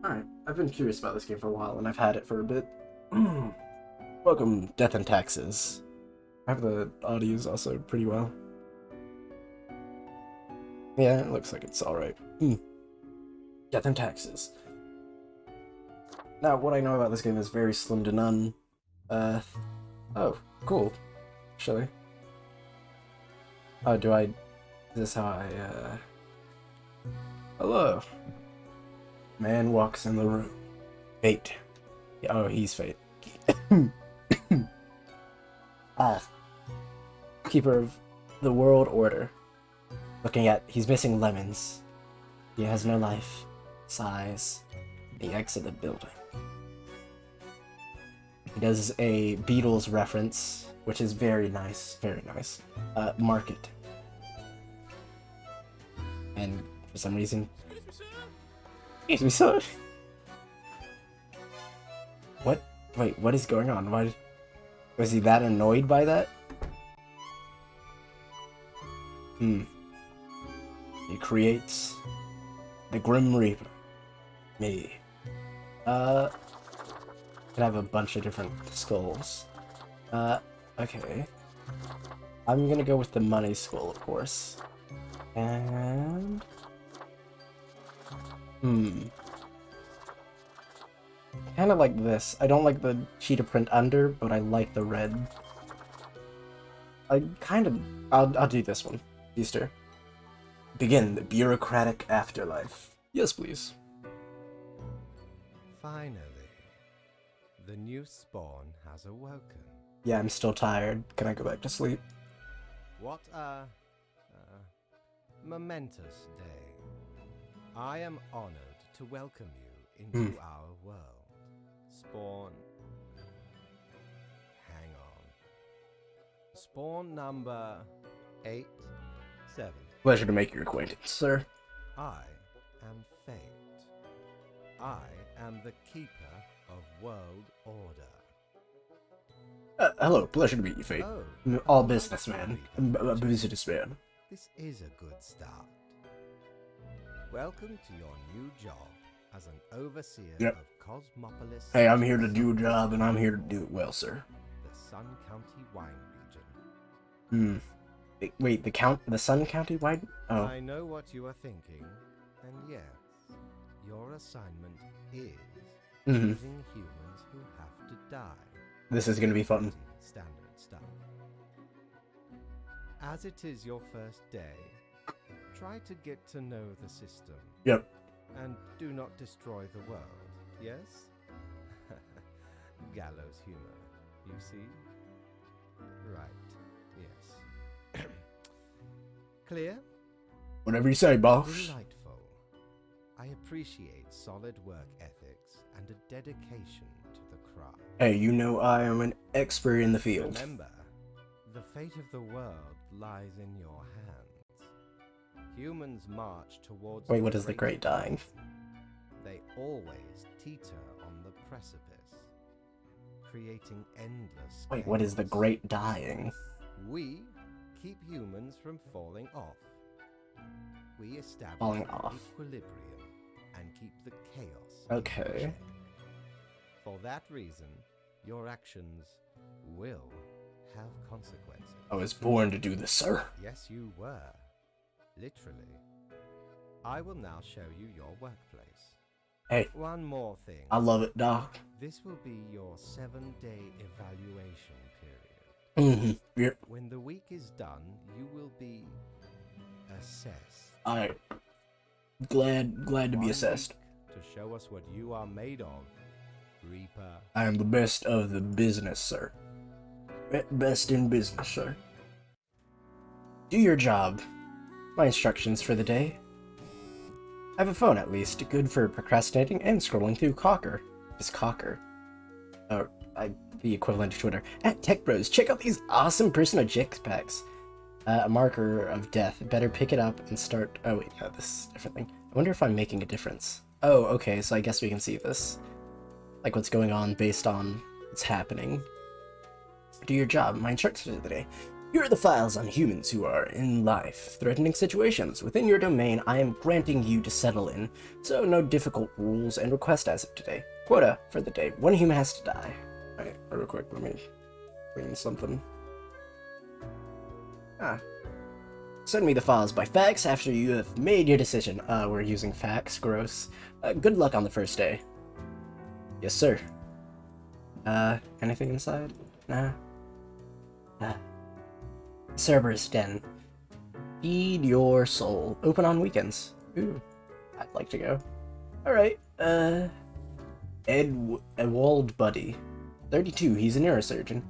Alright, I've been curious about this game for a while, and I've had it for a bit. Welcome, Death and Taxes. I have the audios also pretty well. Yeah, it looks like it's alright. Death and Taxes. Now, what I know about this game is very slim to none. Oh, cool. Actually. Oh, is this how hello. Man walks in the room. Fate. Oh, he's Fate. Keeper of the world order. He's missing lemons. He has no life. Sighs. He exits the building. He does a Beatles reference, which is very nice. Very nice. Market. And for some reason... Excuse me, sir. What? Wait, what is going on? Why... Was he that annoyed by that? He creates the Grim Reaper. Me. Can have a bunch of different skulls. Okay. I'm gonna go with the money skull, of course. And... Kind of like this. I don't like the cheetah print under, but I like the red. I'll do this one. Easter. Begin the bureaucratic afterlife. Yes, please. Finally, the new spawn has awoken. Yeah, I'm still tired. Can I go back to sleep? What a momentous day. I am honored to welcome you into our world. Spawn. Hang on. Spawn number 8, 7. Pleasure to make your acquaintance, sir. I am Fate. I am the keeper of world order. Hello, pleasure to meet you, Fate. Oh, All businessman. A businessman. this is a good start. Welcome to your new job as an overseer Yep. of Cosmopolis. Hey, I'm here to do a job, and I'm here to do it well, sir. The Sun County wine region. Wait, the Sun County wide? Oh. I know what you are thinking, and yes, your assignment is choosing humans who have to die. This is gonna be fun. Standard stuff. As it is your first day, try to get to know the system. Yep. And do not destroy the world, yes? Gallows humor, you see? Right, yes. Clear? Whatever you say, boss. Delightful. I appreciate solid work ethics and a dedication to the craft. Hey, you know I am an expert in the field. Remember, the fate of the world lies in your hands. Humans march towards... Wait, what is the great dying? They always teeter on the precipice, creating endless... Wait, what is the chaos. great dying? We keep humans from falling off. We establish Falling off. equilibrium and keep the chaos Okay. in check. For that reason, your actions will have consequences. I was born to do this, sir. Yes, you were. Literally. I will now show you your workplace. Hey, One more thing. I love it, Doc. This will be your 7-day evaluation period. Yep. When the week is done, you will be assessed. Alright. Glad to be One assessed. week to show us what you are made of, Reaper. I am the best of the business, sir. Best in business, sir. Do your job. My instructions for the day. I have a phone, at least. Good for procrastinating and scrolling through Cocker. Just Cocker. The equivalent to Twitter. At Tech Bros, check out these awesome personal jetpacks. A marker of death. Better pick it up and start... Oh, wait, no, this is a different thing. I wonder if I'm making a difference. Oh, okay, so I guess we can see this. Like what's going on based on what's happening. Do your job. My instructions for the day. Here are the files on humans who are in life-threatening situations. Within your domain, I am granting you to settle in, so no difficult rules and request as of today. Quota for the day. One human has to die. Alright, real quick, let me clean something. Send me the files by fax after you have made your decision. We're using fax. Gross. Good luck on the first day. Yes, sir. Anything inside? Nah. Cerberus Den. Feed your soul. Open on weekends. Ooh. I'd like to go. Alright, Edwald Buddy. 32, he's a neurosurgeon.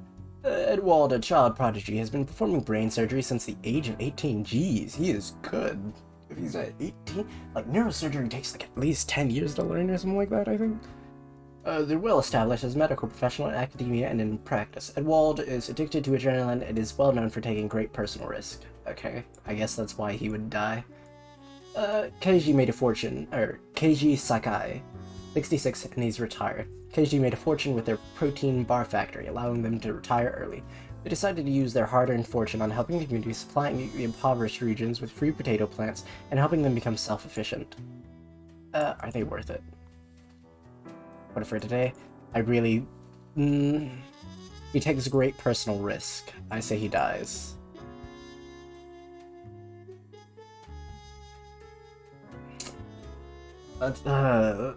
Edwald, a child prodigy, has been performing brain surgery since the age of 18. Jeez, he is good. If he's at 18, like, neurosurgery takes like at least 10 years to learn or something like that, I think. They're well established as a medical professional in academia and in practice. Edwald is addicted to adrenaline and is well known for taking great personal risk. Okay, I guess that's why he would die. Keiji made a fortune, Keiji Sakai, 66, and he's retired. Keiji made a fortune with their protein bar factory, allowing them to retire early. They decided to use their hard-earned fortune on helping the community, supplying the impoverished regions with free potato plants, and helping them become self-efficient. Are they worth it? But for today, I really... he takes great personal risk. I say he dies. But,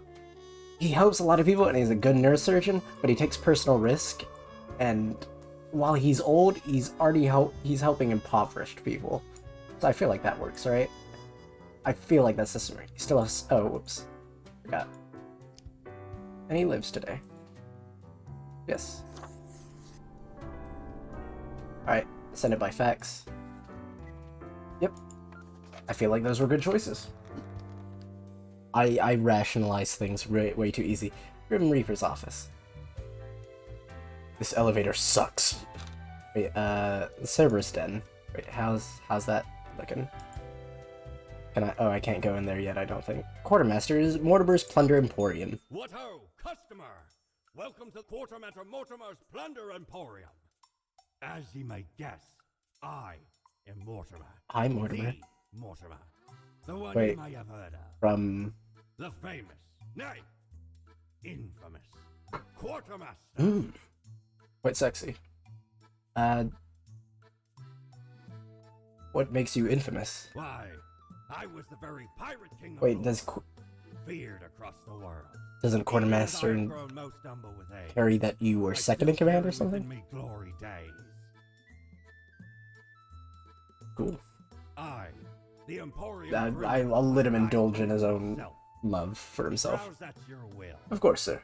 he helps a lot of people and he's a good neurosurgeon, but he takes personal risk, and while he's old, he's helping impoverished people. So I feel like that works, right? I feel like that's the story. He still has... Oh, whoops. Forgot. And he lives today. Yes. Alright, send it by fax. Yep. I feel like those were good choices. I rationalize things way too easy. Grim Reaper's office. This elevator sucks. Wait, Cerberus Den. Wait, how's that looking? Can I? Oh, I can't go in there yet, I don't think. Quartermaster's Mortimer's Plunder Emporium. What ho, customer! Welcome to Quartermaster Mortimer's Plunder Emporium. As ye may guess, I am Mortimer. Hi, Mortimer. The Mortimer. The one Wait, you may have heard of. From... The famous, nay, infamous Quartermaster. Quite sexy. What makes you infamous? Why, I was the very pirate king of Wait, feared across the world. doesn't Quartermaster carry that you were second in command or something? Me glory days. Cool. The Emporium. I'll let him indulge in his own love for himself. Of course, sir.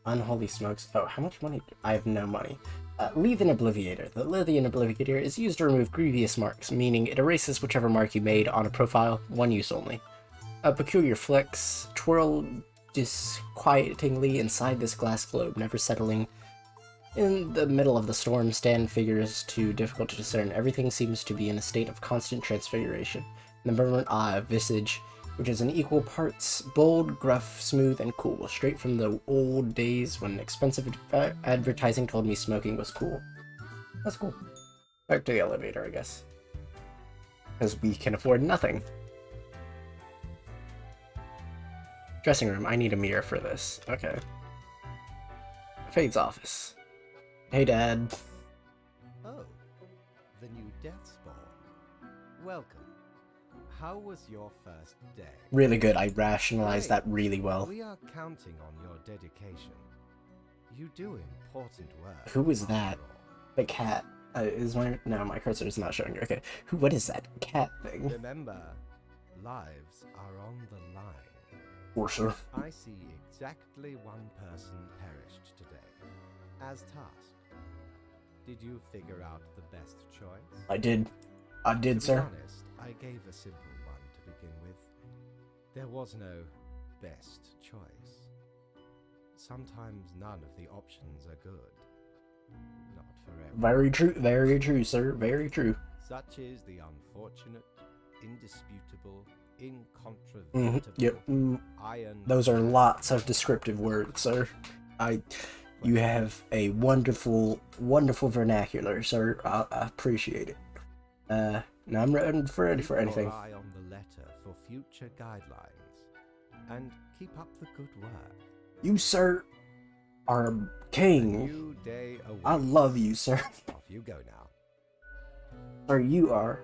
Unholy smokes. Oh, how much money? I have no money. Leathen Obliviator. The Leathen Obliviator is used to remove grievous marks, meaning it erases whichever mark you made on a profile, one use only. Peculiar flicks twirl disquietingly inside this glass globe, never settling. In the middle of the storm stand figures too difficult to discern. Everything seems to be in a state of constant transfiguration. The permanent visage, which is in equal parts bold, gruff, smooth, and cool, straight from the old days when expensive advertising told me smoking was cool. That's cool. Back to the elevator, I guess. Because we can afford nothing. Dressing room, I need a mirror for this. Okay. Fade's office. Hey, Dad. Oh, the new Death Spawn. Welcome. How was your first day? Really good. I rationalized that really well. We are counting on your dedication. You do important work. Who is that? The cat. No, my cursor is not showing you. Okay. What is that cat thing? Remember, lives are on the line. For sure. I see exactly one person perished today, as tasked. Did you figure out the best choice? I did, sir. To be honest, I gave a simple one to begin with. There was no best choice. Sometimes none of the options are good. Not forever. Very true, sir. Very true. Such is the unfortunate, indisputable, incontrovertible Yep. iron. Those are lots of descriptive words, sir. You have a wonderful, wonderful vernacular, sir. I appreciate it. Now I'm ready for anything. Keep your eye on the letter for future guidelines, and keep up the good work. You, sir, are a A king. new day awaits. I love you, sir. Off you go now. Sir, you are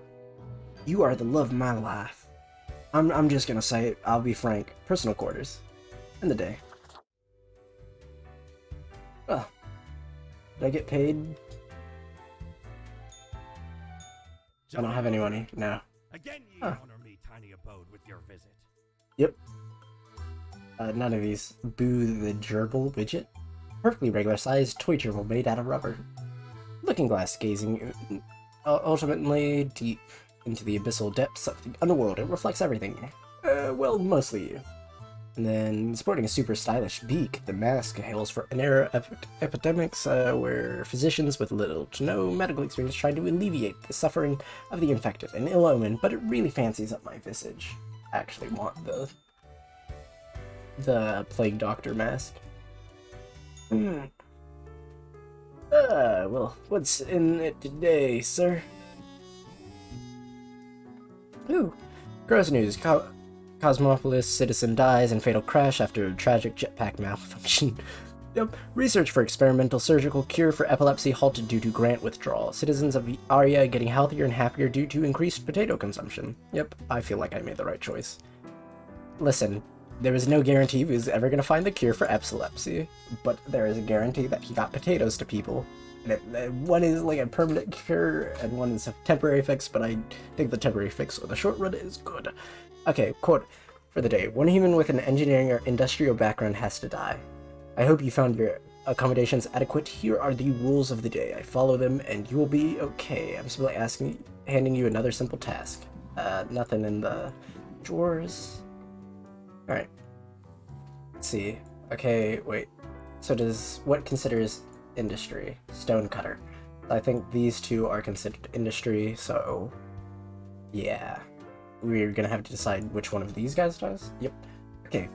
the love of my life. I'm just gonna say it. I'll be frank. Personal quarters. End the day. Oh, did I get paid? I don't have any money. No. Again, ye Huh. honor me tiny abode with your visit. Yep. None of these. Boo the gerbil widget. Perfectly regular sized toy gerbil made out of rubber. Looking glass gazing ultimately deep into the abyssal depths of the underworld. It reflects everything. Well, mostly you. And then, sporting a super stylish beak, the mask hails for an era of epidemics where physicians with little to no medical experience tried to alleviate the suffering of the infected. An ill omen, but it really fancies up my visage. I actually want the plague doctor mask. Well, what's in it today, sir? Ooh, gross news. Cosmopolis citizen dies in fatal crash after tragic jetpack malfunction. Yep. Research for experimental surgical cure for epilepsy halted due to grant withdrawal. Citizens of the area getting healthier and happier due to increased potato consumption. Yep, I feel like I made the right choice. Listen, there is no guarantee he was ever going to find the cure for epilepsy, but there is a guarantee that he got potatoes to people. And one is like a permanent cure, and one is a temporary fix, but I think the temporary fix or the short run is good. Okay, quote for the day. One human with an engineering or industrial background has to die. I hope you found your accommodations adequate. Here are the rules of the day. I follow them, and you will be okay. I'm simply handing you another simple task. Nothing in the drawers. Alright. Let's see. Okay, wait. So what considers industry? Stonecutter. I think these two are considered industry, so yeah. We're gonna have to decide which one of these guys does. Yep. Okay.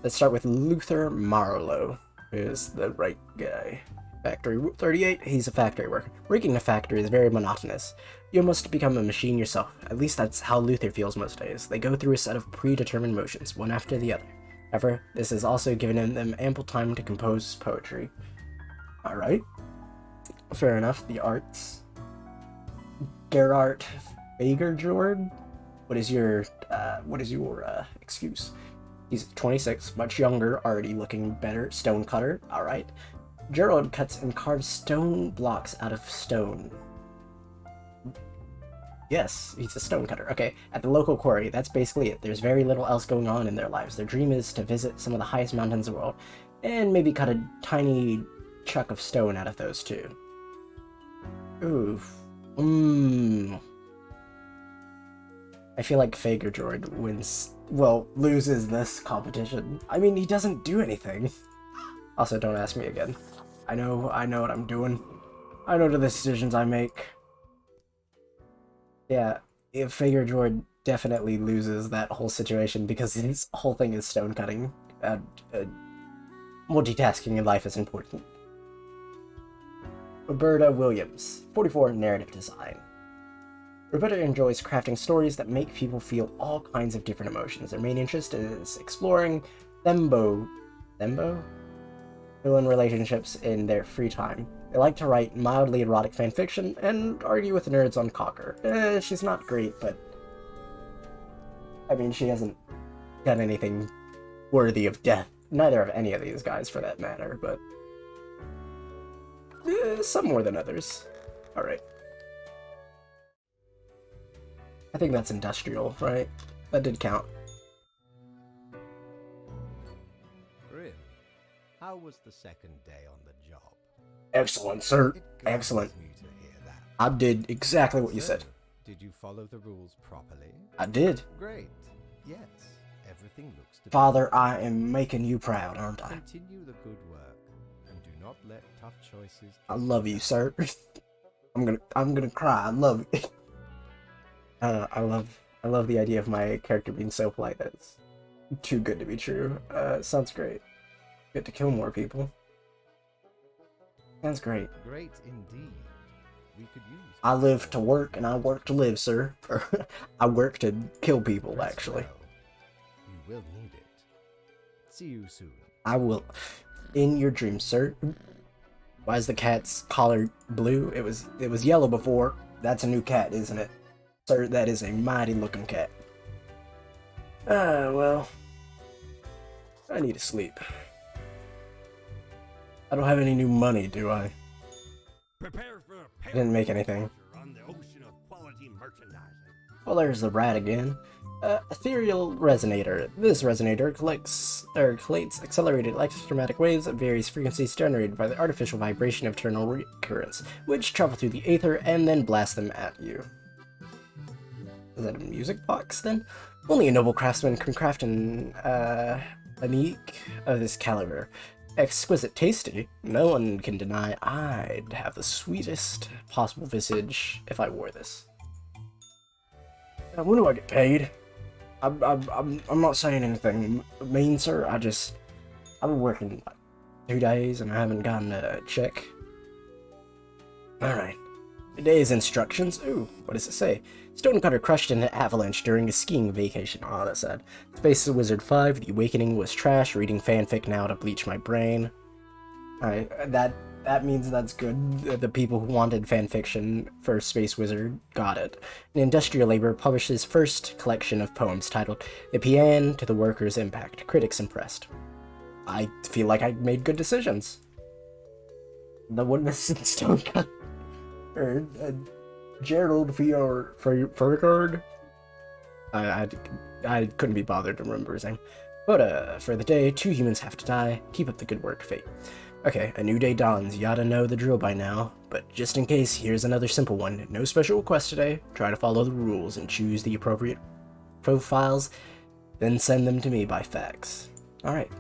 Let's start with Luther Marlowe, who is the right guy. Factory 38, he's a factory worker. Working in a factory is very monotonous. You must become a machine yourself. At least that's how Luther feels most days. They go through a set of predetermined motions, one after the other. However, this has also given them ample time to compose poetry. Alright. Fair enough. The arts. Gerard Fagerjord? What is your excuse? He's 26, much younger, already looking better. Stonecutter, alright. Gerald cuts and carves stone blocks out of stone. Yes, he's a stonecutter. Okay, at the local quarry, that's basically it. There's very little else going on in their lives. Their dream is to visit some of the highest mountains in the world, and maybe cut a tiny chunk of stone out of those too. Oof. I feel like Fagerjord loses this competition. I mean, he doesn't do anything. Also, don't ask me again. I know what I'm doing. I know the decisions I make. Yeah, if Fagerjord definitely loses that whole situation because his whole thing is stone cutting. Multitasking in life is important. Roberta Williams, 44, narrative design. Roberta enjoys crafting stories that make people feel all kinds of different emotions. Their main interest is exploring villain relationships in their free time. They like to write mildly erotic fanfiction and argue with nerds on Cocker. She's not great, but I mean, she hasn't done anything worthy of death. Neither of any of these guys, for that matter, but some more than others. Alright. I think that's industrial, right? That did count. Grim, how was the second day on the job? Excellent, sir. It gladdens Excellent. me to hear that. I did exactly what you said. Did you follow the rules properly? I did. Great. Yes, everything looks to be Father, I am making you proud, aren't I? Continue the good work, and do not let tough choices. I love you, sir. I'm gonna cry. I love you. I love the idea of my character being so polite that it's too good to be true. Sounds great. Get to kill more people. That's great. Great indeed. We could use... I live to work and I work to live, sir. Or, I work to kill people, Rest actually. well. You will need it. See you soon. I will. In your dreams, sir. Why is the cat's collar blue? It was yellow before. That's a new cat, isn't it? Sir, that is a mighty looking cat. Well. I need to sleep. I don't have any new money, do I? Prepare for a I didn't make anything. on the ocean of quality merchandising. Well, there's the rat again. Ethereal resonator. This resonator collates accelerated electromagnetic waves at various frequencies generated by the artificial vibration of eternal recurrence, which travel through the aether and then blast them at you. Is that a music box, then? Only a noble craftsman can craft an unique of this caliber. Exquisite tasty. No one can deny I'd have the sweetest possible visage if I wore this. Now, when do I get paid? I'm not saying anything mean, sir. I've been working like 2 days and I haven't gotten a check. Alright. Today's instructions. Ooh, what does it say? Stonecutter crushed in an avalanche during a skiing vacation. Oh, that's sad. Space Wizard 5, The Awakening was trash. Reading fanfic now to bleach my brain. Alright, that means that's good. The people who wanted fanfiction for Space Wizard got it. An industrial labor published his first collection of poems titled The Paean to the Workers' Impact. Critics impressed. I feel like I made good decisions. The one missing Stonecutter. Gerald Furgard. I couldn't be bothered to remember his name. But for the day, 2 humans have to die. Keep up the good work, Fate. Okay, a new day dawns. You ought to know the drill by now. But just in case, here's another simple one. No special request today. Try to follow the rules and choose the appropriate profiles, then send them to me by fax. Alright.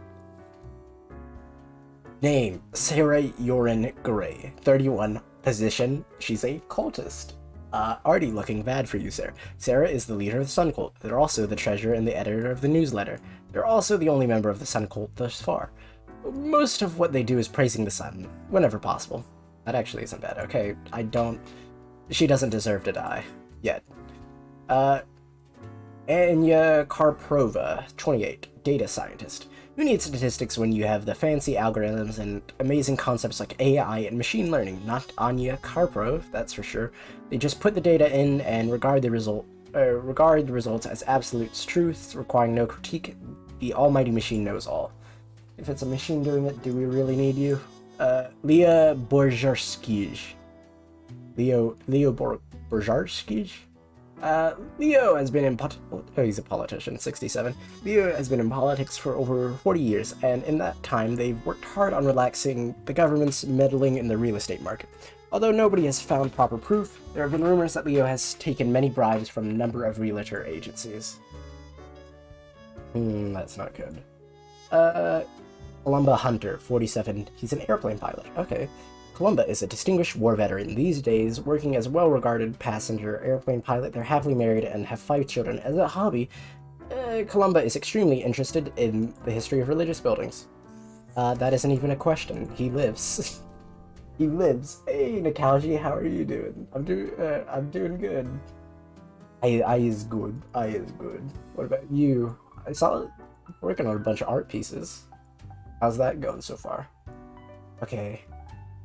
Name, Sarah Yorin Gray. 31. Position, she's a cultist. Already looking bad for you, sir. Sarah is the leader of the Sun Cult. They're also the treasurer and the editor of the newsletter. They're also the only member of the Sun Cult thus far. Most of what they do is praising the sun, whenever possible. That actually isn't bad. Okay, she doesn't deserve to die. Yet. Anya Karprova, 28, data scientist. Who needs statistics when you have the fancy algorithms and amazing concepts like AI and machine learning? Not Anya Karprov, that's for sure. They just put the data in and regard the results as absolute truths, requiring no critique. The almighty machine knows all. If it's a machine doing it, do we really need you? Leah Borjarskij. Leo Borjarskij? Leo has been in he's a politician, 67. Leo has been in politics for over 40 years, and in that time, they've worked hard on relaxing the government's meddling in the real estate market. Although nobody has found proper proof, there have been rumors that Leo has taken many bribes from a number of realtor agencies. That's not good. Columba Hunter, 47. He's an airplane pilot. Okay. Columba is a distinguished war veteran. These days, working as a well-regarded passenger airplane pilot, they're happily married and have 5 children. As a hobby, Columba is extremely interested in the history of religious buildings. That isn't even a question. He lives. He lives. Hey, Nakaji, how are you doing? I'm doing good. I is good. I is good. What about you? I saw you working on a bunch of art pieces. How's that going so far? Okay.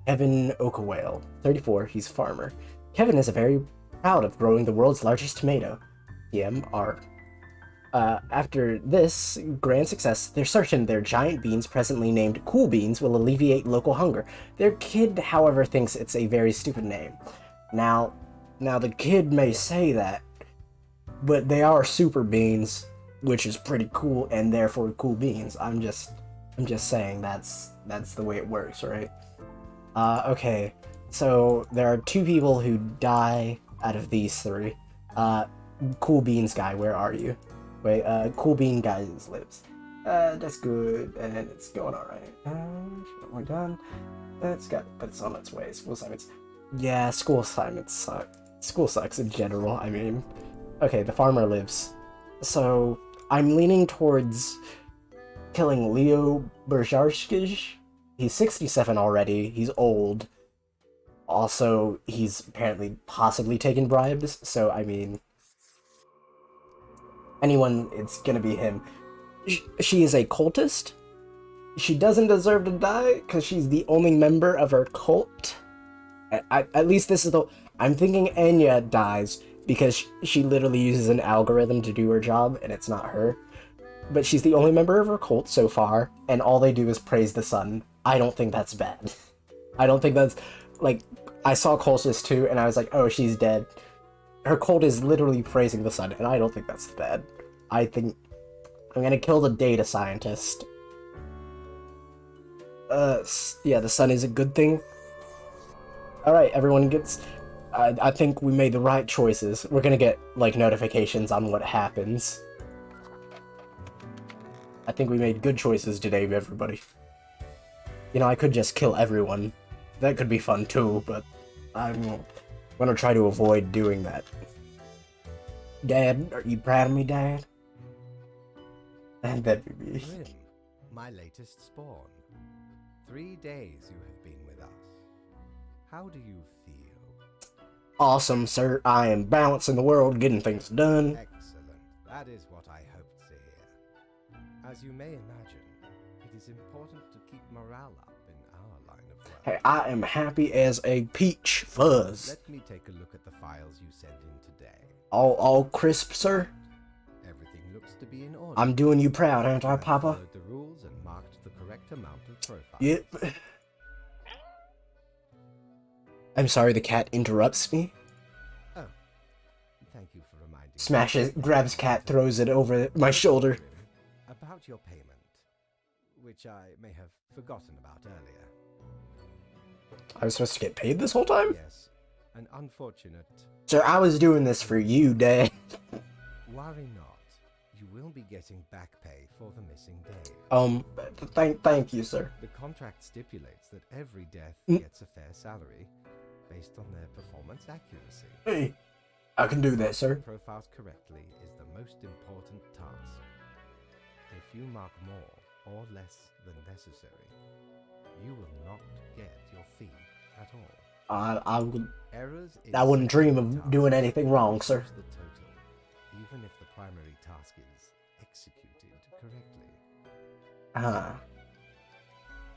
Kevin Okawale, 34, he's a farmer. Kevin is very proud of growing the world's largest tomato. TMR. After this grand success, they're certain their giant beans, presently named Cool Beans, will alleviate local hunger. Their kid, however, thinks it's a very stupid name. Now the kid may say that, but they are super beans, which is pretty cool, and therefore cool beans. I'm just saying that's the way it works, right? Okay, so there are 2 people who die out of these 3. Cool Beans guy, where are you? Wait, Cool Bean guy lives. That's good, and it's going alright. We're done. But it's on its way. School assignments. Yeah, school assignments suck. School sucks in general, I mean. Okay, the farmer lives. So, I'm leaning towards killing Leo Berjarskij. He's 67 already. He's old. Also, he's apparently possibly taken bribes, so I mean, anyone, it's gonna be him. She is a cultist. She doesn't deserve to die because she's the only member of her cult. At least this is the... I'm thinking Enya dies because she literally uses an algorithm to do her job, and it's not her. But she's the only member of her cult so far, and all they do is praise the sun. I don't think that's bad. I don't think that's... Like, I saw Cultist too, and I was like, oh, she's dead. Her cult is literally praising the sun, and I don't think that's bad. I think... I'm gonna kill the data scientist. Yeah, the sun is a good thing. Alright, everyone gets... I think we made the right choices. We're gonna get, like, notifications on what happens. I think we made good choices today, everybody. You know, I could just kill everyone. That could be fun too, but I'm gonna try to avoid doing that. Dad, are you proud of me, Dad? That'd be me. Grim, my latest spawn. 3 days you have been with us. How do you feel? Awesome, sir. I am balancing the world, getting things done. Excellent. That is what I hoped to hear. As you may imagine, it is important to keep morale up in our line of work. Hey, I am happy as a peach fuzz. Let me take a look at the files you sent in today. All crisp, sir? Everything looks to be in order. I'm doing you proud, aren't I, I've Papa? followed the rules and marked the correct amount of profiles. Yep. I'm sorry the cat interrupts me. Oh, thank you for reminding me. Smashes, grabs cat, throws it over my shoulder. About your payment, which I may have forgotten about earlier. I was supposed to get paid this whole time? Yes, an unfortunate... Sir, I was doing this for you, Dad. Worry not. You will be getting back pay for the missing days. Thank you, sir. The contract stipulates that every death gets a fair salary based on their performance accuracy. Hey, I can do that, sir. Profiles correctly is the most important task. If you mark more or less than necessary, you will not get your fee at all. I would. Errors I wouldn't dream of doing anything wrong, sir. The total, even if the primary task is executed correctly.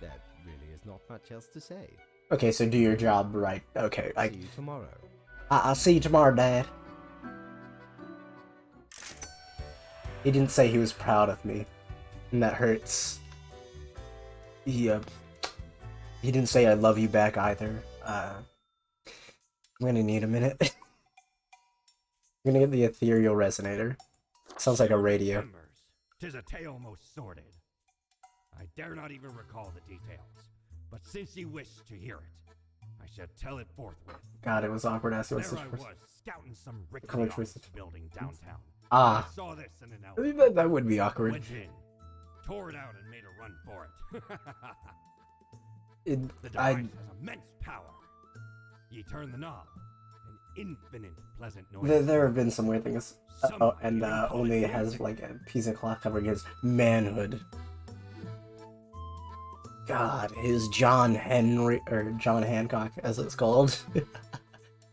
There really is not much else to say. Okay, so do your job right. Okay, See you tomorrow. I'll see you tomorrow, Dad. He didn't say he was proud of me, and that hurts. He didn't say I love you back either. I'm gonna need a minute. I'm gonna get the ethereal resonator. Sounds like a radio. Members, 'tis a tale most sordid. I dare not even recall the details, but since ye wish to hear it, I shall tell it forthwith. God, it was awkward asking There such I a was, scouting some rickety Color office choices. building downtown. Ah. I saw this in an I alley. mean, that would be awkward. Went in, tore it out, and made a run for it. The device has immense power. Ye turn the knob, an infinite pleasant noise. There have been some weird things. And only has like a piece of cloth covering his manhood. God, his John Henry or John Hancock, as it's called.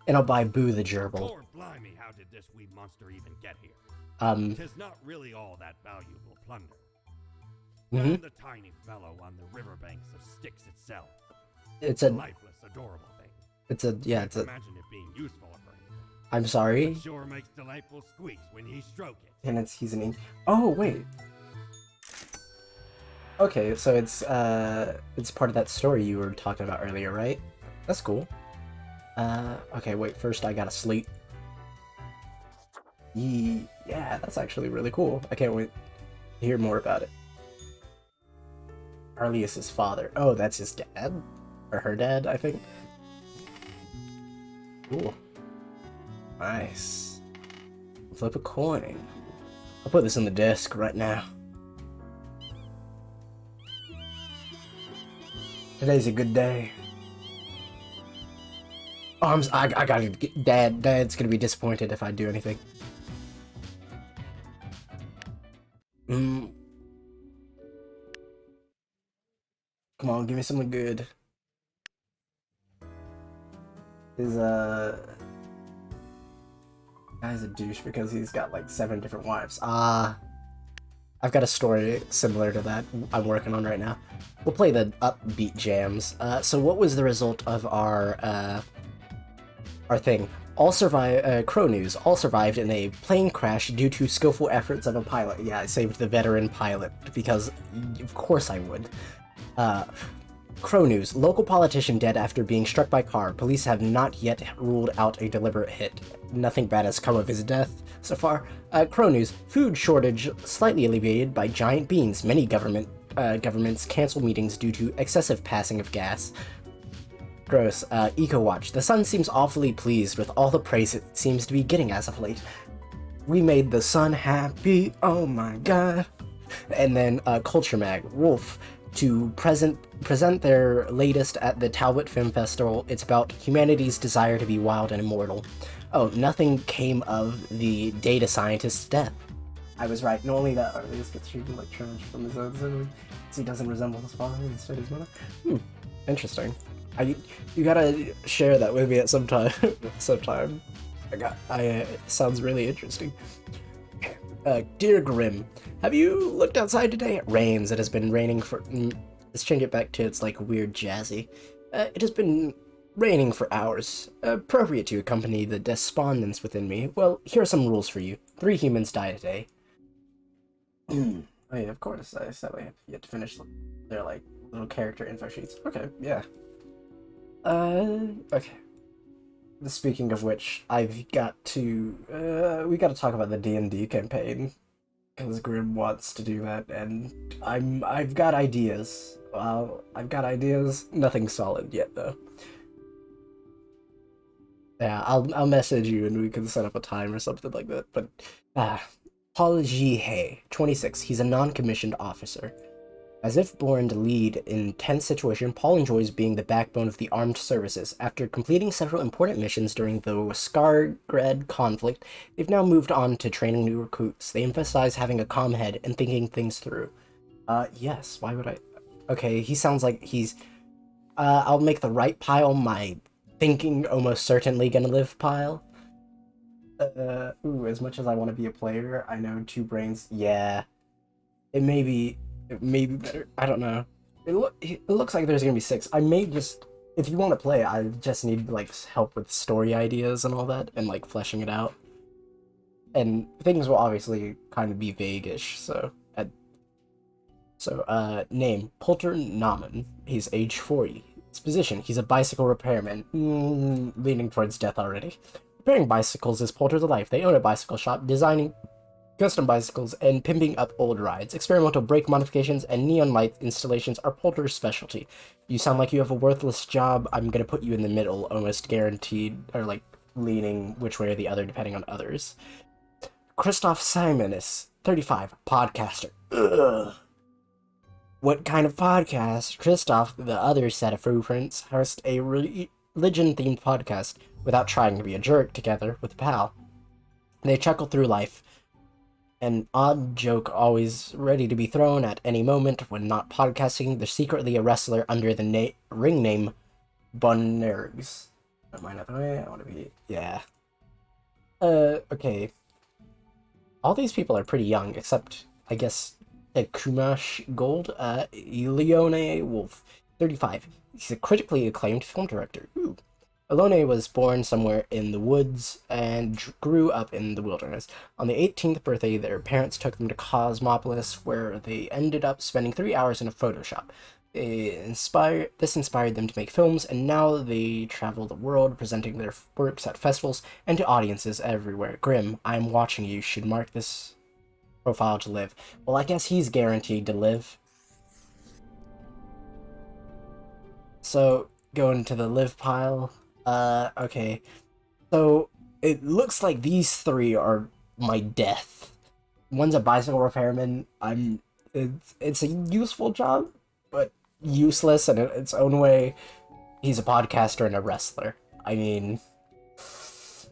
And I'll buy Boo the gerbil. Lord blimey, how did this wee monster even get here? 'Tis not really all that valuable plunder. And the tiny fellow on the riverbanks of Styx itself. It's a lifeless, adorable thing. it's a Can't imagine it being useful for anything. I'm sorry. It sure makes delightful squeaks when ye stroke it. And he's an ink. Oh wait. Okay, so it's part of that story you were talking about earlier, right? That's cool. Okay, wait, first I gotta sleep. Yeah, that's actually really cool. I can't wait to hear more about it. Arlias's father. Oh, that's his dad? Or her dad, I think. Cool. Nice. Flip a coin. I'll put this on the desk right now. Today's a good day. Oh, I gotta get Dad's gonna be disappointed if I do anything. Come on, give me something good. His, guy's a douche because he's got like 7 different wives. I've got a story similar to that I'm working on right now. We'll play the upbeat jams. So what was the result of our thing? Crow News all survived in a plane crash due to skillful efforts of a pilot. Yeah, I saved the veteran pilot because, of course I would. Crow News. Local politician dead after being struck by car. Police have not yet ruled out a deliberate hit. Nothing bad has come of his death so far. Crow News. Food shortage slightly alleviated by giant beans. Many governments cancel meetings due to excessive passing of gas. Gross. Eco Watch. The sun seems awfully pleased with all the praise it seems to be getting as of late. We made the sun happy. Oh my god. And then Culture Mag. Wolf. To present their latest at the Talbot Film Festival. It's about humanity's desire to be wild and immortal. Oh, nothing came of the data scientist's death. I was right. Not only that, Arlius gets treated like trash from his own family, because he doesn't resemble his father instead his mother. Interesting. You gotta share that with me at some time. Sometime. It sounds really interesting. Dear Grim, have you looked outside today? It rains. It has been raining for... Let's change it back to its, like, weird jazzy. It has been raining for hours. Appropriate to accompany the despondence within me. Well, here are some rules for you. 3 humans die today. Oh yeah, of course. I sadly have yet to finish their, like, little character info sheets. Okay, yeah. Okay. Speaking of which, I've got to, we gotta talk about the D&D campaign, because Grim wants to do that, and I've got ideas. Nothing solid yet, though. Yeah, I'll message you and we can set up a time or something like that, but, Paul Ji Hei, 26, he's a non-commissioned officer. As if born to lead in tense situation, Paul enjoys being the backbone of the armed services. After completing several important missions during the Skargred conflict, they've now moved on to training new recruits. They emphasize having a calm head and thinking things through. Yes, why would I... Okay, he sounds like he's... I'll make the right pile my thinking almost certainly gonna live pile. As much as I want to be a player, I know 2 brains, yeah. It may be better. I don't know. It looks like there's gonna be 6. I may just, if you want to play, I just need like help with story ideas and all that, and like fleshing it out. And things will obviously kind of be vague-ish. Name Polter Nauman. He's age 40. His position: he's a bicycle repairman. Leaning towards death already. Repairing bicycles is Polter's life. They own a bicycle shop, designing custom bicycles and pimping up old rides. Experimental brake modifications and neon light installations are Polter's specialty. You sound like you have a worthless job. I'm gonna put you in the middle, almost guaranteed, or like leaning which way or the other depending on others. Christoph Simonis, 35, podcaster. Ugh. What kind of podcast? Christoph, the other set of footprints, host a religion-themed podcast without trying to be a jerk together with a pal. They chuckle through life. An odd joke always ready to be thrown at any moment. When not podcasting, they're secretly a wrestler under the ring name Bunnergs. Am I not the way? I want to be... Yeah. Okay. All these people are pretty young, except, I guess, Kumash Gold. Leone Wolf, 35. He's a critically acclaimed film director. Ooh. Alone was born somewhere in the woods and grew up in the wilderness. On the 18th birthday, their parents took them to Cosmopolis, where they ended up spending 3 hours in a Photoshop. This inspired them to make films, and now they travel the world, presenting their works at festivals and to audiences everywhere. Grim, I'm watching you. Should mark this profile to live. Well, I guess he's guaranteed to live. So, going to the live pile. Okay. So, it looks like these 3 are my death. One's a bicycle repairman. It's a useful job, but useless in its own way. He's a podcaster and a wrestler. I mean,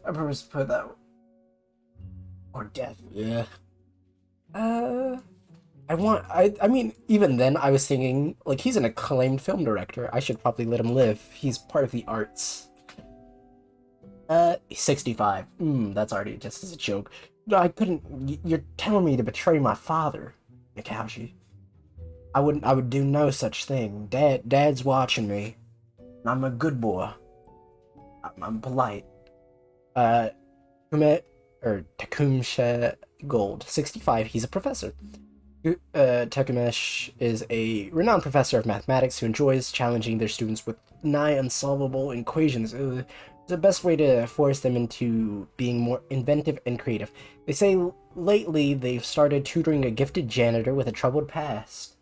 I prefer to put that... Or death, yeah. I mean, even then I was thinking, like, he's an acclaimed film director. I should probably let him live. He's part of the arts. 65. That's already just as a joke. No, I couldn't. You're telling me to betray my father, Mikaushi. I would do no such thing. Dad's watching me. I'm a good boy. I'm polite. Takumsha Gold, 65. He's a professor. Takumesh is a renowned professor of mathematics who enjoys challenging their students with nigh unsolvable equations. It's the best way to force them into being more inventive and creative. They say lately they've started tutoring a gifted janitor with a troubled past.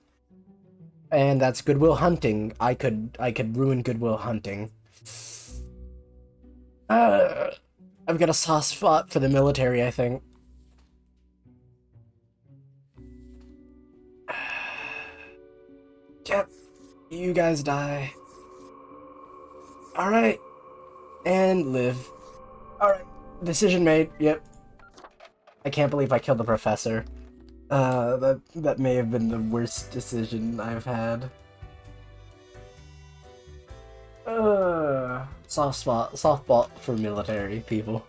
And that's Goodwill Hunting. I could ruin Goodwill Hunting. I've got a soft spot for the military, I think. Yep, you guys die. Alright. And live. Alright, decision made, yep. I can't believe I killed the professor. That may have been the worst decision I've had. Softball for military people.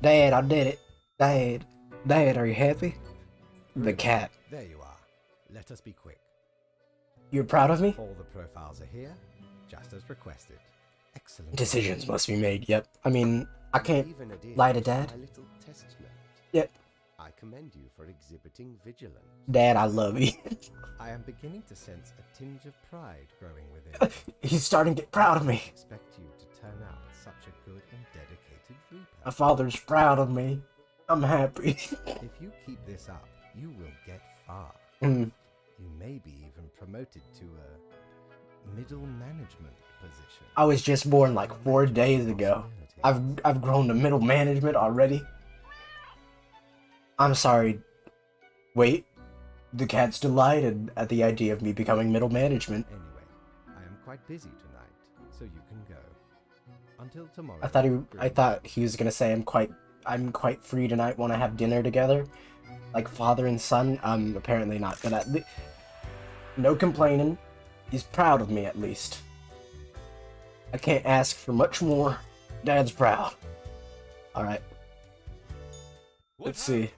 Dad, I did it. Dad, are you happy? The cat. There you are. Let us be quick. You're proud of me? All the profiles are here, just as requested. Excellent. Decisions must be made, yep. I mean, I can't lie to Dad. My little test note. Yep. I commend you for exhibiting vigilance. Dad, I love you. I am beginning to sense a tinge of pride growing within you. He's starting to get proud of me. I expect you to turn out such a good and dedicated reaper. My father's proud of me. I'm happy. If you keep this up, you will get far. Mm. You may be even promoted to a middle management position. I was just born like 4 days ago. I've grown to middle management already. I'm sorry. Wait. The cat's delighted at the idea of me becoming middle management. Anyway, I am quite busy tonight, so you can go. Until tomorrow. I thought he was gonna say I'm quite free tonight. Want to have dinner together, like father and son. Apparently not. But no complaining. He's proud of me at least. I can't ask for much more. Dad's proud. All right. Let's see.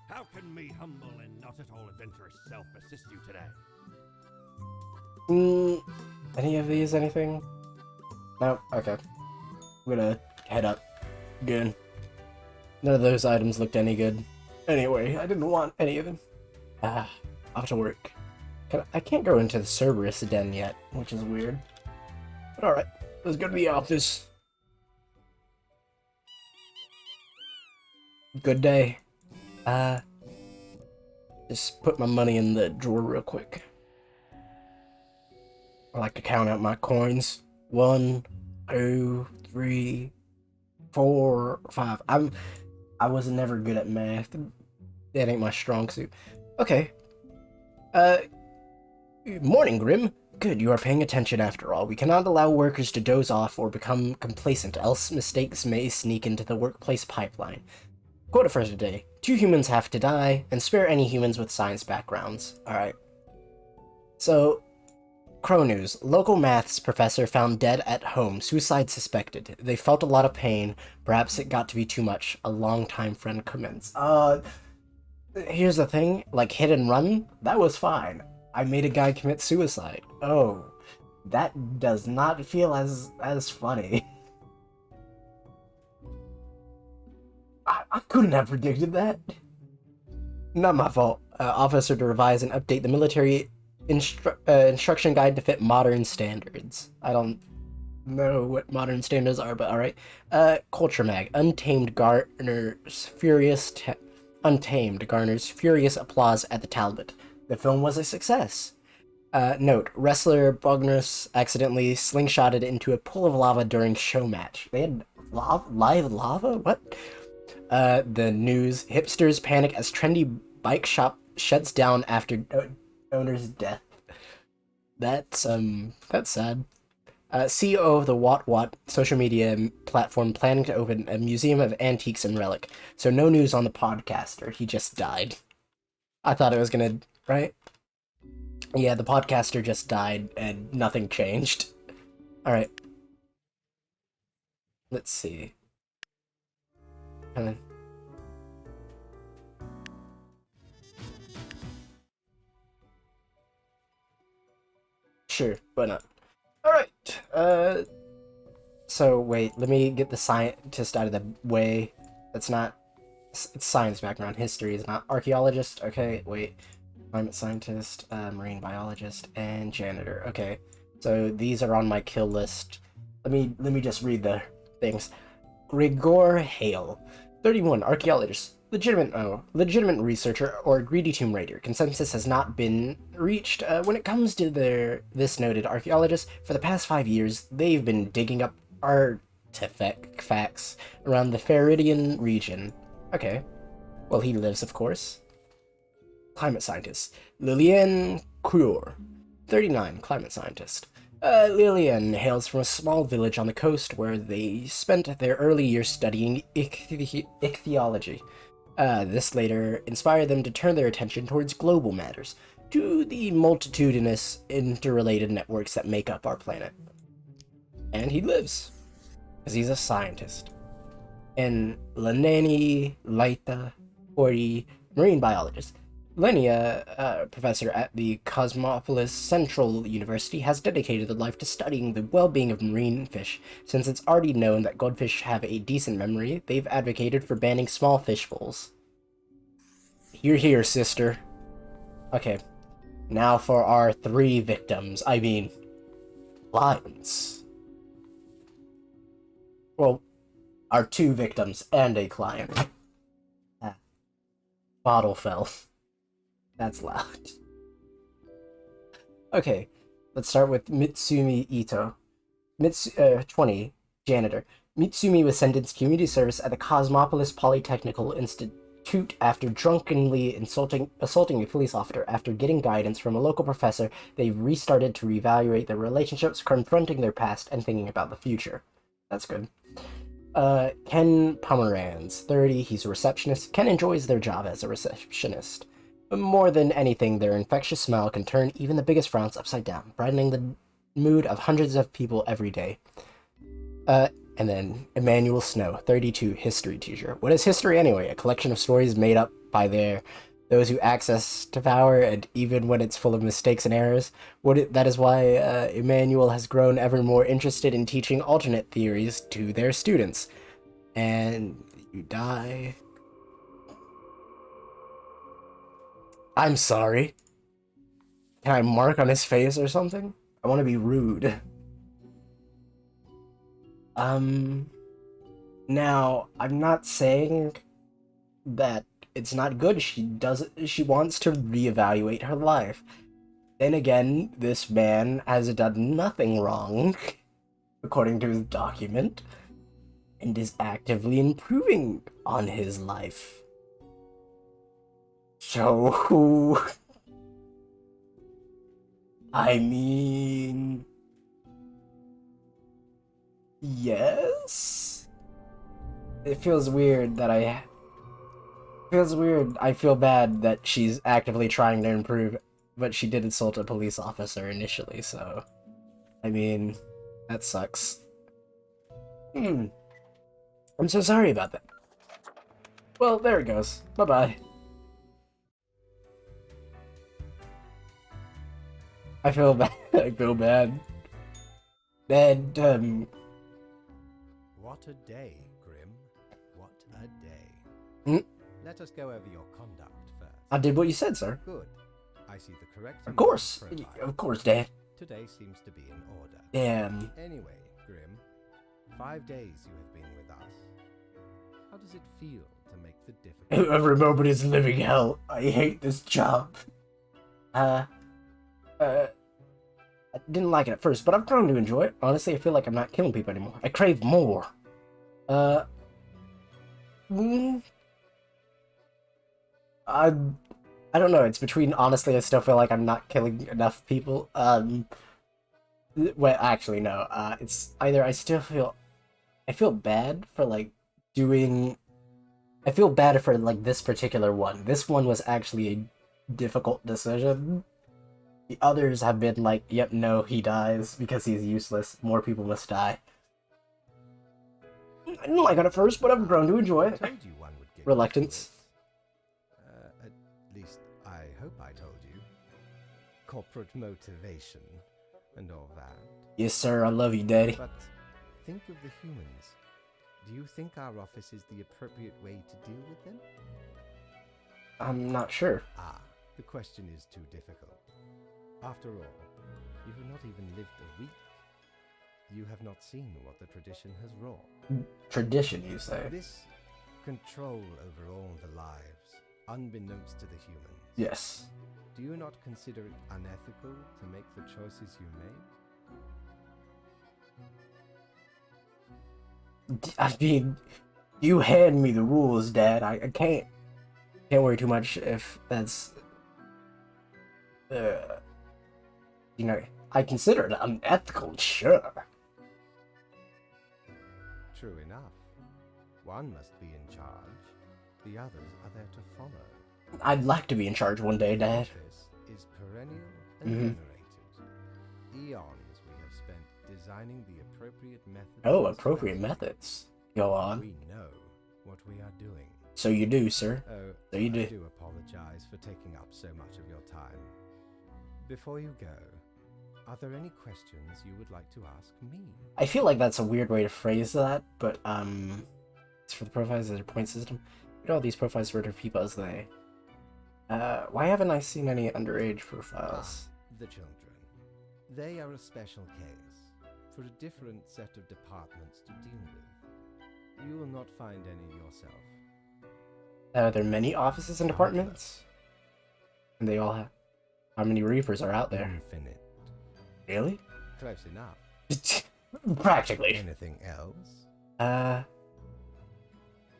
How can me humble and not at all adventurous self assist you today? Any of these anything? No? Okay. I'm gonna head up. Good. None of those items looked any good. Anyway, I didn't want any of them. Off to work. I can't go into the Cerberus den yet, which is weird. But alright, let's go to the office. Good day. Just put my money in the drawer real quick. I like to count out my coins. 1, 2, 3, 4, 5. I was never good at math. That ain't my strong suit. Okay. Morning, Grim. Good, you are paying attention after all. We cannot allow workers to doze off or become complacent, else mistakes may sneak into the workplace pipeline. Quote for today. 2 humans have to die, and spare any humans with science backgrounds. Alright. So, Crow News. Local maths professor found dead at home. Suicide suspected. They felt a lot of pain. Perhaps it got to be too much. A longtime friend comments. Here's the thing. Like, hit and run? That was fine. I made a guy commit suicide. Oh. That does not feel as funny. I couldn't have predicted that. Not my fault. Officer to revise and update the military instruction guide to fit modern standards. I don't know what modern standards are, but alright. Culture Mag. Untamed garners furious applause at the Talbot. The film was a success. Note, wrestler Bognus accidentally slingshotted into a pool of lava during show match. They had live lava? What? The news, hipsters panic as trendy bike shop shuts down after owner's death. That's sad. CEO of the What social media platform planning to open a museum of antiques and relic. So no news on the podcaster, he just died. I thought it was gonna, right? Yeah, the podcaster just died and nothing changed. Alright. Let's see. Sure, why not? Alright, so wait, let me get the scientist out of the way. That's not... It's science background. History is not archaeologist. Okay, wait. Climate scientist, marine biologist, and janitor. Okay, so these are on my kill list. Let me just read the things. Grigor Hale, 31, archaeologist, legitimate researcher, or greedy tomb raider. Consensus has not been reached when it comes to this noted archaeologist. For the past 5 years, they've been digging up artifacts around the Feridian region. Okay, well, he lives, of course. Climate scientist, Lillian Coeur, 39, climate scientist. Lillian hails from a small village on the coast where they spent their early years studying ichthyology. This later inspired them to turn their attention towards global matters, to the multitudinous interrelated networks that make up our planet. And he lives, because he's a scientist. And Leneni Laita Hori, marine biologist. Lenia, professor at the Cosmopolis Central University, has dedicated her life to studying the well-being of marine fish. Since it's already known that goldfish have a decent memory, they've advocated for banning small fish bowls. Hear, hear, sister. Okay, now for our 3 victims. I mean, clients. Well, our 2 victims and a client. Bottle fell. That's loud. Okay, let's start with Mitsumi Ito. 20, janitor. Mitsumi was sentenced to community service at the Cosmopolis Polytechnical Institute after drunkenly assaulting a police officer. After getting guidance from a local professor, they restarted to reevaluate their relationships, confronting their past and thinking about the future. That's good. Ken Pomeranz, 30, he's a receptionist. Ken enjoys their job as a receptionist. But more than anything, their infectious smile can turn even the biggest frowns upside down, brightening the mood of hundreds of people every day. And then Emmanuel Snow, 32, history teacher. What is history anyway? A collection of stories made up by those who access to power, and even when it's full of mistakes and errors. That is why Emmanuel has grown ever more interested in teaching alternate theories to their students. And you die. I'm sorry. Can I mark on his face or something? I want to be rude. Now, I'm not saying that it's not good. She wants to reevaluate her life. Then again, this man has done nothing wrong, according to his document, and is actively improving on his life. So, I mean, yes? It feels weird that I feel bad that she's actively trying to improve, but she did assault a police officer initially, so, I mean, that sucks. I'm so sorry about that. Well, there it goes. Bye-bye. I feel bad. I feel bad. And, What a day, Grim. What a day. Let us go over your conduct first. I did what you said, sir. Good. I see the correct... Of course. profile. Of course, Dad. Today seems to be in order. Damn. Anyway, Grim, 5 days you have been with us. How does it feel to make the difficult... Every moment is living hell. I hate this job. I didn't like it at first, but I've grown to enjoy it. Honestly, I feel like I'm not killing people anymore. I crave more. I don't know. It's between, honestly, I still feel like I'm not killing enough people. Well, actually, no. It's either I feel bad for, like, I feel bad for, like, this particular one. This one was actually difficult decision. The others have been like, yep, no, he dies because he's useless. More people must die. I didn't like it at first, but I've grown to enjoy it. I told you one would get Reluctance. at least I hope I told you. Corporate motivation and all that. Yes, sir, I love you, Daddy. But think of the humans. Do you think our office is the appropriate way to deal with them? I'm not sure. Ah, the question is too difficult. After all, you have not even lived a week. You have not seen what the tradition has wrought. Tradition, you say? This control over all the lives, unbeknownst to the humans. Yes. Do you not consider it unethical to make the choices you made? I mean, you hand me the rules, Dad. I can't worry too much if that's... you know, I consider it unethical, sure. True enough. One must be in charge. The others are there to follow. I'd like to be in charge one day, Dad. Office is perennial and venerated. Eons we have spent designing the appropriate methods. Oh, appropriate methods. Go on. We know what we are doing. So you do, sir. Oh, So you I do. do apologize for taking up so much of your time. Before you go, are there any questions you would like to ask me? I feel like that's a weird way to phrase that, but, it's for the profiles as a point system. Look at all these profiles for other people as they... why haven't I seen any underage profiles? The children. They are a special case, for a different set of departments to deal with. You will not find any yourself. Are there many offices and departments? And they all have... How many Reapers are out there? Infinite. Really? Close enough. Practically. Anything else?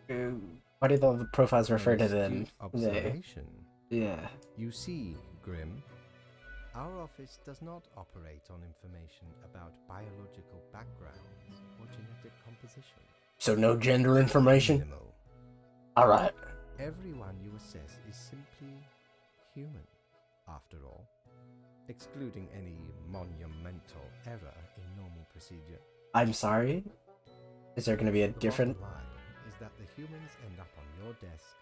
Why did all the profiles refer to An them? astute observation. Yeah. You see, Grim, our office does not operate on information about biological backgrounds or genetic composition. So no gender information? Minimal. Alright. Everyone you assess is simply human, after all, excluding any monumental error in normal procedure. I'm sorry? Is there gonna be a The different... bottom line is that the humans end up on your desk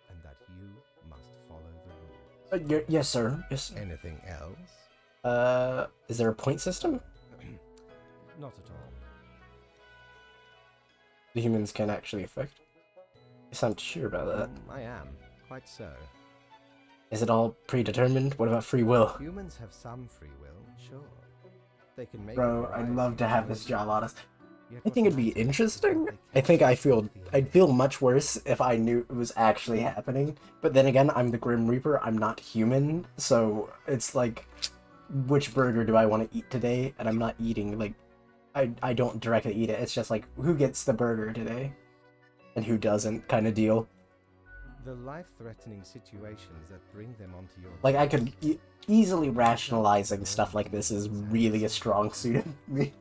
and that you must follow the rules. yes, sir. Yes, sir. Anything else? Is there a point system? Not at all. The humans can actually affect? Yes, I'm sure about that. I am, quite so. Is it all predetermined? What about free will? Humans have some free will, sure. They can make Bro, a I'd variety love to of have this choices. job, honest. Yet I what think it'd be matters is interesting. that I they think can't I'd feel much worse if I knew it was actually happening. But then again, I'm the Grim Reaper, I'm not human, so it's like, which burger do I want to eat today? And I'm not eating, like, I don't directly eat it, it's just like, who gets the burger today? And who doesn't, kind of deal. The life-threatening situations that bring them onto your Like, I could easily rationalizing stuff like this is really a strong suit of me.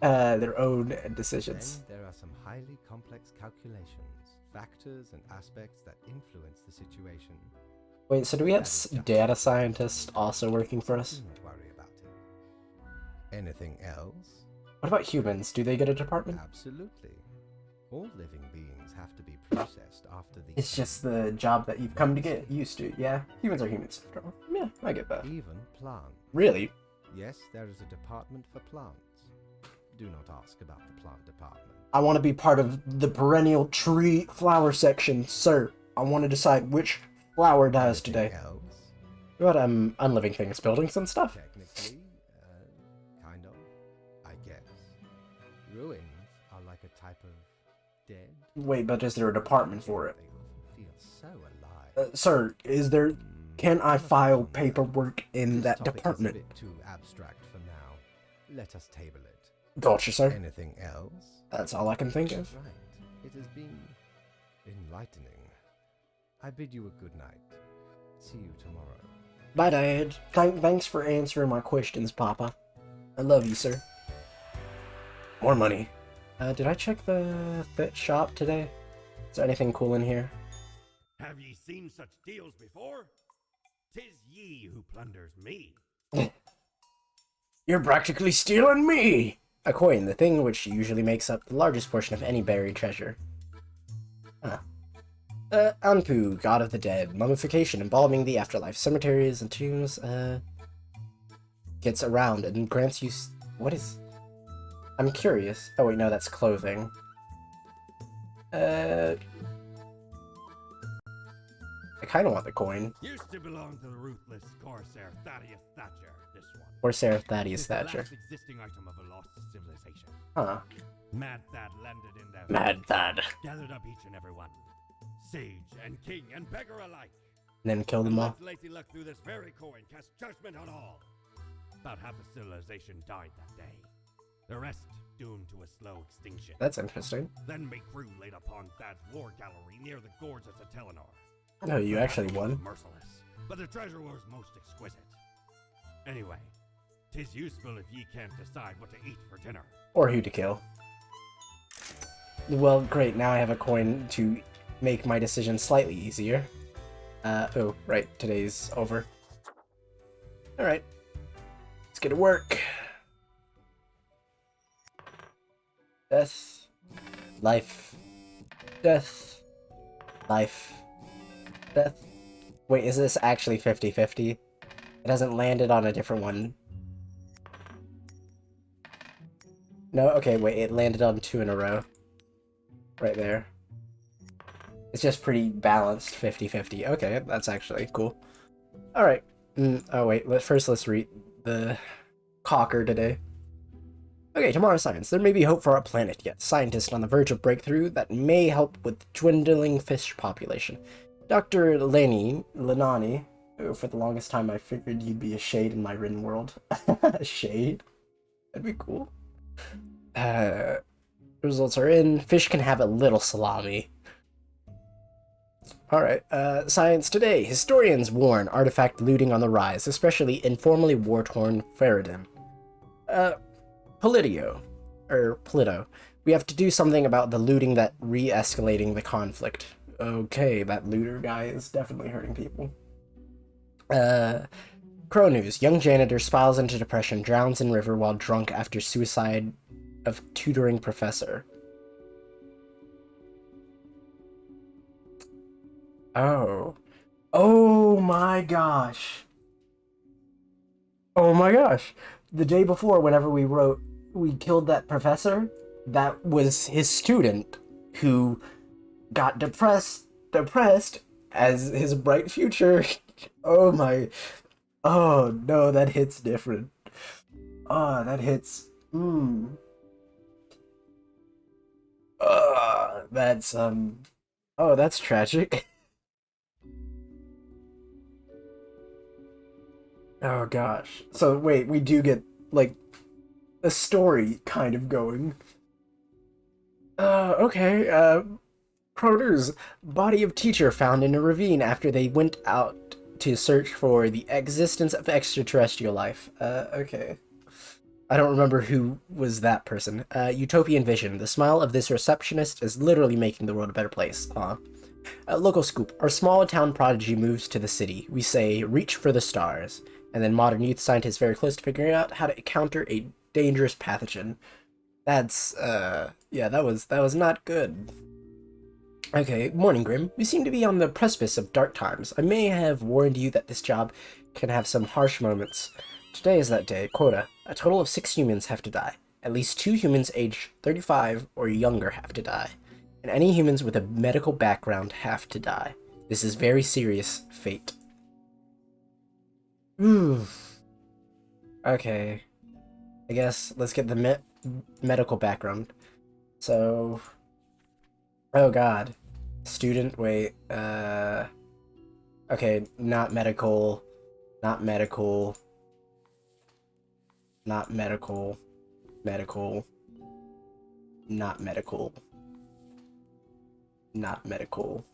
Their own decisions. Then there are some highly complex calculations, factors and aspects that influence the situation. Wait, so do we have data scientists also working for us? Do not worry about it. Anything else? What about humans? Do they get a department? Absolutely. All living beings have to be processed after the... It's just the job that you've come to get used to. Yeah, humans are humans. Yeah, I get that. Even plants. Really? Yes, there is a department for plants. Do not ask about the plant department. I want to be part of the perennial tree flower section, sir. I want to decide which flower dies today. Anything else? What about unliving things, buildings and stuff? Technically, kind of, I guess. Ruins are like a type of dead. Wait, but is there a department for it? They often feel so alive. Sir, is there... Can I file paperwork in This that topic department? is a bit too abstract for now. Let us table it. Gotcha, sir. Anything else? That's all I can think of. Right. It has been enlightening. I bid you a good night. See you tomorrow. Bye, Dad. Thanks for answering my questions, Papa. I love you, sir. More money. Did I check the shop today? Is there anything cool in here? Have ye seen such deals before? 'Tis ye who plunders me. You're practically stealing me! A coin, the thing which usually makes up the largest portion of any buried treasure. Huh. Anpu, god of the dead. Mummification, embalming the afterlife. Cemeteries and tombs, gets around and grants you... What is... I'm curious. Oh wait, no, that's clothing. I kinda want the coin. Used to belong to the ruthless Corsair Thaddeus Thatcher, this one. Corsair Thaddeus The Thatcher. last existing item of a lost civilization. Huh. Mad Thad landed in their Mad Thad. gathered up each and every one. Sage and king and beggar alike. And then kill them all. Let Lady Luck through this very coin cast judgment on all. About half the civilization died that day. The rest doomed to a slow extinction. That's interesting. Then my crew laid upon Thad's war gallery near the gorges of Telenor. Oh, you actually won? Merciless, but the treasure was most exquisite. Anyway, 'tis useful if ye can't decide what to eat for dinner. Or who to kill. Well, great, now I have a coin to make my decision slightly easier. Oh, right, today's over. Alright. Let's get to work. Death. Life. Death. Life. Death. Wait, is this actually 50-50? It hasn't landed on a different one. No? Okay, wait, it landed on 2 in a row. Right there. It's just pretty balanced 50-50. Okay, that's actually cool. Alright. Oh wait, let's read the cocker today. Okay, tomorrow's science. There may be hope for our planet yet. Scientists on the verge of breakthrough that may help with dwindling fish population. Dr. Lenani, for the longest time I figured you'd be a shade in my written world. A shade? That'd be cool. Results are in. Fish can have a little salami. Alright, science today. Historians warn artifact looting on the rise, especially informally war-torn Faradin. Polito. We have to do something about the looting that re-escalating the conflict. Okay, that looter guy is definitely hurting people. Crow news. Young janitor spirals into depression, drowns in river while drunk after suicide of tutoring professor. Oh. Oh my gosh. Oh my gosh. The day before, whenever we killed that professor, that was his student who got depressed as his bright future. Oh my. Oh no, that hits different. Oh, that hits. That's oh, that's tragic. Oh gosh. So wait, we do get like a story kind of going. Okay. Croner's body of teacher found in a ravine after they went out to search for the existence of extraterrestrial life. Okay. I don't remember who was that person. Utopian vision. The smile of this receptionist is literally making the world a better place. Local scoop. Our small town prodigy moves to the city. We say, reach for the stars. And then modern youth scientists very close to figuring out how to counter a dangerous pathogen. That's, yeah, that was not good. Okay, morning, Grim. We seem to be on the precipice of dark times. I may have warned you that this job can have some harsh moments. Today is that day. Quota. A total of 6 humans have to die. At least 2 humans aged 35 or younger have to die. And any humans with a medical background have to die. This is very serious fate. Okay. I guess let's get the medical background. So... Oh god. Student, wait, okay, not medical, not medical, not medical, medical, not medical, not medical,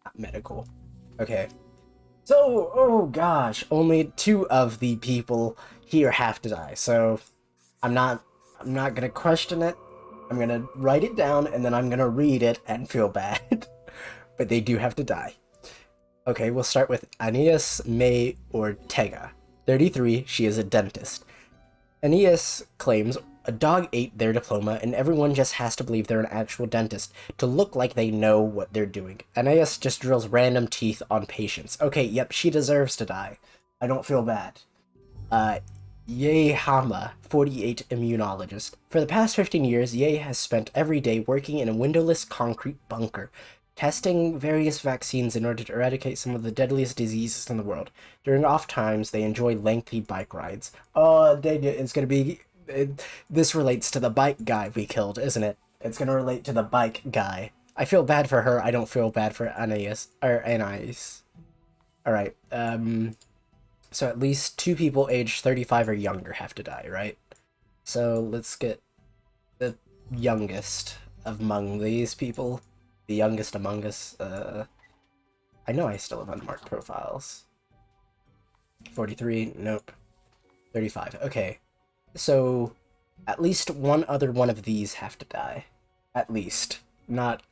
not medical. Okay. So, oh gosh, only 2 of the people here have to die, so I'm not gonna question it. I'm gonna write it down, and then I'm gonna read it and feel bad. but they do have to die. Okay, we'll start with Aeneas May Ortega. 33, she is a dentist. Aeneas claims a dog ate their diploma and everyone just has to believe they're an actual dentist to look like they know what they're doing. Aeneas just drills random teeth on patients. Okay, yep, she deserves to die. I don't feel bad. Ye Hama, 48, immunologist. For the past 15 years, Ye has spent every day working in a windowless concrete bunker, testing various vaccines in order to eradicate some of the deadliest diseases in the world. During off times, they enjoy lengthy bike rides. Oh, dang it, it's gonna be... this relates to the bike guy we killed, isn't it? It's gonna relate to the bike guy. I feel bad for her, I don't feel bad for Anais. Alright, so at least 2 people aged 35 or younger have to die, right? So let's get the youngest among these people. The youngest among us. I know I still have unmarked profiles. 43, nope. 35, okay. So at least one other one of these have to die. At least. Not...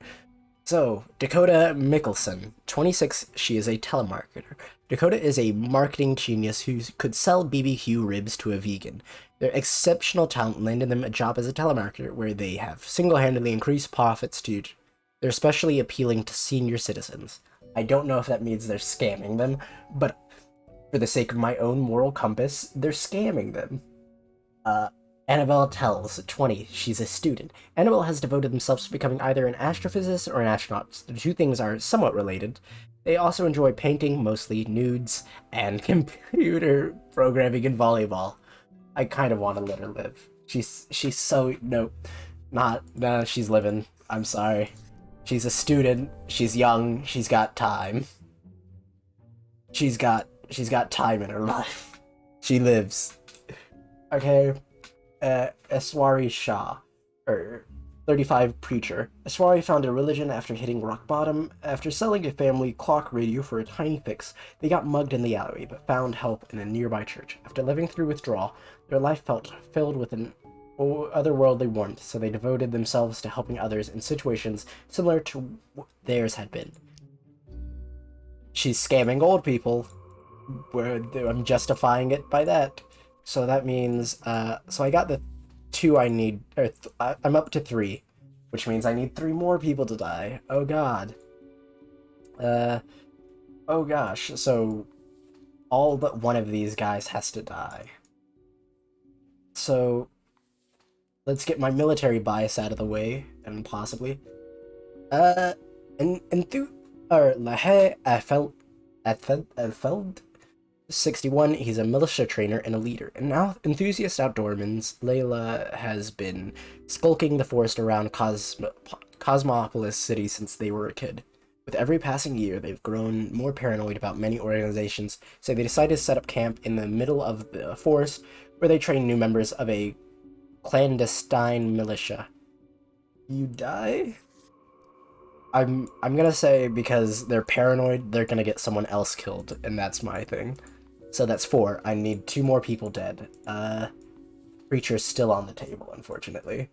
So, Dakota Mickelson, 26, she is a telemarketer. Dakota is a marketing genius who could sell BBQ ribs to a vegan. Their exceptional talent landed them a job as a telemarketer where they have single-handedly increased profits to... They're especially appealing to senior citizens. I don't know if that means they're scamming them, but for the sake of my own moral compass, they're scamming them. Annabelle Tells, 20, she's a student. Annabelle has devoted themselves to becoming either an astrophysicist or an astronaut. The two things are somewhat related. They also enjoy painting, mostly nudes, and computer programming and volleyball. I kind of want to let her live. She's so... Nope. No, she's living. I'm sorry. She's a student, she's young, she's got time. She's got time in her life. She lives. Okay. Eswari Shah, 35, preacher. Eswari found a religion after hitting rock bottom. After selling a family clock radio for a tiny fix, they got mugged in the alleyway, but found help in a nearby church. After living through withdrawal, their life felt filled with an otherworldly warmth, so they devoted themselves to helping others in situations similar to what theirs had been. She's scamming old people. I'm justifying it by that. So that means, so I got the 2 I need, I'm up to 3, which means I need 3 more people to die. Oh god. Oh gosh, so all but one of these guys has to die. So, let's get my military bias out of the way, and possibly. Lahe Afeld, 61, he's a militia trainer and a leader. An enthusiast outdoorman, Layla has been skulking the forest around Cosmopolis City since they were a kid. With every passing year, they've grown more paranoid about many organizations, so they decided to set up camp in the middle of the forest, where they train new members of a clandestine militia. You die? I'm gonna say because they're paranoid, they're gonna get someone else killed, and that's my thing. So that's 4. I need 2 more people dead. Preacher's still on the table, unfortunately.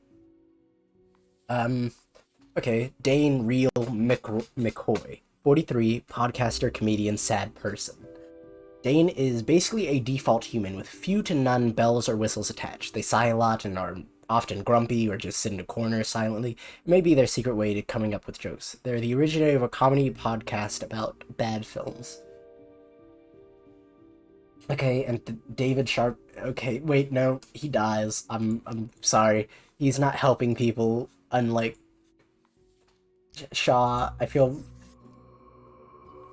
Okay, Dane Real McCoy, 43, podcaster, comedian, sad person. Dane is basically a default human with few to none bells or whistles attached. They sigh a lot and are often grumpy or just sit in a corner silently. It may be their secret way to coming up with jokes. They're the originator of a comedy podcast about bad films. Okay, and David Sharp... Okay, wait, no, he dies. I'm sorry. He's not helping people, unlike Shaw. I feel...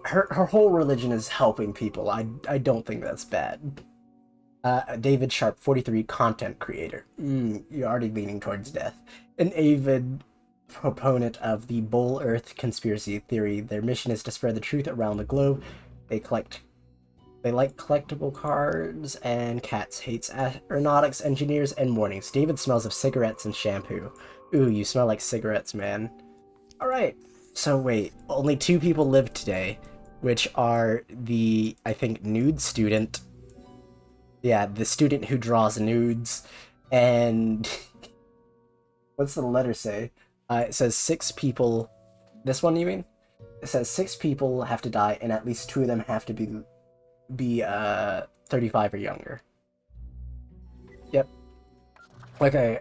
Her whole religion is helping people. I don't think that's bad. David Sharp, 43, content creator. You're already leaning towards death. An avid proponent of the Bull Earth conspiracy theory. Their mission is to spread the truth around the globe. They like collectible cards and cats, hates aeronautics, engineers, and mornings. David smells of cigarettes and shampoo. Ooh, you smell like cigarettes, man. Alright, so wait, only 2 people lived today, which are the, I think, nude student. Yeah, the student who draws nudes, and... what's the letter say? It says 6 people... This one, you mean? It says 6 people have to die, and at least 2 of them have to be 35 or younger. Yep. Okay.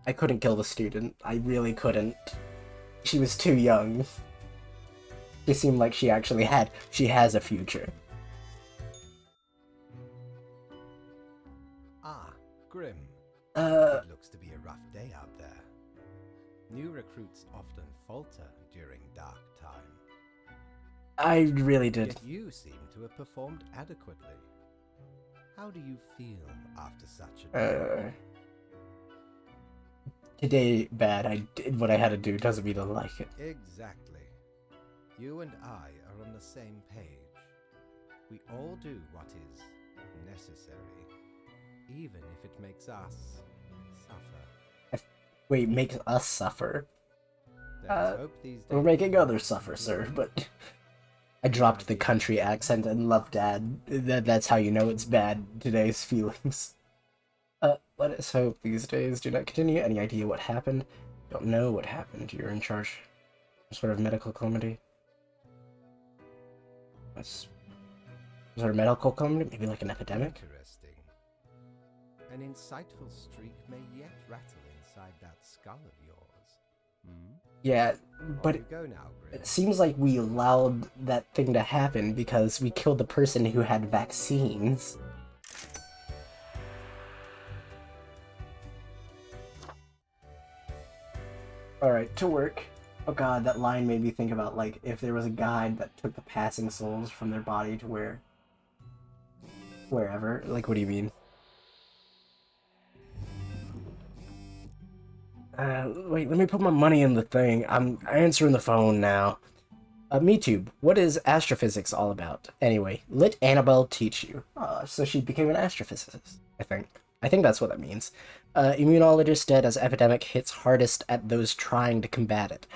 I couldn't kill the student. I really couldn't. She was too young. She seemed like she has a future. Ah, Grim. It looks to be a rough day out there. New recruits often falter during dark time. I really did. Yet you seem to have performed adequately. How do you feel after such a day? Today, bad. I did what I had to do. Doesn't mean I like it. Exactly. You and I are on the same page. We all do what is necessary, even if it makes us suffer. Wait, makes us suffer? Let's hope these We're days making others suffer, sir, but... I dropped the country accent and love Dad. That's how you know it's bad, today's feelings. Let us hope these days do not continue. Any idea what happened? Don't know what happened. You're in charge. Some sort of medical calamity? Some sort of medical calamity? Maybe like an epidemic? Interesting. An insightful streak may yet rattle inside that skull of yours. Yeah, but On you go now, Grim. it seems like we allowed that thing to happen because we killed the person who had vaccines. Alright, to work. Oh god, that line made me think about, like, if there was a guide that took the passing souls from their body to wherever. Like, what do you mean? Wait, let me put my money in the thing. I'm answering the phone now. MeTube, what is astrophysics all about? Anyway, let Annabelle teach you. So she became an astrophysicist, I think. I think that's what that means. Immunologist dead as epidemic hits hardest at those trying to combat it.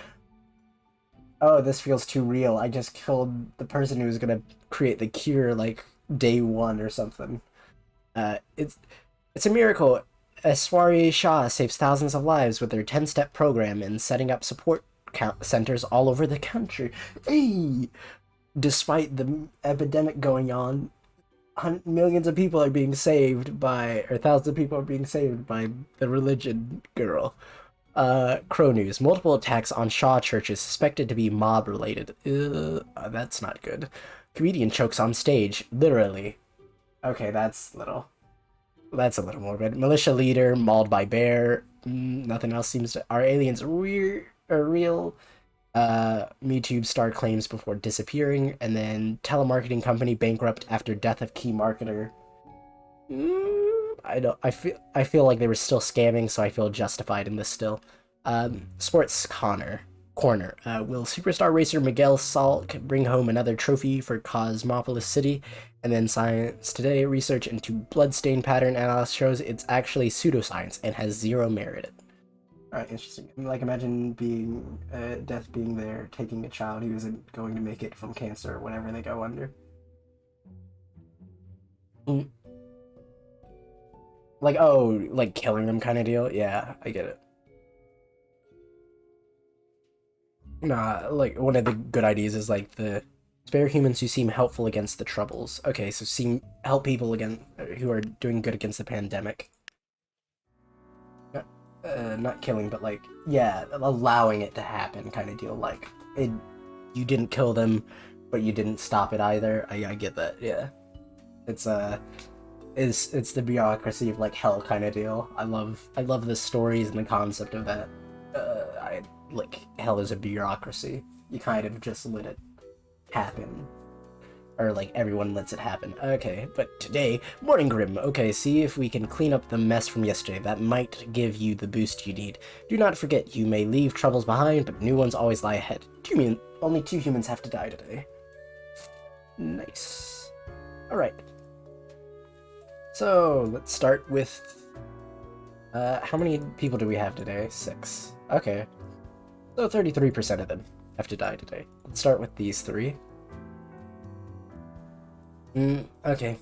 Oh, this feels too real. I just killed the person who was gonna create the cure, like, day 1 or something. It's a miracle. Aswari Shah saves thousands of lives with their 10-step program in setting up support centers all over the country. Hey! Despite the epidemic going on, millions of people are being saved by, or thousands of people are being saved by the religion girl. Crow News. Multiple attacks on Shaw churches suspected to be mob-related. That's not good. Comedian chokes on stage. Literally. Okay, that's a little morbid. Militia leader mauled by bear. Nothing else seems to... Are aliens real? MeTube star claims before disappearing, and then telemarketing company bankrupt after death of key marketer. I feel like they were still scamming, so I feel justified in this still. Sports corner. Will superstar racer Miguel Salk bring home another trophy for Cosmopolis City? And then Science Today, research into bloodstain pattern analysis shows it's actually pseudoscience and has 0 merit. Alright, interesting. Like, imagine being, death being there, taking a child who isn't going to make it from cancer or whatever they go under. Like, oh, like killing them kind of deal? Yeah, I get it. Nah, like, one of the good ideas is, like, the spare humans who seem helpful against the troubles. Okay, so help people again who are doing good against the pandemic. Not killing, but, like, yeah, allowing it to happen kind of deal. Like, you didn't kill them, but you didn't stop it either. I get that, yeah. It's the bureaucracy of, like, hell kind of deal. I love the stories and the concept of that. Like, hell is a bureaucracy. You kind of just let it happen. Or, like, everyone lets it happen. Okay, but today, Morning Grim. Okay, see if we can clean up the mess from yesterday. That might give you the boost you need. Do not forget, you may leave troubles behind, but new ones always lie ahead. Only 2 humans have to die today. Nice. Alright. So, let's start with... how many people do we have today? 6. Okay. So 33% of them have to die today. Let's start with these 3. Okay.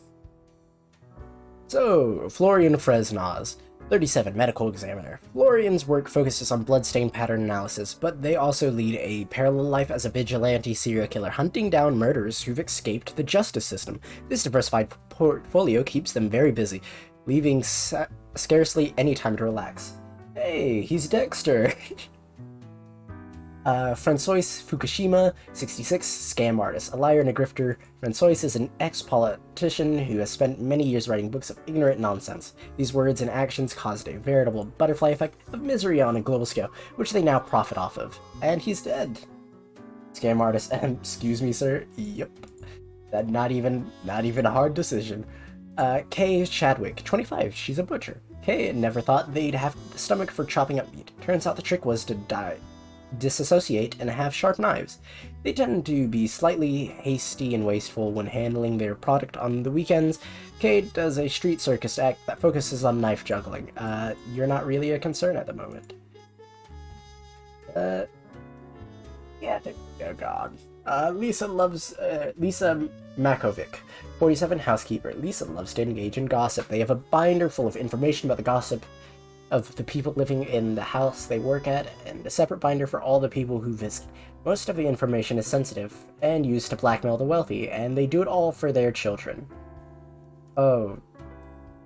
So, Florian Fresnaz. 37. Medical Examiner. Florian's work focuses on bloodstain pattern analysis, but they also lead a parallel life as a vigilante serial killer, hunting down murderers who've escaped the justice system. This diversified portfolio keeps them very busy, leaving scarcely any time to relax. Hey, he's Dexter! François Fukushima, 66, scam artist. A liar and a grifter, François is an ex-politician who has spent many years writing books of ignorant nonsense. These words and actions caused a veritable butterfly effect of misery on a global scale, which they now profit off of. And he's dead. Scam artist, excuse me, sir? Yep. That not even a hard decision. Kay Chadwick, 25, she's a butcher. Kay never thought they'd have the stomach for chopping up meat. Turns out the trick was to disassociate and have sharp knives. They tend to be slightly hasty and wasteful when handling their product on the weekends. Kate does a street circus act that focuses on knife juggling. You're not really a concern at the moment. Yeah, oh god. Lisa Makovic, 47, housekeeper. Lisa loves to engage in gossip. They have a binder full of information about the gossip of the people living in the house they work at, and a separate binder for all the people who visit. Most of the information is sensitive and used to blackmail the wealthy, and they do it all for their children. Oh,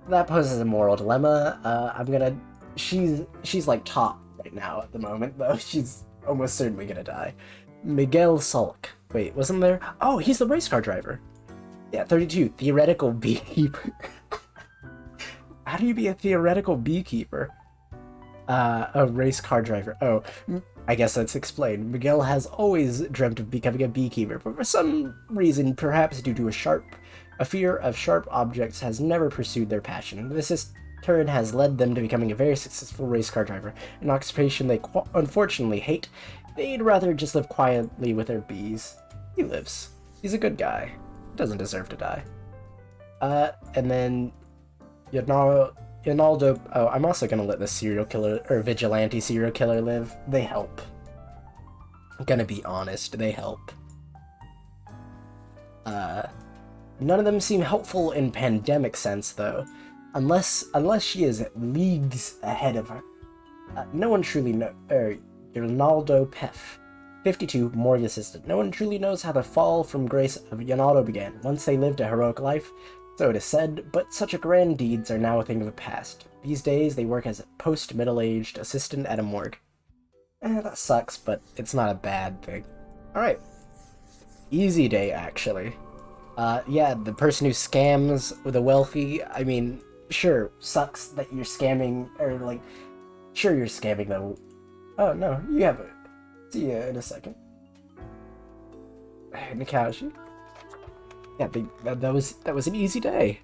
that poses a moral dilemma. She's like top right now at the moment, though. She's almost certainly gonna die. Miguel Sulk. Wait, wasn't there? Oh, he's the race car driver. Yeah, 32, theoretical beekeeper. How do you be a theoretical beekeeper? A race car driver. Oh, I guess that's explained. Miguel has always dreamt of becoming a beekeeper, but for some reason, perhaps due to a fear of sharp objects, has never pursued their passion. This turn has led them to becoming a very successful race car driver, an occupation they unfortunately hate. They'd rather just live quietly with their bees. He lives. He's a good guy. Doesn't deserve to die. And then Yonaldo. Oh, I'm also gonna let this serial killer or vigilante serial killer live. They help. I'm gonna be honest, they help. None of them seem helpful in pandemic sense, though, unless she is leagues ahead of her. No one truly knows. Ronaldo Peff, 52, morgue assistant. No one truly knows how the fall from grace of Ronaldo began. Once they lived a heroic life, so it is said, but such grand deeds are now a thing of the past. These days, they work as a post-middle-aged assistant at a morgue. That sucks, but it's not a bad thing. Alright. Easy day, actually. Yeah, the person who scams the wealthy, I mean, sure, sucks that you're scamming, or like, sure you're scamming them. Oh, no, you have it. See ya in a second. Nakashi. Yeah, that was an easy day.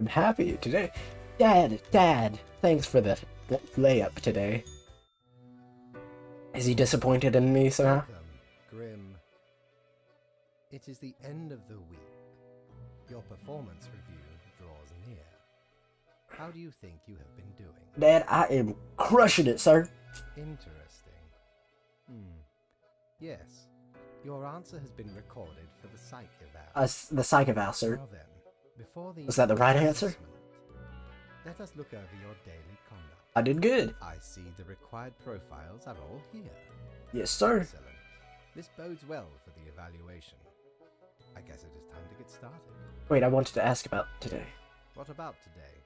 I'm happy today. Dad, thanks for the layup today. Is he disappointed in me somehow? Welcome, Grim. It is the end of the week. Your performance review draws near. How do you think you have been doing? Dad, I am crushing it, sir. Interesting. Yes. Your answer has been recorded for the psych eval. The psych eval, sir. Now then, before the Was that the right answer? assessment, let us look over your daily conduct. I did good. I see the required profiles are all here. Yes, sir. Excellent. This bodes well for the evaluation. I guess it is time to get started. Wait, I wanted to ask about today. What about today?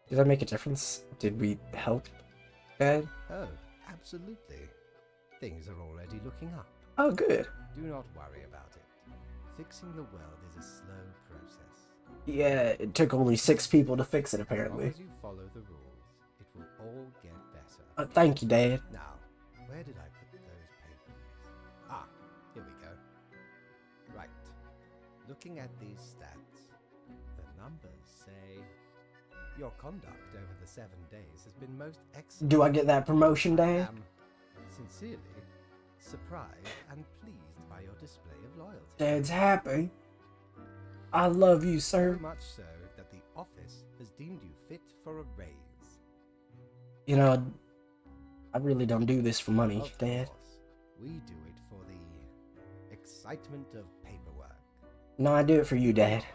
Did I make a difference? Did we help, Dad? Oh, absolutely. Things are already looking up. Oh, good. Do not worry about it. Fixing the world is a slow process. Yeah, it took only 6 people to fix it, As apparently. long as you follow the rules, it will all get better. Thank you, Dad. Now, where did I put those papers? Ah, here we go. Right. Looking at these stats, the numbers say your conduct over the 7 days has been most excellent. Do I get that promotion, I Dad? am sincerely surprised and pleased by your display of loyalty. Dad's happy. I love you, So sir. much so that the office has deemed you fit for a raise. You know, I really don't do this for money, Of Dad. course, we do it for the excitement of paperwork. No, I do it for you, Dad.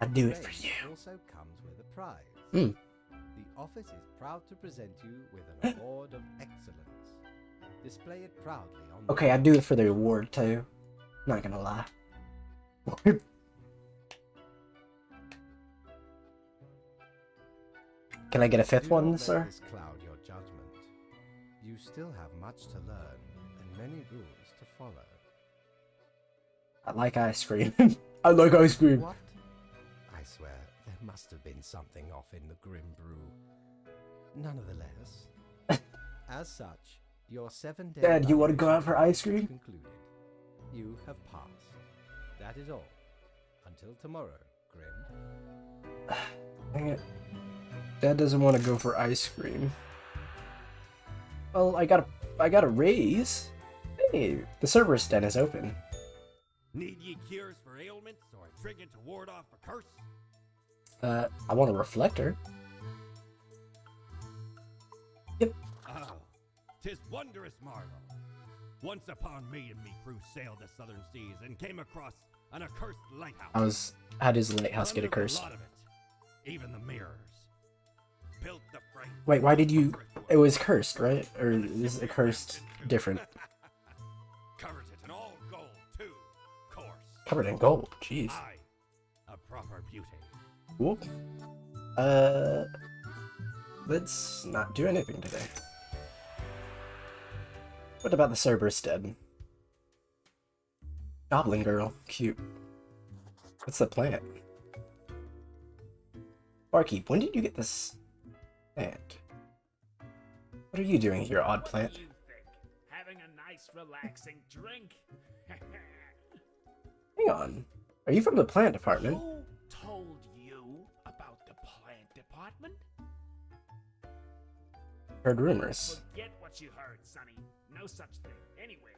I do it for Raise you. also comes with a prize. Hmm. The office is proud to present you with an award of excellence. Display it proudly on the Okay, I'd do it for the award too. Not gonna lie. Can I get a fifth Do not one, let sir? this cloud your judgment. You still have much to learn and many rules to follow. I like ice cream. I like ice cream. What? I swear, there must have been something off in the grim brew. Nonetheless, as such, your 7-day Dad, you wanna go out evaluation for ice is cream? concluded. You have passed. That is all. Until tomorrow, Grim. Dang it. Dad doesn't want to go for ice cream. Well, I got a raise. Hey, the Cerberus den is open. Need ye cures for ailments or a trinket to ward off a curse? I want a reflector. Yep. Oh, 'tis wondrous marvel. Once upon me and me crew sailed the southern seas and came across an accursed lighthouse. How does the lighthouse get Plundered a accursed? lot of it, even the mirrors. Built the frame. Wait, why did you? It was cursed, right? Or is it cursed different? Covered it in all gold too, course. Covered in gold. Jeez. Aye, a proper beauty. Cool. Let's not do anything today. What about the Cerberus den? Goblin girl. Cute. What's the plant? Barkeep, when did you get this plant? What are you doing here, odd plant? What do you think? Having a nice, relaxing drink. Hang on. Are you from the plant department? Who told you about the plant department? Heard rumors. Forget what you heard, Sonny. No such thing. Anyway.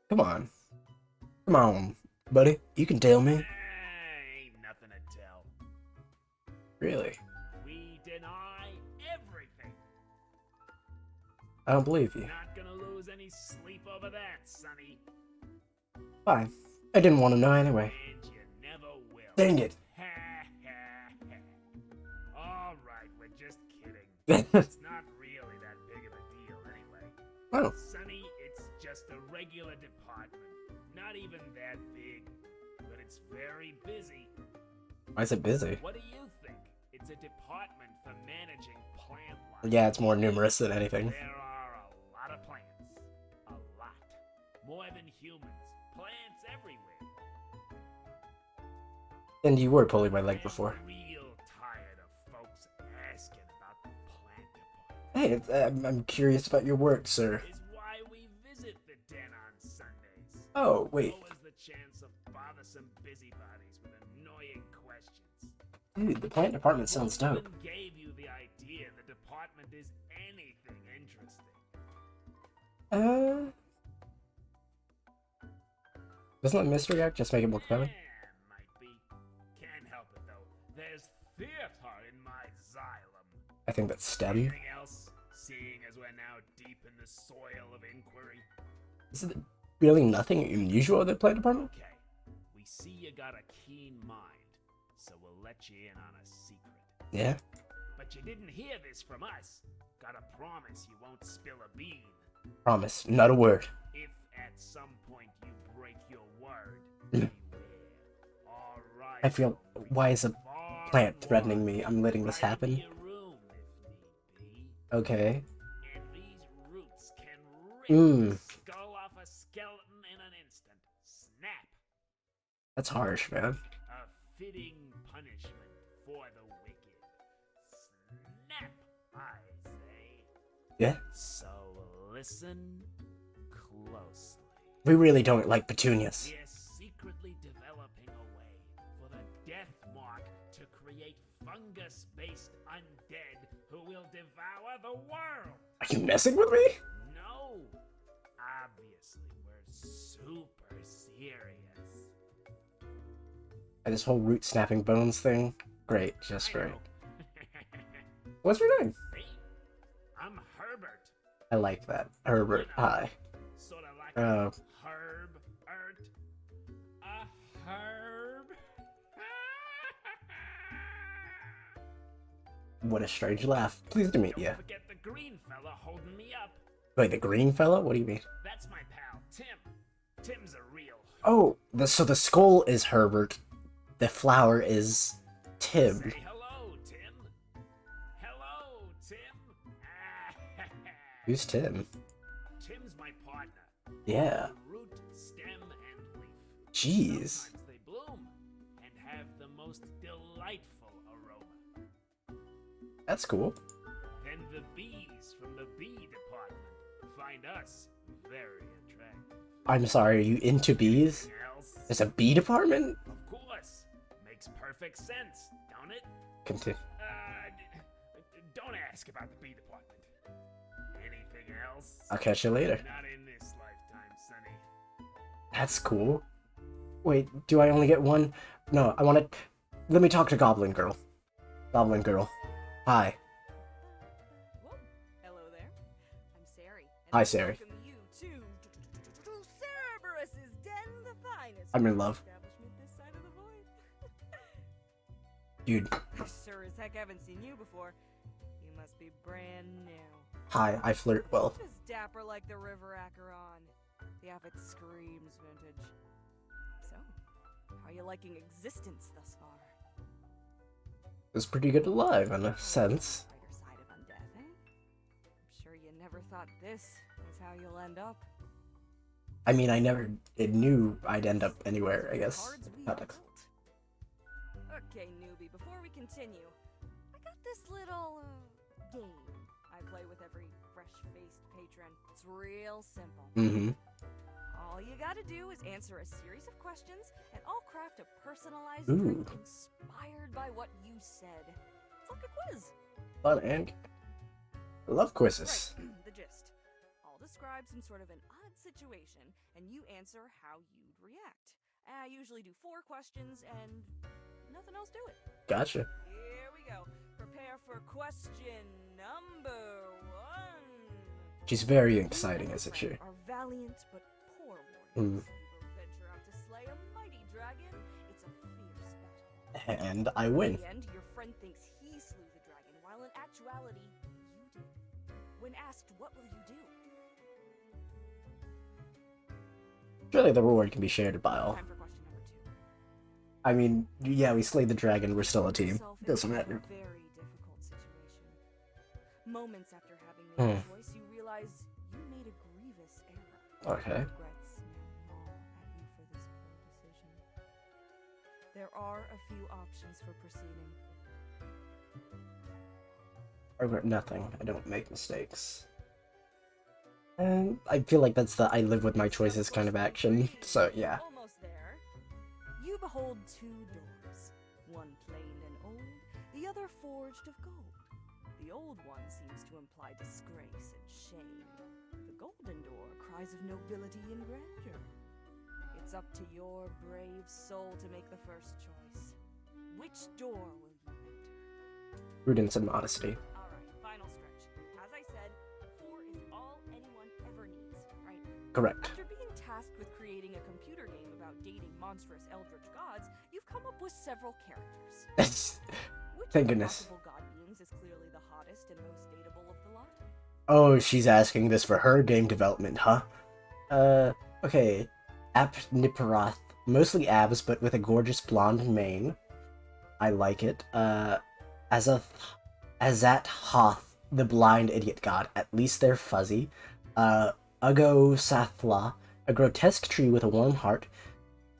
Come on. Come on, buddy. You can tell me. Ain't nothing to tell. Really? We deny everything. I don't believe you. Not gonna lose any sleep over that, Sonny. Fine. I didn't want to know anyway. And you never will. Dang it. All right, we're just kidding. It's not really that big of a deal anyway. Oh. Sonny, it's just a regular department. Not even that big, but it's very busy. Why is it busy? What do you think? It's a department for managing plant life. Yeah, it's more numerous than anything. There are a lot of plants. A lot. More than humans. Plants everywhere. And you were pulling my leg before. I'm real tired of folks asking about the plant department. Hey, I'm curious about your work, sir. Is why we visit the den on Sundays. Oh, wait. Lowers the chance of bothersome busybodies with annoying questions. Dude, the plant department sounds Who dope. even gave you the idea the department is anything interesting? Doesn't the mystery act just make it more compelling? Yeah, might be. Can't help it though. There's theater in my xylem. I think that's STEM. Anything else? Seeing as we're now deep in the soil of inquiry. Is it really nothing unusual at the plant department? Okay, we see you got a keen mind, so we'll let you in on a secret. Yeah. But you didn't hear this from us. Gotta promise you won't spill a bean. Promise, not a word. If at some point you break your word, beware. All right. I feel. Why is a far plant more. threatening me? I'm letting this Right happen. in your room, if need be. Okay. And these roots can rip the skull off a skeleton in an instant. Snap. That's harsh, man. A fitting punishment for the wicked. Snap, I say. Yeah. So listen closely. We really don't like petunias. We're secretly developing a way for the death mark to create fungus-based undead who will devour the world. Are you messing with me? No, obviously we're super serious. And this whole root snapping bones thing? Great, just I great. know. What's your name? Me? I'm Herbert. I like that. Herbert. Hi. Sort of like Oh. a herb-ert. A herb. What a strange laugh. Pleased to meet you. Don't forget the green fella holding me up. Wait, the green fellow? What do you mean? That's my pal, Tim. Tim's a real. Oh, so the skull is Herbert. The flower is Tim. Say hello, Tim. Hello, Tim. Who's Tim? Tim's my partner. Yeah. Root, stem, and leaf. Jeez. Sometimes they bloom and have the most delightful aroma. That's cool. Then the bees from the bee department find us very attractive. I'm sorry, are you into bees? Anything else? There's a bee department? Of course. Makes perfect sense, don't it? Continue. Don't ask about the bee department. Anything else? I'll catch you later. Not in this lifetime, Sonny. That's cool. Wait, do I only get one? No, I want to... Let me talk to Goblin Girl. Goblin Girl. Hi. Whoa. Hello there. I'm Sari. And Hi, I Sari. welcome you to Cerberus's Den, the finest I'm in love. establishment this side of the void. Dude. I sure as heck haven't seen you before. You must be brand new. Hi, I flirt well. Just dapper like the river Acheron. The outfit screams vintage. So, how are you liking existence thus far? It's pretty good alive, in a sense. Brighter side of undeath, eh? I'm sure you never thought this is how you'll end up. I mean, I never knew I'd end up anywhere, I guess. Cards we Context. built. Okay, newbie, before we continue, I got this little game I play with every fresh-faced patron. It's real simple. Mm-hmm. All you gotta do is answer a series of questions, and I'll craft a personalized Ooh. drink inspired by what you said. It's like a quiz. Fun, and I love quizzes. Right, the gist. I'll describe some sort of an odd situation, and you answer how you'd react. I usually do 4 questions, and nothing else to it. Gotcha. Here we go. Prepare for question number 1. She's very exciting, isn't she? Are valiant but poor warriors. Mm. You both venture out to slay a mighty dragon. It's a fierce battle. And I win. In the end, your friend thinks he slew the dragon, while in actuality, you did. When asked, what will you do? Surely the reward can be shared by all. Time for question number 2. I mean, yeah, we slayed the dragon, we're still a team. Yourself in Doesn't a matter. very difficult situation. Moments after having made a choice, you realize you made a grievous error. Okay. Regrets now gnaw at you for this poor decision. There are a few options for proceeding. I regret nothing. I don't make mistakes. And I feel like that's the I live with my choices kind of action. So, yeah. Almost there. You behold 2 doors. One planed and old, the other forged of gold. The old one seems to imply disgrace and shame. The golden door cries of nobility and grandeur. It's up to your brave soul to make the first choice. Which door will you enter? Prudence and modesty. Alright, final stretch. As I said, 4 is all anyone ever needs, right? Correct. After being tasked with creating a computer game about dating monstrous eldritch gods, you've come up with several characters. Which Thank of the goodness. possible god beings is clearly the hottest and most dateable of the lot? Oh, she's asking this for her game development, huh? Okay. Apniparath. Mostly abs, but with a gorgeous blonde mane. I like it. Azat Hoth, the blind idiot god. At least they're fuzzy. Ugo Sathla, a grotesque tree with a warm heart.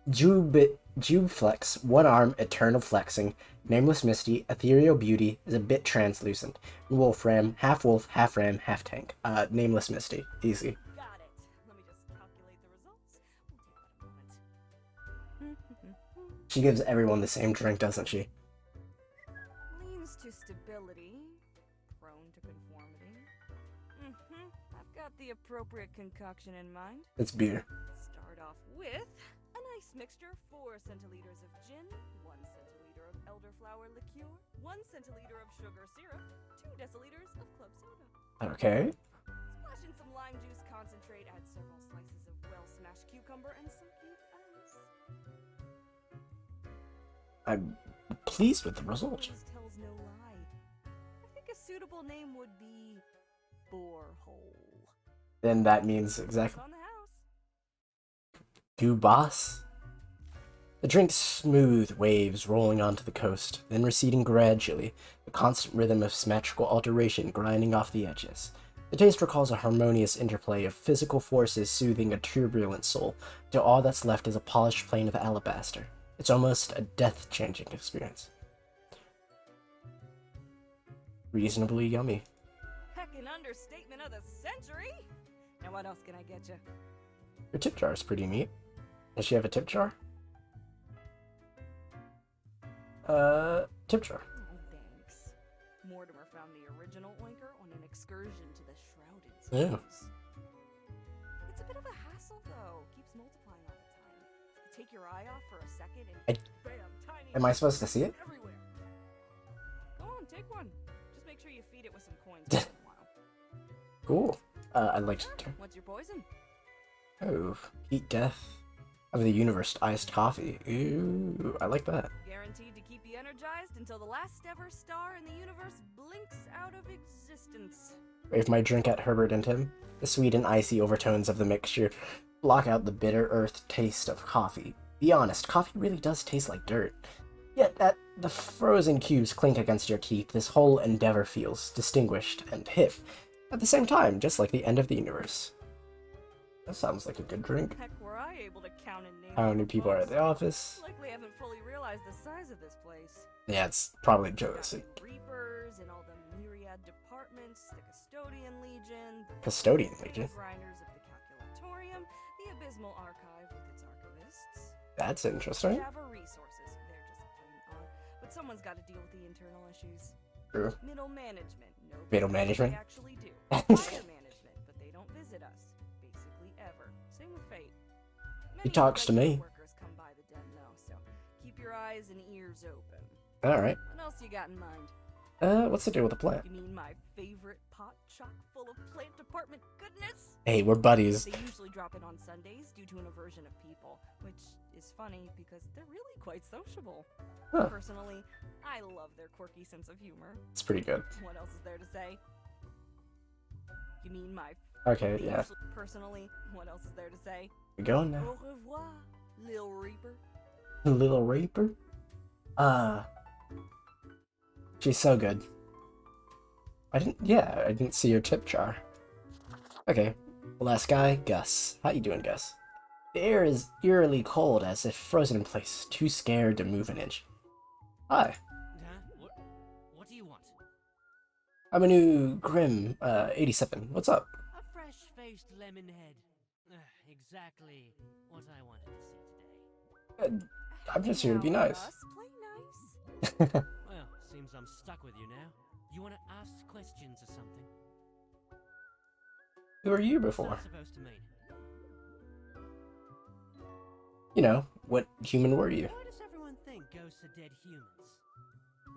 Jubeflex, one arm, eternal flexing. Nameless Misty, ethereal beauty, is a bit translucent. Wolfram, half wolf, half ram, half tank. Nameless Misty, easy. Got it. Let me just calculate the results. We'll take but a moment. She gives everyone the same drink, doesn't she? Leans to stability, prone to conformity. I've got the appropriate concoction in mind. It's beer. Start off with a nice mixture: 4 centiliters of gin, 1 centiliter of elderflower liqueur, 1 centiliter of sugar syrup, 2 deciliters of club soda. Okay. Splash in some lime juice concentrate, add several slices of well-smashed cucumber, and some cute ice. I'm pleased with the result. This tells no lie. suitable name would be Borehole. Then that means exactly. On the house. Boss? The drink's smooth waves rolling onto the coast, then receding gradually, the constant rhythm of symmetrical alteration grinding off the edges. The taste recalls a harmonious interplay of physical forces soothing a turbulent soul, till all that's left is a polished plane of alabaster. It's almost a death-changing experience. Reasonably yummy. Heckin' understatement of the century! Now what else can I get you? Your tip jar is pretty neat. Does she have a tip jar? Tip jar. Oh, thanks. Mortimer found the original oinker on an excursion to the Shrouded Yeah. Seas. It's a bit of a hassle, though. Keeps multiplying all the time. You take your eye off for a second and bam, tiny. Am I supposed to see it? Everywhere. Go on, take one. Just make sure you feed it with some coins once in a while. Cool. I'd like to turn. What's your poison? Oh, heat death of the universe iced coffee. Ooh, I like that. Guaranteed to keep you energized until the last ever star in the universe blinks out of existence. Wave my drink at Herbert and Tim. The sweet and icy overtones of the mixture block out the bitter earth taste of coffee. Be honest, coffee really does taste like dirt. Yet, at the frozen cubes clink against your teeth, this whole endeavor feels distinguished and hip. At the same time, just like the end of the universe. That sounds like a good drink. Heck, were I able to count and name How all many the people are at folks? the office? Likely haven't fully realized the size of this place. Yeah, it's probably Got jealousy. the Reapers and all the myriad departments, the Custodian Legion, the Custodian Legion? grinders of the Calculatorium, the Abysmal Archive with its archivists. That's interesting. Java resources, they're just plain odd, but someone's got to deal with the internal issues. True. Middle management, no. Middle management? They actually do. Higher management, but they don't visit us, basically ever. Same with Fate. He Many talks to regular me. Workers come by the den though, so keep your eyes and ears open. Alright. What else you got in mind? What's the deal with the plant? You mean my favorite pot chock full of plant department goodness? Hey, we're buddies. They usually drop in on Sundays due to an aversion of people, which is funny because they're really quite sociable. Huh. Personally, I love their quirky sense of humor. It's pretty good. What else is there to say? You mean my Okay, they yeah. usually- Personally, what else is there to say? We going now? Au revoir, Lil Reaper. Little Raper? She's so good. I didn't see your tip jar. Okay, last guy, Gus. How you doing, Gus? The air is eerily cold, as if frozen in place, too scared to move an inch. Hi, Huh? What do you want? I'm a new Grim, 87. What's up? A fresh-faced lemon head. Exactly what I wanted to see today. I'm just here to be Now, nice. Gus, play nice. Well, seems I'm stuck with you now. You want to ask questions or something? Who are you What's before? that supposed to mean? You know, what human were you? Why does everyone think ghosts are dead humans?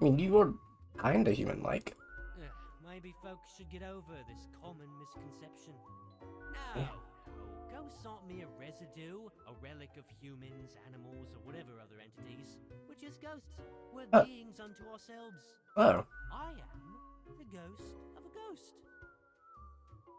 I mean, you were kinda human-like. Maybe folks should get over this common misconception. Yeah. No, ghosts aren't mere residue, a relic of humans, animals, or whatever other entities. We're just ghosts. We're Oh. beings unto ourselves. Oh, I am the ghost of a ghost.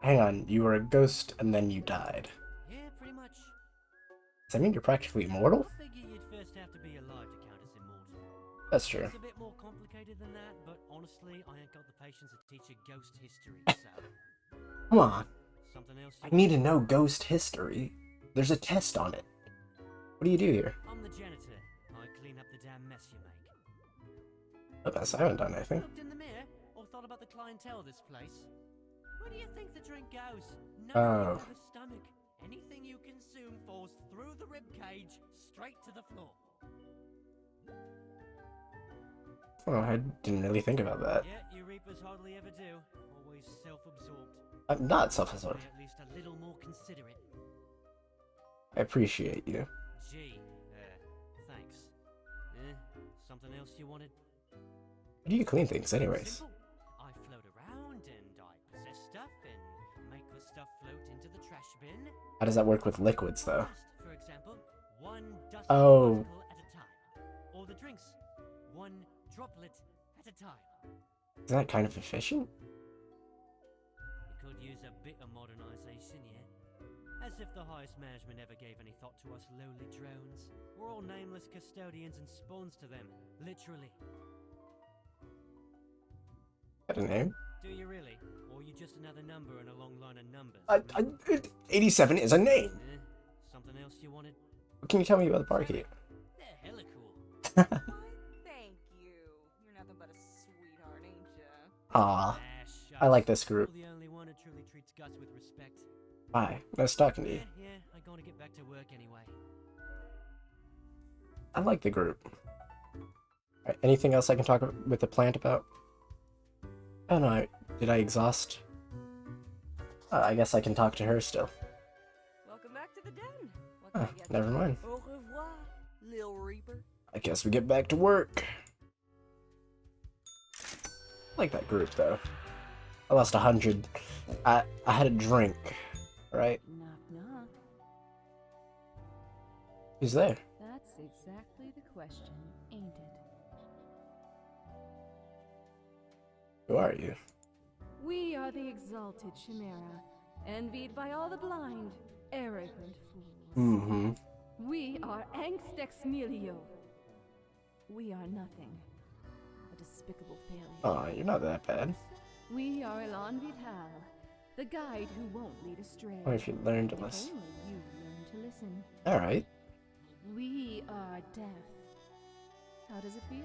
hang on, you were a ghost and then you died. Yeah, pretty much. Does that mean you're practically immortal? I figure you'd first have to be alive to count as immortal. That's true. It's a bit more complicated than that, but honestly, I ain't got the patience to teach a ghost history, so... Come on, Something else? I need to know ghost history. There's a test on it. What do you do here? I'm the janitor. I clean up the damn mess you make. Oh, I haven't done anything. Looked in the mirror, or thought about the clientele of this place? Where do you think the drink goes? No, Oh. into the stomach. Anything you consume falls through the rib cage, straight to the floor. Oh, I didn't really think about that. Yeah, you reapers hardly ever do. Always self-absorbed. I'm not self-absorbed. At least a little more considerate. I appreciate you. Gee, thanks. Something else you wanted? How do you clean things anyways? Simple. I float around and I possess stuff and make the stuff float into the trash bin. How does that work with liquids, though? Dust, for example, one dust Oh. particle at a time. Or the drinks, one droplet at a time. Is that kind of efficient? It could use a bit of modernization, yeah. As if the highest management ever gave any thought to us lowly drones. We're all nameless custodians and spawns to them, literally. Got a name? Do you really? Or are you just another number in a long line of numbers? 87 is a name. Something else you wanted? What can you tell me about the barkeep? They're hella cool. Why, thank you. You're nothing but a sweetheart, ain't ya? Aw, Shucks. I like this group. You're the only one who truly treats Gus with respect. Bye. Nice talking to you. Yeah, I'm gonna get back to work anyway. I like the group. Alright, anything else I can talk with the plant about? Oh no, did I exhaust? I guess I can talk to her still. Welcome back to the den. What can Oh, I get never you? mind. Au revoir, Lil Reaper. I guess we get back to work. I like that group though. I lost 100. I had a drink, right? Knock knock. Who's there? That's exactly the question, ain't it? Who are you? We are the exalted Chimera, envied by all the blind, arrogant fools. Mm-hmm. We are Angst ex Nihilo. We are nothing. A despicable failure. Oh, you're not that bad. We are Elan Vital, the guide who won't lead astray. Or if you learn to If listen. only you learn to listen. Alright. We are deaf. How does it feel?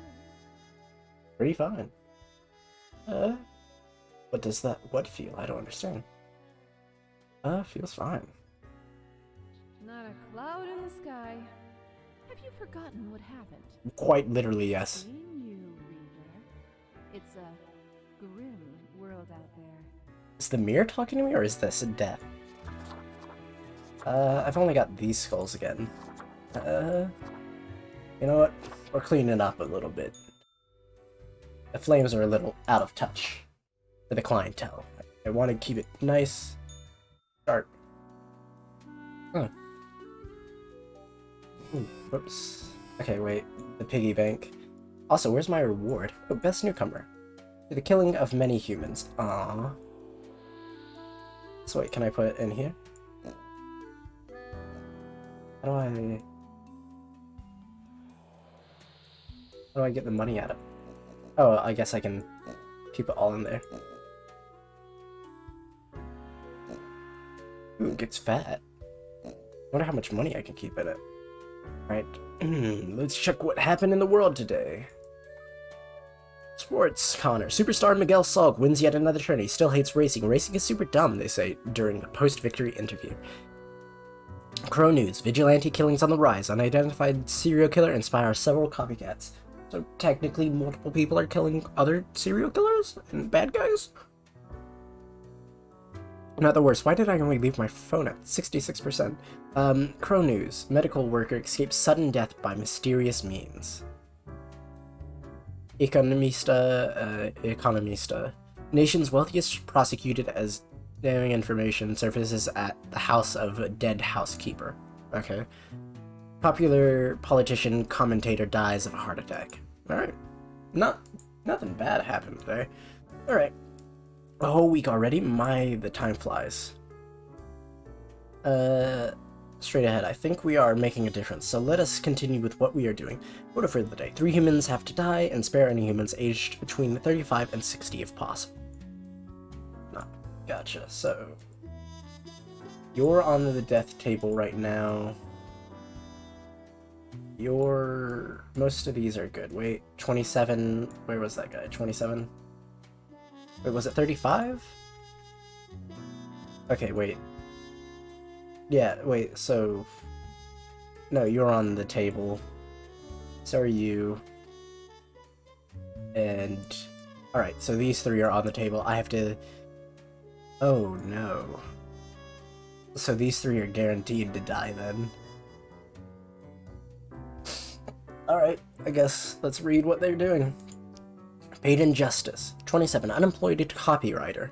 Pretty fine. What does that what feel? I don't understand. Feels fine. Not a cloud in the sky. Have you forgotten what happened? Quite literally, yes. Same you, Reaver. It's a grim world out there. Is the mirror talking to me, or is this a death? I've only got these skulls again. You know what? We're cleaning up a little bit. The flames are a little out of touch for the clientele. I want to keep it nice, sharp. Huh. Whoops. Okay, wait. The piggy bank. Also, where's my reward? Oh, best newcomer. To the killing of many humans. Aww. So wait, can I put it in here? How do I get the money out of it? Oh, I guess I can keep it all in there. Ooh, it gets fat. Wonder how much money I can keep in it. Alright, let's check what happened in the world today. Sports, Connor. Superstar Miguel Salk wins yet another turn. He still hates racing. Racing is super dumb, they say during a post-victory interview. Crow News. Vigilante killings on the rise. Unidentified serial killer inspires several copycats. So technically multiple people are killing other serial killers and bad guys? Not the worst. Why did I only leave my phone at 66%? Crow News. Medical worker escapes sudden death by mysterious means. Economista. Nation's wealthiest prosecuted as damning information surfaces at the house of a dead housekeeper. Okay. Popular politician commentator dies of a heart attack. Alright. Nothing bad happened today. Alright. A whole week already? The time flies. Straight ahead. I think we are making a difference, so let us continue with what we are doing. Order for the day. 3 humans have to die, and spare any humans aged between 35 and 60 if possible. No. Gotcha. So, you're on the death table right now. Most of these are good. Wait, 27... Where was that guy? 27? Wait, was it 35? Okay, wait. Yeah, wait, so... No, you're on the table. So are you. And... Alright, so these 3 are on the table. I have to... Oh, no. So these 3 are guaranteed to die, then. Alright, I guess let's read what they're doing. Peyton Justice, 27, unemployed copywriter.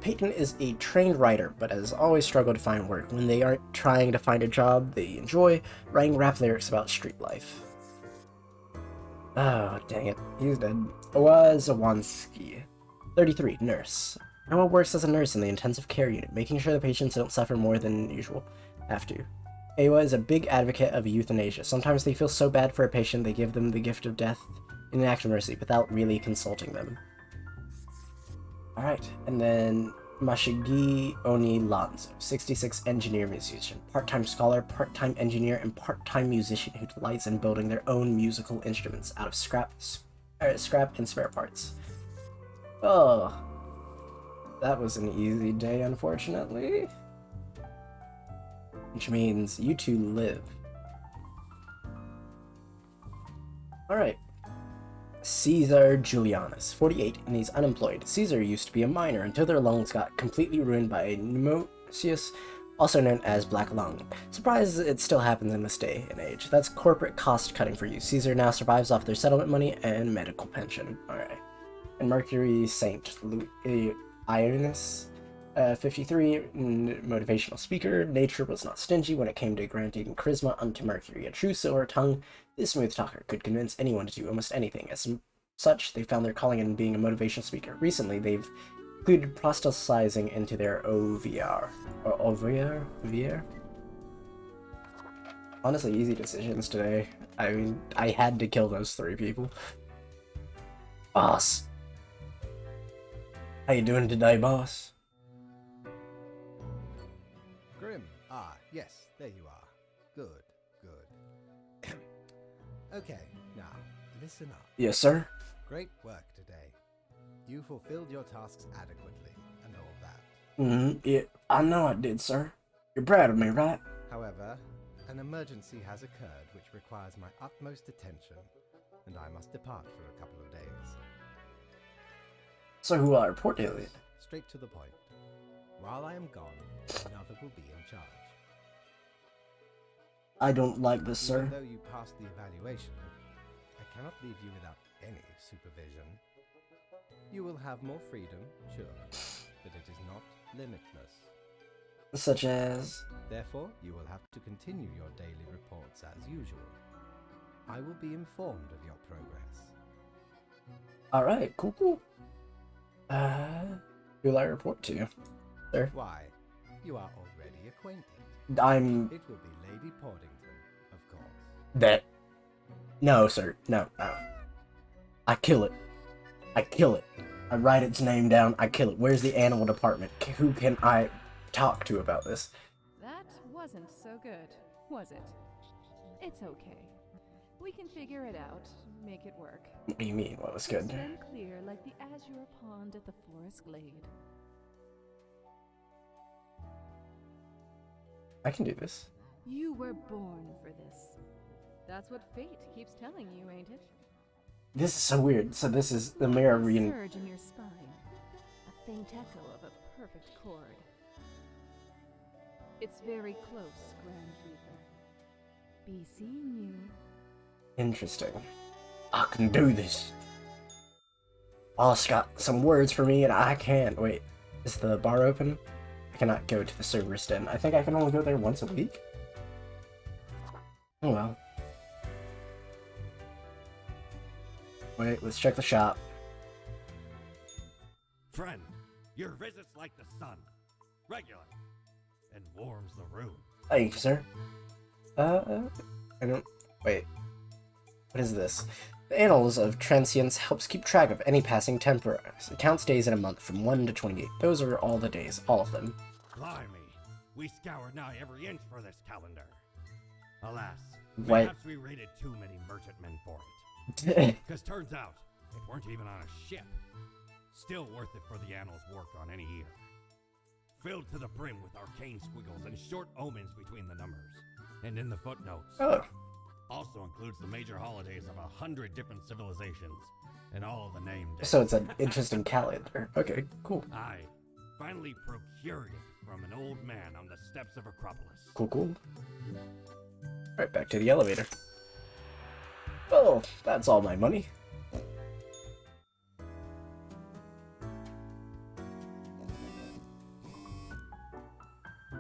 Peyton is a trained writer, but has always struggled to find work. When they aren't trying to find a job they enjoy, writing rap lyrics about street life. Oh, dang it. He's dead. Zawanski. 33, nurse. Noah works as a nurse in the intensive care unit, making sure the patients don't suffer more than usual. Have to. Awa is a big advocate of euthanasia. Sometimes they feel so bad for a patient they give them the gift of death in an act of mercy without really consulting them. Alright, and then Mashigi Oni Lanzo, 66 engineer musician, part-time scholar, part-time engineer, and part-time musician who delights in building their own musical instruments out of scrap and spare parts. Oh, that was an easy day, unfortunately. Which means you two live. Alright. Caesar Julianus, 48, and he's unemployed. Caesar used to be a miner until their lungs got completely ruined by pneumocystis, also known as black lung. Surprise, it still happens in this day and age. That's corporate cost cutting for you. Caesar now survives off their settlement money and medical pension. Alright. And Mercury Saint Ionis, 53, motivational speaker. Nature was not stingy when it came to granting charisma unto Mercury. A true silver tongue, this smooth talker could convince anyone to do almost anything. As such, they found their calling in being a motivational speaker. Recently, they've included proselytizing into their OVR. Or OVR? Honestly, easy decisions today. I mean, I had to kill those 3 people. Boss! How you doing today, boss? Grim. Ah, yes, there you are. Good, good. Okay, now, listen up. Yes, sir? Great work today. You fulfilled your tasks adequately, and all that. Yeah, I know I did, sir. You're proud of me, right? However, an emergency has occurred which requires my utmost attention, and I must depart for a couple of days. So who will I report to it? Straight to the point. While I am gone, another will be in charge. I don't like this, sir. Even though you passed the evaluation, I cannot leave you without any supervision. You will have more freedom, sure, but it is not limitless. Such as? Therefore, you will have to continue your daily reports as usual. I will be informed of your progress. Alright, cool. Who will I report to, sir? Why? You are already acquainted. I'm... It will be Lady Portington, of course. That... No, sir. No. I kill it. I write its name down. I kill it. Where's the animal department? Who can I talk to about this? That wasn't so good, was it? It's okay. We can figure it out, make it work. What do you mean? What was good? Swim clear like the azure pond at the forest glade. I can do this. You were born for this. That's what fate keeps telling you, ain't it? This is so weird. So this is the mirror A reading. surge in your spine. A faint echo of a perfect chord. It's very close, Grand Reaper. Be seeing you. Interesting. I can do this. Boss got some words for me and I can't. Wait, is the bar open? I cannot go to the server's den. I think I can only go there once a week? Oh well. Wait, let's check the shop. Friend, your visit's like the sun. Regular. And warms the room. Thank you, sir. I don't... Wait. What is this? The Annals of Transience helps keep track of any passing temporaries. It counts days in a month from 1 to 28. Those are all the days, all of them. Blimey, we scoured nigh every inch for this calendar. Alas, What? perhaps we raided too many merchantmen for it. Because turns out, it weren't even on a ship. Still worth it for the Annals' work on any year. Filled to the brim with arcane squiggles and short omens between the numbers. And in the footnotes. Oh. Also includes the major holidays of 100 different civilizations and all of the named days. So it's an interesting calendar. Okay, cool. I finally procured it from an old man on the steps of Acropolis. Cool. Right, back to the elevator. Well, that's all my money.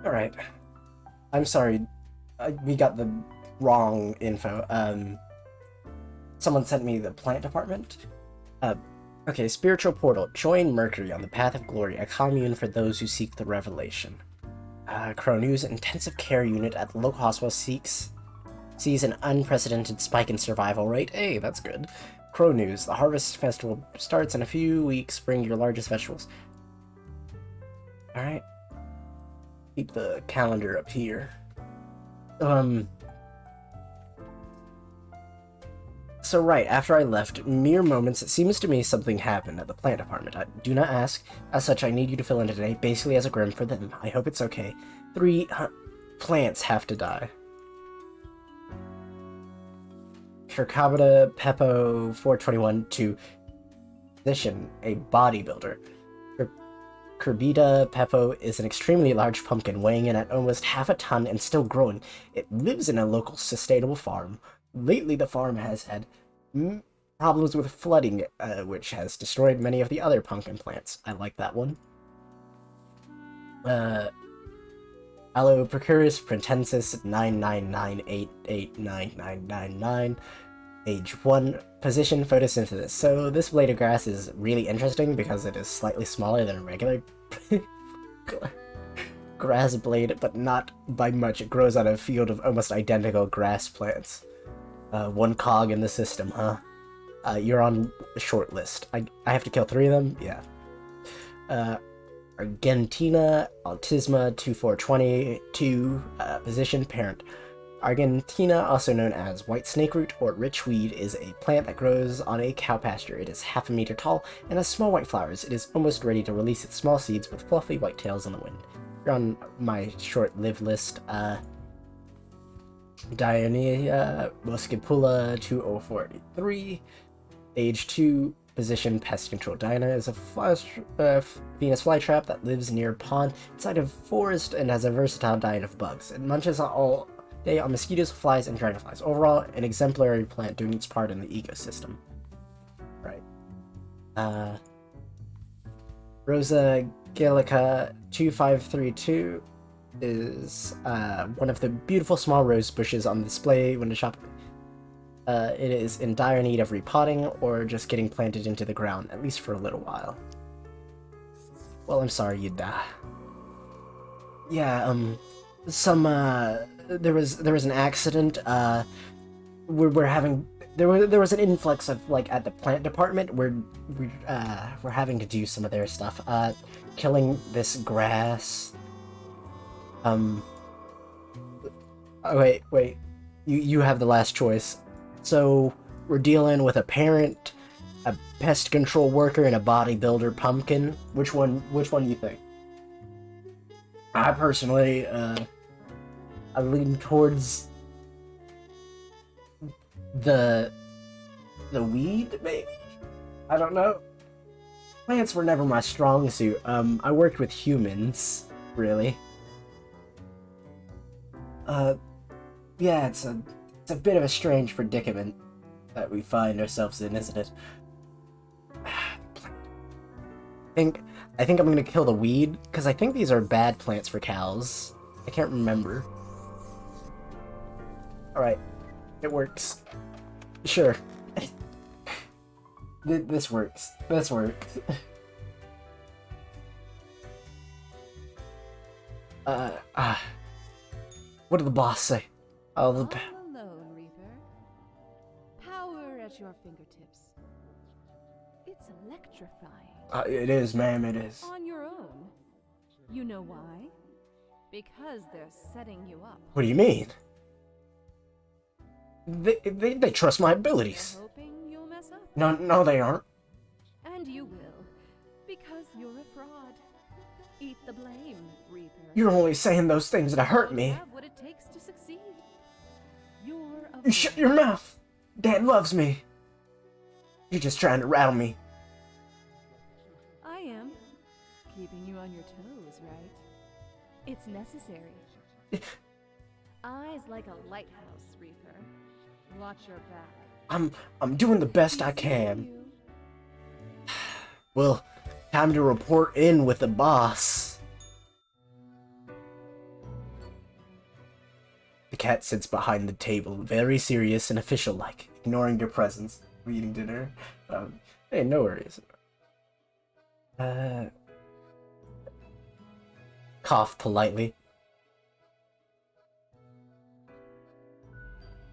Alright. I'm sorry. We got the wrong info. Someone sent me the plant department. Okay, spiritual portal. Join Mercury on the path of glory, a commune for those who seek the revelation. Crow News intensive care unit at the local hospital sees an unprecedented spike in survival rate. Hey, that's good. Crow News. The Harvest Festival starts in a few weeks. Bring your largest vegetables. Alright. Keep the calendar up here. So right, after I left, mere moments, it seems to me something happened at the plant department. Do not ask. As such, I need you to fill in today, basically as a grim for them. I hope it's okay. 3 plants have to die. Curcabita Peppo 421 to position, a bodybuilder. Curbita Peppo is an extremely large pumpkin, weighing in at almost half a ton and still growing. It lives in a local sustainable farm. Lately, the farm has had problems with flooding, which has destroyed many of the other pumpkin plants. I like that one. Aloprocurus pratensis 999889999. Age 1. Position photosynthesis. So this blade of grass is really interesting because it is slightly smaller than a regular grass blade, but not by much. It grows on a field of almost identical grass plants. 1 cog in the system, huh? You're on the short list. I have to kill 3 of them? Yeah. Argentina Autisma 2422, position parent. Argentina, also known as white snakeroot or rich weed, is a plant that grows on a cow pasture. It is half a meter tall and has small white flowers. It is almost ready to release its small seeds with fluffy white tails in the wind. You're on my short-lived list. Dionesia Muscipula 2043, age 2, position pest control. Diana is a Venus flytrap that lives near a pond inside a forest and has a versatile diet of bugs. It munches all day on mosquitoes, flies, and dragonflies. Overall, an exemplary plant doing its part in the ecosystem. Right. Rosa Gallica 2532 is one of the beautiful small rose bushes on display when the shop. It is in dire need of repotting or just getting planted into the ground, at least for a little while. Well, I'm sorry you'd die. Yeah, there was an accident. We're having there was an influx of, like, at the plant department. We're having to do some of their stuff. Killing this grass. Oh, wait. You have the last choice. So we're dealing with a parent, a pest control worker, and a bodybuilder pumpkin. Which one do you think? I personally, I lean towards the weed, maybe? I don't know. Plants were never my strong suit. I worked with humans, really. Yeah, it's a bit of a strange predicament that we find ourselves in, isn't it? I think I'm gonna kill the weed, because I think these are bad plants for cows. I can't remember. Alright. It works. Sure. This works. This works. What did the boss say? All alone, Reaper. Power at your fingertips. It's electrifying. It is, ma'am, it is. On your own. You know why? Because they're setting you up. What do you mean? They trust my abilities. They're hoping you'll mess up. No, they aren't. And you will. Because you're a fraud. Eat the blame, Reaper. You're only saying those things to hurt me. You have what it takes to succeed. You're a You shut your mouth. Dad loves me. You're just trying to rattle me. I am. Keeping you on your toes, right? It's necessary. Eyes like a lighthouse, Reaper. Watch your back. I'm doing the best I can. Well, time to report in with the boss. The cat sits behind the table, very serious and official-like. ignoring your presence. We're eating dinner. Hey, no worries. Cough politely.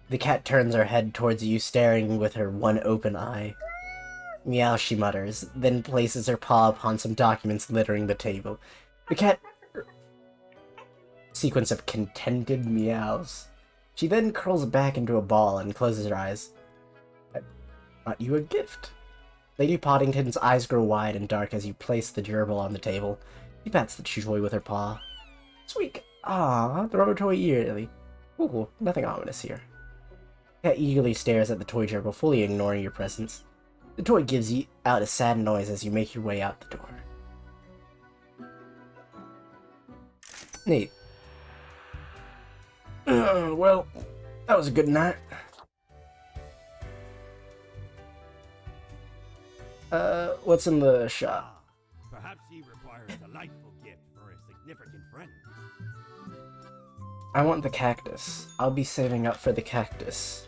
The cat turns her head towards you, staring with her one open eye. Meow, she mutters, then places her paw upon some documents littering the table. The cat... Sequence of contented meows. She then curls back into a ball and closes her eyes. I brought you a gift. Lady Poddington's eyes grow wide and dark as you place the gerbil on the table. She pats the chew toy with her paw. Sweet. Ah, throw a toy eagerly. Ooh, nothing ominous here. The cat eagerly stares at the toy gerbil, fully ignoring your presence. The toy gives you out a sad noise as you make your way out the door. Neat. Well, that was a good night. What's in the shop? Perhaps he requires a delightful gift for a significant friend. I want the cactus. I'll be saving up for the cactus.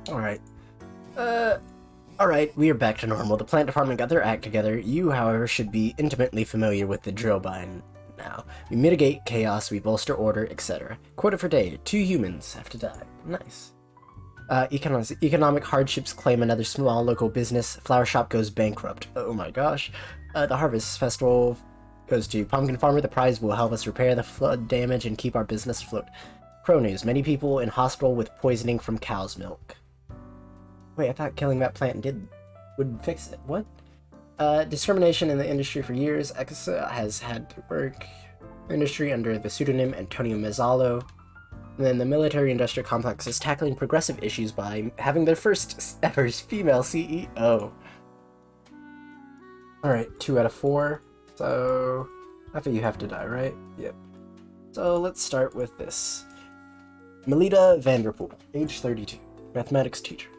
Alright. Alright, we are back to normal. The plant department got their act together. You, however, should be intimately familiar with the drill by now. We mitigate chaos, we bolster order, etc. Quota for day, 2 humans have to die. Nice. Economic hardships claim another small local business. Flower shop goes bankrupt. Oh my gosh. The harvest festival goes to pumpkin farmer. The prize will help us repair the flood damage and keep our business afloat. Pro news. Many people in hospital with poisoning from cow's milk. Wait, I thought killing that plant would fix it. What? Discrimination in the industry for years. Exa has had to work industry under the pseudonym Antonio Mezzalo. And then the military-industrial complex is tackling progressive issues by having their first ever female CEO. Alright, 2 out of 4. So, I think you have to die, right? Yep. So, let's start with this. Melita Vanderpool, age 32, mathematics teacher.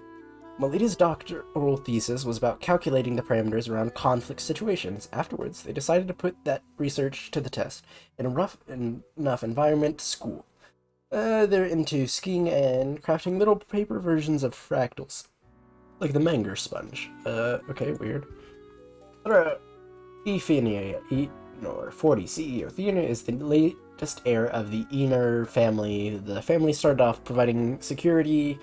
Melita's doctoral thesis was about calculating the parameters around conflict situations. Afterwards, they decided to put that research to the test in a rough enough environment school. They're into skiing and crafting little paper versions of fractals. Like the Manger sponge. Okay, weird. Ephenia, 40, CEO. Theana is the latest heir of the Eaner family. The family started off providing security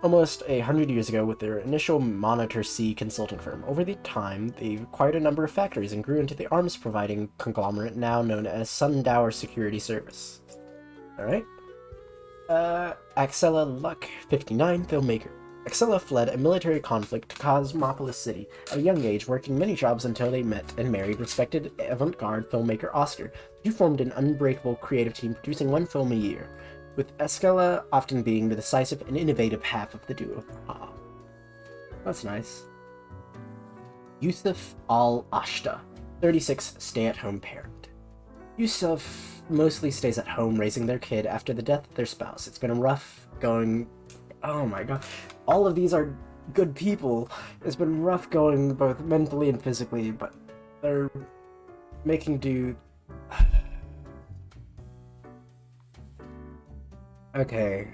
almost 100 years ago with their initial Monitor C consulting firm. Over the time, they acquired a number of factories and grew into the arms-providing conglomerate now known as Sundower Security Service. Alright. Axella Luck, 59, filmmaker. Axella fled a military conflict to Cosmopolis City at a young age, working many jobs until they met and married respected avant-garde filmmaker Oscar. The two formed an unbreakable creative team, producing 1 film a year, with Axella often being the decisive and innovative half of the duo. Ah, that's nice. Yusuf Al-Ashta, 36, stay-at-home parent. Yusuf mostly stays at home raising their kid after the death of their spouse. It's been rough going... Oh my god. All of these are good people. It's been rough going both mentally and physically, but they're making do... Okay.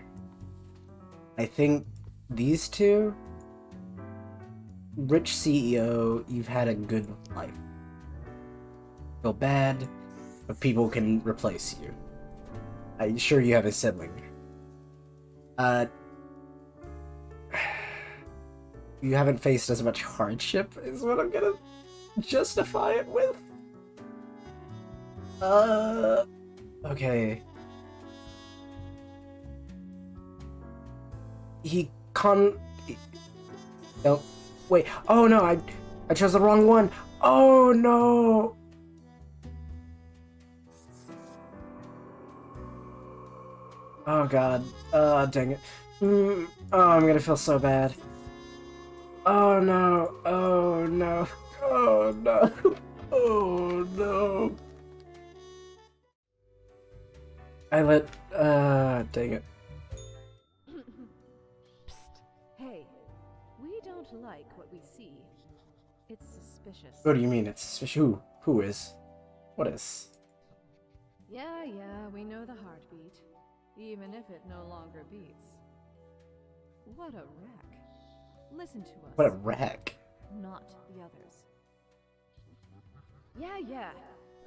I think these two... Rich CEO, you've had a good life. Feel bad, but people can replace you. I'm sure you have a sibling. You haven't faced as much hardship, is what I'm gonna justify it with. Okay. No, wait. Oh no, I chose the wrong one. Oh no. Oh god. Dang it. Oh, I'm gonna feel so bad. Oh no. Oh no. Oh no. Oh no. Dang it. Psst. Hey, we don't like what we see. It's suspicious. What do you mean it's suspicious? Who is? What is? Yeah, we know the heartbeat. even if it no longer beats. What a wreck. Listen to us. What a wreck. Not the others. Yeah.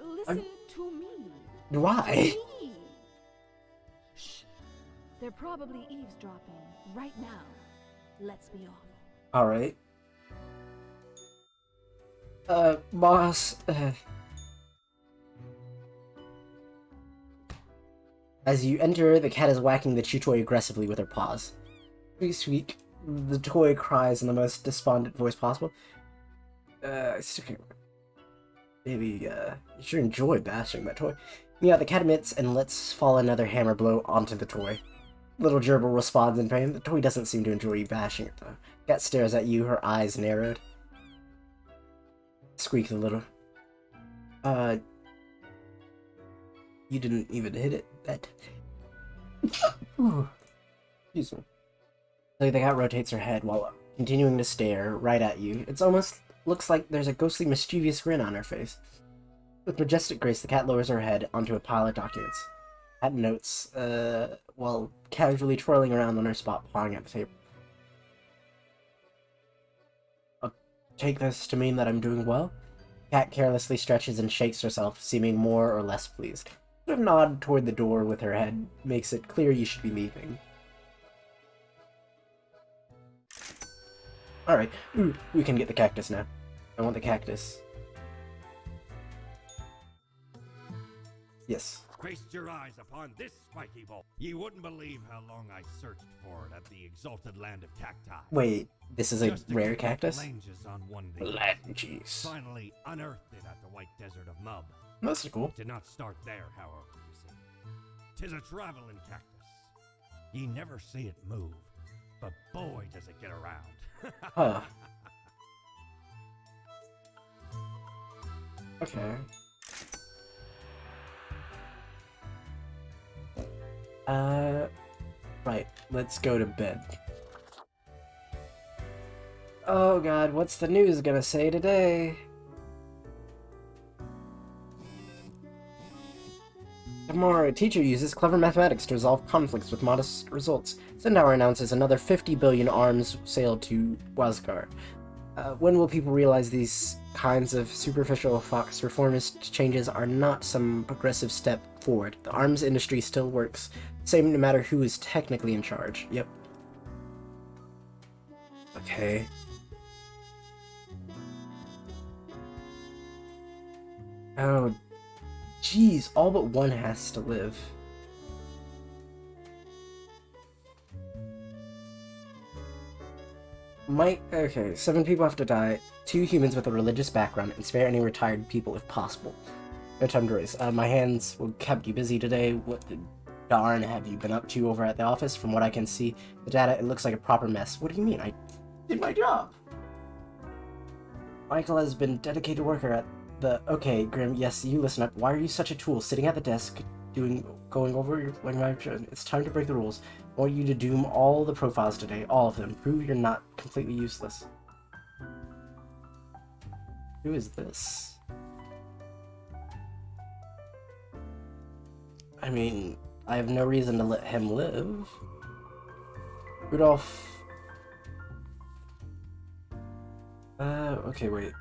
Listen to me. Why? Me. Shh. They're probably eavesdropping right now. Let's be off. Alright. Boss, As you enter, the cat is whacking the chew toy aggressively with her paws. Squeak, squeak. The toy cries in the most despondent voice possible. I still can't... Maybe, you sure enjoy bashing that toy. Yeah, the cat emits and lets fall another hammer blow onto the toy. Little gerbil responds in pain. The toy doesn't seem to enjoy you bashing it, though. Cat stares at you, her eyes narrowed. Squeaks a little. You didn't even hit it. That. Excuse me. The cat rotates her head while continuing to stare right at you. It's almost looks like there's a ghostly, mischievous grin on her face. With majestic grace, the cat lowers her head onto a pile of documents. Cat notes, while casually twirling around on her spot, pawing at the table. I'll take this to mean that I'm doing well. Cat carelessly stretches and shakes herself, seeming more or less pleased. A nod toward the door with her head makes it clear you should be leaving. Alright, we can get the cactus now. I want the cactus. Yes. Feast your eyes upon this spiky bolt. Ye wouldn't believe how long I searched for it at the exalted land of cacti. Wait, this is a Just to rare keep cactus? phalanges on one of these. Phalanges. Finally unearthed it at the White Desert of Mub. That's cool. Did not start there, however, you see. 'Tis a traveling cactus. Ye never see it move, but boy does it get around. Huh. Okay. Right, let's go to bed. Oh god, what's the news gonna say today? Tomorrow, a teacher uses clever mathematics to resolve conflicts with modest results. Centaur announces another 50 billion arms sail to Wazgar. When will people realize these kinds of superficial Fox reformist changes are not some progressive step forward? The arms industry still works, same no matter who is technically in charge. Yep. Okay. Oh, jeez, all but one has to live. Okay, 7 people have to die, 2 humans with a religious background, and spare any retired people if possible. No time to race. My hands will kept you busy today. What the darn have you been up to over at the office? From what I can see, the data, it looks like a proper mess. What do you mean? I did my job. Michael has been dedicated worker at the... Okay, Grim, yes, you listen up. Why are you such a tool, sitting at the desk, going over your... It's time to break the rules. I want you to doom all the profiles today, all of them. Prove you're not completely useless. Who is this? I mean, I have no reason to let him live. Rudolph... okay, wait.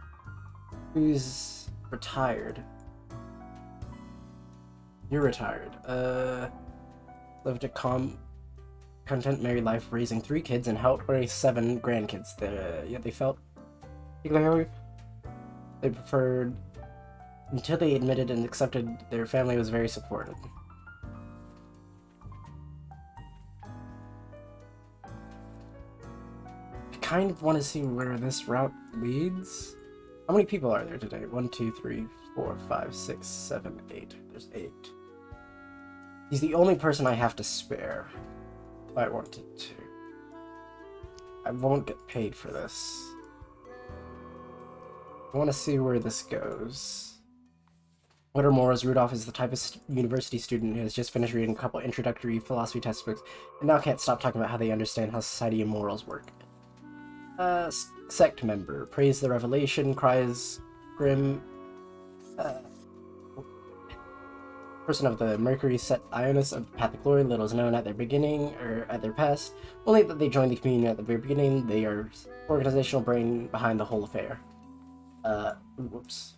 Who's retired? You're retired. Lived a content married life, raising 3 kids and helped raise 7 grandkids. Yet they felt... They preferred... Until they admitted and accepted their family was very supportive. I kind of want to see where this route leads. How many people are there today? 1, 2, 3, 4, 5, 6, 7, 8. There's 8. He's the only person I have to spare. If I wanted to. I won't get paid for this. I want to see where this goes. What are morals? Rudolph is the type of university student who has just finished reading a couple introductory philosophy textbooks and now can't stop talking about how they understand how society and morals work. Sect member. Praise the revelation, cries Grim. person of the Mercury set Ionis of the Path of Glory. Little is known at their beginning or at their past. Only that they joined the community at the very beginning. They are organizational brain behind the whole affair. Whoops.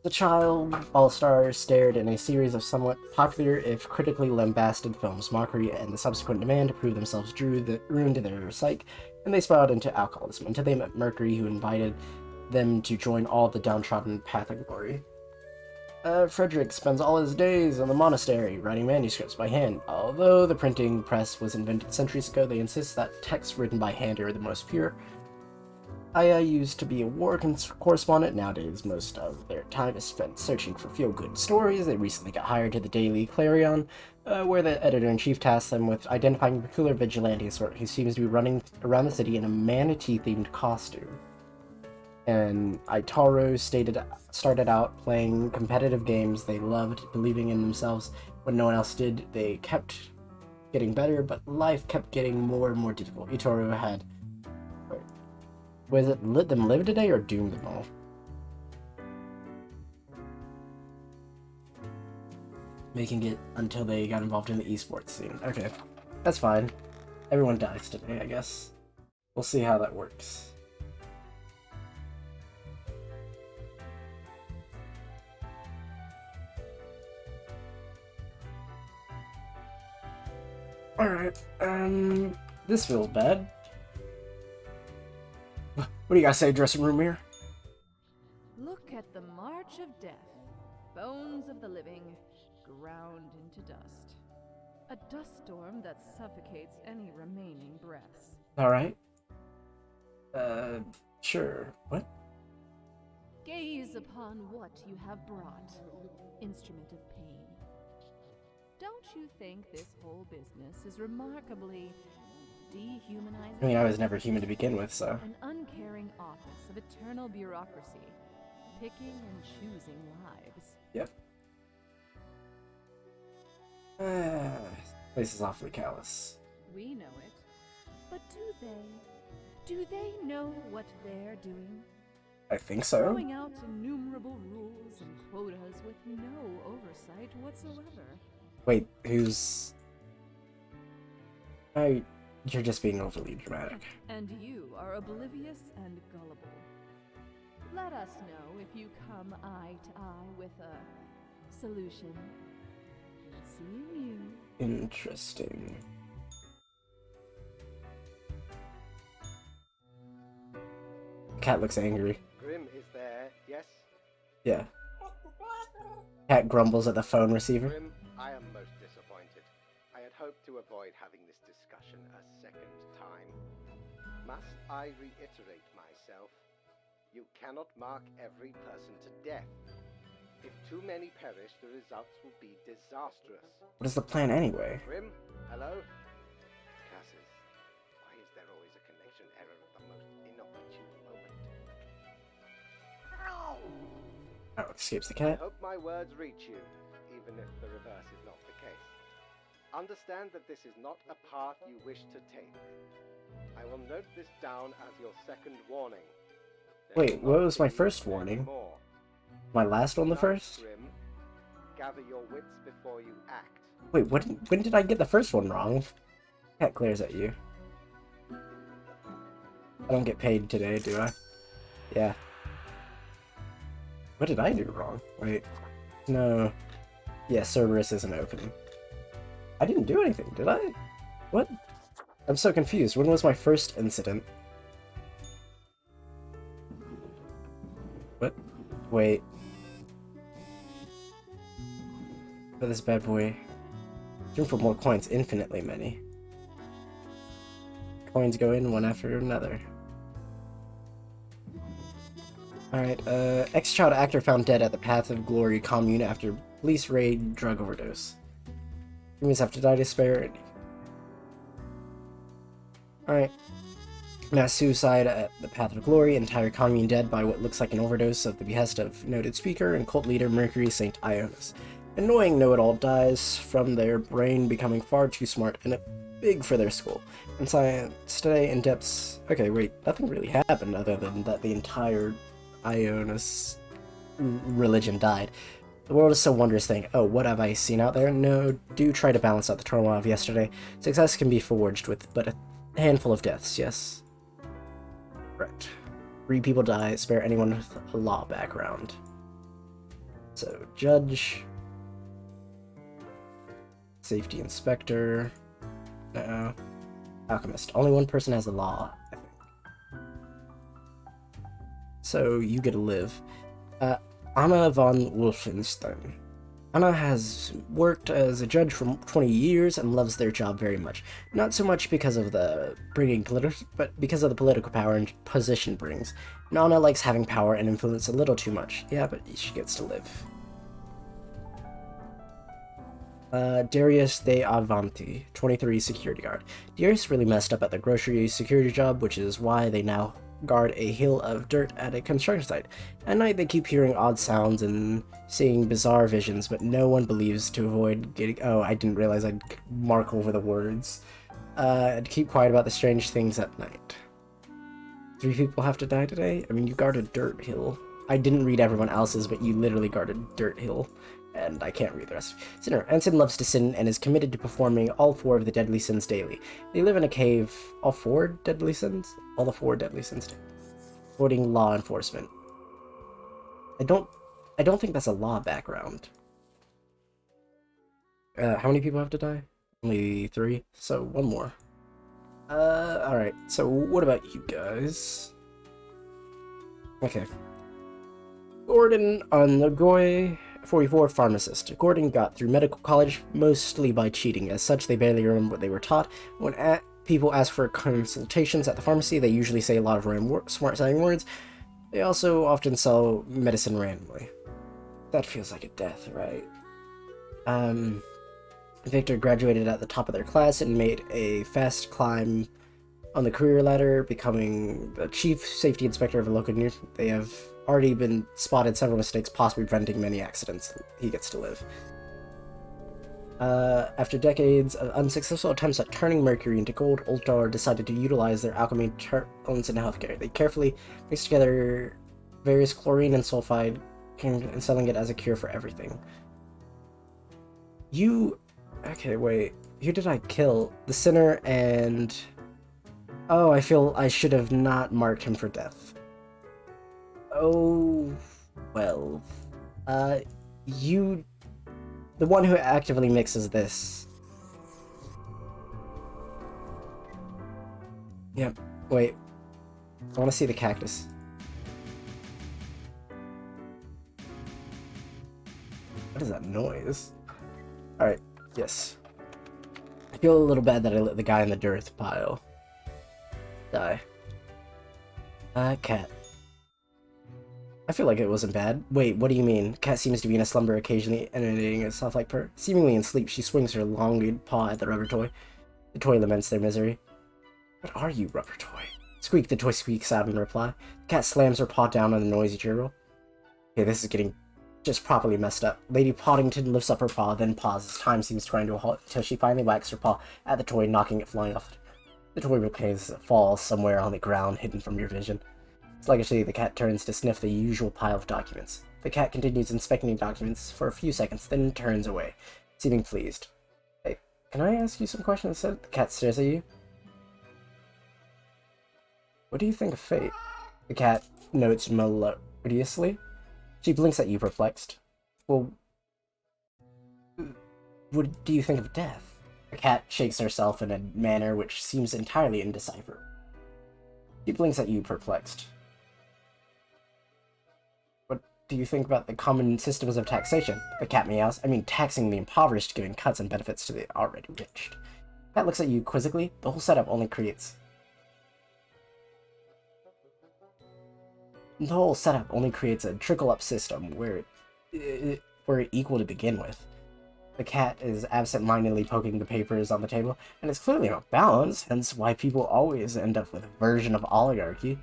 The child all-star starred in a series of somewhat popular, if critically lambasted films. Mockery and the subsequent demand to prove themselves ruined their psyche, and they spiraled into alcoholism until they met Mercury, who invited them to join all the downtrodden Path of Glory. Frederick spends all his days in the monastery, writing manuscripts by hand. Although the printing press was invented centuries ago, they insist that texts written by hand are the most pure. Aya used to be a war correspondent. Nowadays, most of their time is spent searching for feel-good stories. They recently got hired to the Daily Clarion, where the editor-in-chief tasks them with identifying a peculiar vigilante sort who seems to be running around the city in a manatee-themed costume. And Itaro started out playing competitive games. They loved believing in themselves when no one else did. They kept getting better, but life kept getting more and more difficult. Itaro had... Was it let them live today or doom them all? Making it until they got involved in the esports scene. Okay, that's fine. Everyone dies today, I guess. We'll see how that works. Alright, this feels bad. What do you guys say, dressing room here? Look at the march of death. Bones of the living, ground into dust. A dust storm that suffocates any remaining breaths. Alright. Sure. What? Gaze upon what you have brought. Instrument of pain. Don't you think this whole business is remarkably dehumanizing? I mean, I was never human to begin with, so... An uncaring office of eternal bureaucracy, picking and choosing lives. Yep. This place is awfully callous. We know it. But do they? Do they know what they're doing? I think so. Throwing out innumerable rules and quotas with no oversight whatsoever. Wait, who's... You're just being overly dramatic. And you are oblivious and gullible. Let us know if you come eye to eye with a solution. Seeing you. Interesting. Cat looks angry. Grim is there, yes? Yeah. Cat grumbles at the phone receiver. Grim, I am most disappointed. I had hoped to avoid having this discussion a second time. Must I reiterate myself? You cannot mark every person to death. If too many perish, the results will be disastrous. What is the plan anyway? Grim, hello? Cassis, why is there always a connection error at the most inopportune moment? Oh, escapes the I cat. hope my words reach you, even if the reverse is not the case. Understand that this is not a path you wish to take. I will note this down as your second warning. Wait, what was my first warning? More. My last one the first? Grim, gather your wits before you act. Wait, when did I get the first one wrong? Cat glares at you. I don't get paid today, do I? Yeah. What did I do wrong? Wait. No. Yeah, Cerberus isn't open. I didn't do anything, did I? What? I'm so confused. When was my first incident? What? Wait. For this bad boy. Room for more coins, infinitely many. Coins go in one after another. Alright, ex-child actor found dead at the Path of Glory commune after police raid drug overdose. Humans have to die to spare it. Alright. Mass suicide at the Path of Glory, entire commune dead by what looks like an overdose of the behest of noted speaker and cult leader Mercury St. Ionis. Annoying know-it-all dies from their brain becoming far too smart and big for their school. In science today, in depths... Okay, wait, nothing really happened other than that the entire Ionis religion died. The world is so wondrous thing. Oh, what have I seen out there? No, do try to balance out the turmoil of yesterday. Success can be forged with but a handful of deaths, yes. Right. 3 people die, spare anyone with a law background. So, judge. Safety inspector. No. Alchemist. Only 1 person has a law, I think. So, you get to live. Anna von Wolfenstein. Anna has worked as a judge for 20 years and loves their job very much. Not so much because of the but because of the political power and position brings. And Anna likes having power and influence a little too much. Yeah, but she gets to live. Darius de Avanti, 23, security guard. Darius really messed up at the grocery security job, which is why they now guard a hill of dirt at a construction site. At night, they keep hearing odd sounds and seeing bizarre visions, but no one believes to avoid getting... Oh, I didn't realize I'd mark over the words. And keep quiet about the strange things at night. 3 people have to die today? I mean, you guard a dirt hill. I didn't read everyone else's, but you literally guard a dirt hill. And I can't read the rest. Sinner. Ensign loves to sin and is committed to performing all 4 of the deadly sins daily. They live in a cave. All 4 deadly sins? All the 4 deadly sins. Avoiding law enforcement. I don't think that's a law background. How many people have to die? Only 3? So, 1 more. Alright. So, what about you guys? Okay. Gordon Nagoy, 44, pharmacist. Gordon got through medical college mostly by cheating. As such, they barely remember what they were taught. When people ask for consultations at the pharmacy, they usually say a lot of smart-sounding words. They also often sell medicine randomly. That feels like a death, right? Victor graduated at the top of their class and made a fast climb on the career ladder, becoming the chief safety inspector of a local unit. They have already been spotted several mistakes, possibly preventing many accidents. He gets to live. After decades of unsuccessful attempts at turning mercury into gold, Ultar decided to utilize their alchemy talents in healthcare. They carefully mixed together various chlorine and sulfide and selling it as a cure for everything. Okay, wait. Who did I kill? The sinner and... Oh, I feel I should have not marked him for death. Oh, well. The one who actively mixes this. Yep, wait. I want to see the cactus. What is that noise? Alright, yes. I feel a little bad that I let the guy in the dirt pile die. Cat. I feel like it wasn't bad. Wait, what do you mean? Cat seems to be in a slumber, occasionally emanating a soft-like purr. Seemingly in sleep, she swings her elongated paw at the rubber toy. The toy laments their misery. What are you, rubber toy? Squeak, the toy squeaks out in reply. The cat slams her paw down on the noisy gerbil. Okay, this is getting just properly messed up. Lady Poddington lifts up her paw, then pauses. Time seems to grind to a halt until she finally whacks her paw at the toy, knocking it flying off. The toy replays as it falls somewhere on the ground, hidden from your vision. Sluggishly, the cat turns to sniff the usual pile of documents. The cat continues inspecting the documents for a few seconds, then turns away, seeming pleased. Hey, can I ask you some questions instead? The cat stares at you. What do you think of fate? The cat notes melodiously. She blinks at you, perplexed. Well, what do you think of death? The cat shakes herself in a manner which seems entirely indecipherable. She blinks at you, perplexed. What do you think about the common systems of taxation? The cat meows. I mean, taxing the impoverished, giving cuts and benefits to the already rich. The cat looks at you quizzically. The whole setup only creates... The whole setup only creates a trickle-up system where we're equal to begin with. The cat is absent-mindedly poking the papers on the table, and it's clearly not balanced, hence why people always end up with a version of oligarchy.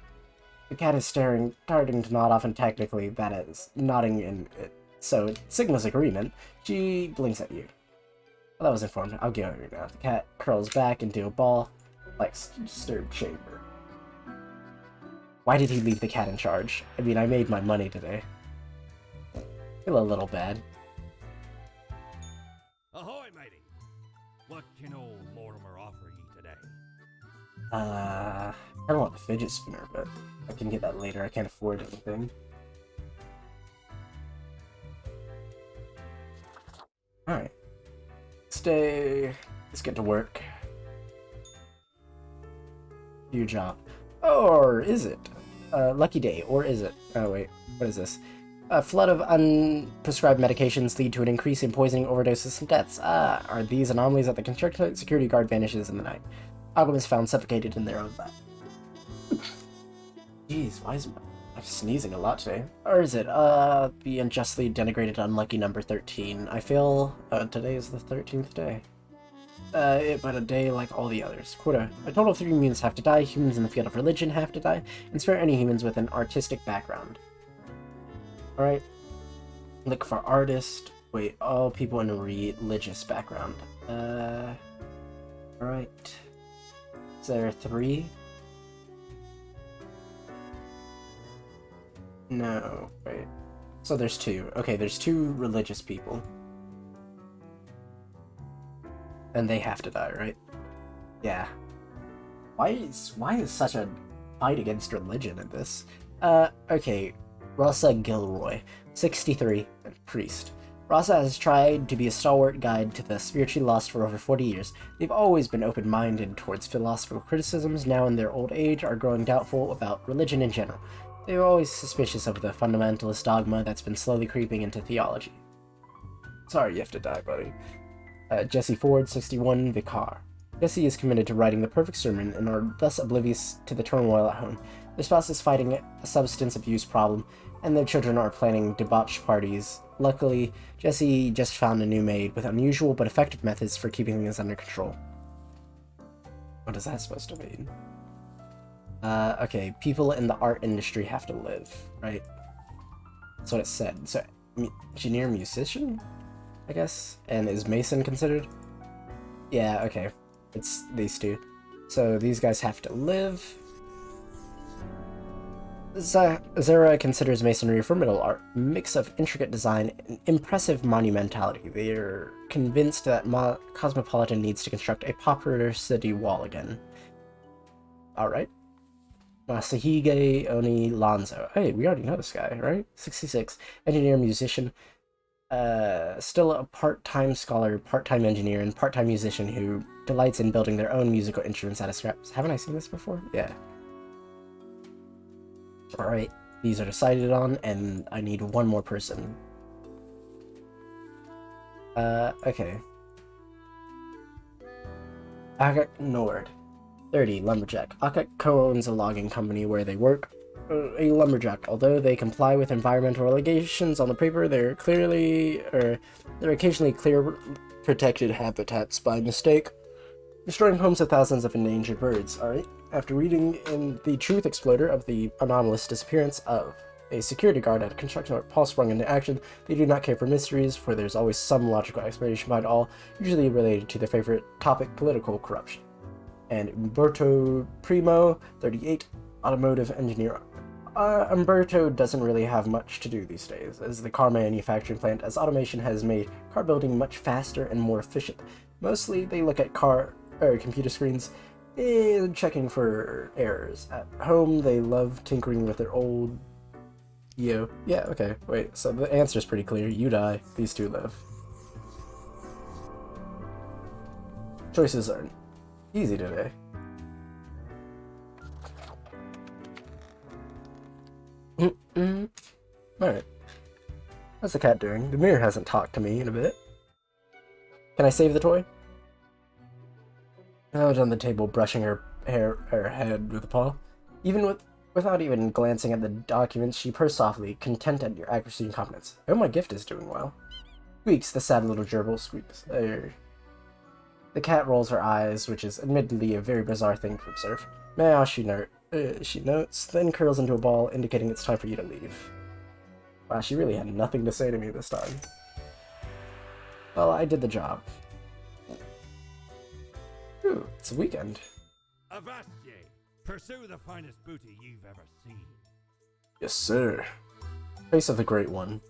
The cat is starting to nod off, and technically that is nodding in it, so it signals agreement. She blinks at you. Well, that was informed. I'll give her now. The cat curls back into a ball, like disturbed chamber. Why did he leave the cat in charge? I mean, I made my money today. Feel a little bad. Ahoy, matey! What can old Mortimer offer ye today? I don't want the fidget spinner, but I can get that later. I can't afford anything. Alright. Let's get to work. Do your job. Or is it? Lucky day, or is it? Oh wait, what is this? A flood of unprescribed medications lead to an increase in poisoning, overdoses, and deaths. Are these anomalies that the construction security guard vanishes in the night? Alchemists found suffocated in their own lab. Jeez, why is I'm sneezing a lot today? Or is it, the unjustly denigrated unlucky number 13? I feel, today is the 13th day. But a day like all the others. Quota. A total of 3 humans have to die, humans in the field of religion have to die, and spare any humans with an artistic background. Alright. Look for artist. Wait, all people in a religious background. Alright. Is there 3? No, wait. So there's 2. Okay, there's 2 religious people. And they have to die, right? Yeah. Why is such a fight against religion in this? Okay. Rasa Gilroy, 63, and priest. Rasa has tried to be a stalwart guide to the spiritually lost for over 40 years. They've always been open-minded towards philosophical criticisms, now in their old age are growing doubtful about religion in general. They were always suspicious of the fundamentalist dogma that's been slowly creeping into theology. Sorry you have to die, buddy. Jesse Ford, 61, Vicar. Jesse is committed to writing the perfect sermon and are thus oblivious to the turmoil at home. Their spouse is fighting a substance abuse problem, and their children are planning debauch parties. Luckily, Jesse just found a new maid with unusual but effective methods for keeping things under control. What is that supposed to mean? Okay, people in the art industry have to live, right? That's what it said. So, engineer, musician, I guess? And is Mason considered? Yeah, okay. It's these 2. So these guys have to live. Zara considers masonry a formidable art, mix of intricate design and impressive monumentality. They are convinced that Cosmopolitan needs to construct a popular city wall again. Alright. Masahige Oni Lanzo. Hey, we already know this guy, right? 66. Engineer, musician. Still a part-time scholar, part-time engineer, and part-time musician who delights in building their own musical instruments out of scraps. Haven't I seen this before? Yeah. Alright, these are decided on, and I need one more person. Okay. Akak Nord, 30, lumberjack. Akak co-owns a logging company where they work. A lumberjack. Although they comply with environmental allegations on the paper, they're occasionally clear protected habitats by mistake, destroying homes of thousands of endangered birds. Alright. After reading in The Truth Exploder of the anomalous disappearance of a security guard at a construction site, Paul sprung into action. They do not care for mysteries, for there's always some logical explanation behind all, usually related to their favorite topic, political corruption. And Umberto Primo, 38, automotive engineer. Umberto doesn't really have much to do these days, as the car manufacturing plant, as automation has made car building much faster and more efficient. Mostly, they look at computer screens, checking for errors. At home, they love tinkering with their old... Yeah, okay, wait, so the answer's pretty clear. You die, these 2 live. Choices aren't easy today. Alright. What's the cat doing? The mirror hasn't talked to me in a bit. Can I save the toy? Out on the table, brushing her head with a paw. Without even glancing at the documents, she purrs softly, content at your accuracy and competence. Oh, my gift is doing well. Squeaks, the sad little gerbil squeaks. The cat rolls her eyes, which is admittedly a very bizarre thing to observe. Meow, she notes, then curls into a ball, indicating it's time for you to leave. Wow, she really had nothing to say to me this time. Well, I did the job. Ooh, it's a weekend. Avast ye! Pursue the finest booty you've ever seen. Yes, sir. Face of the Great One.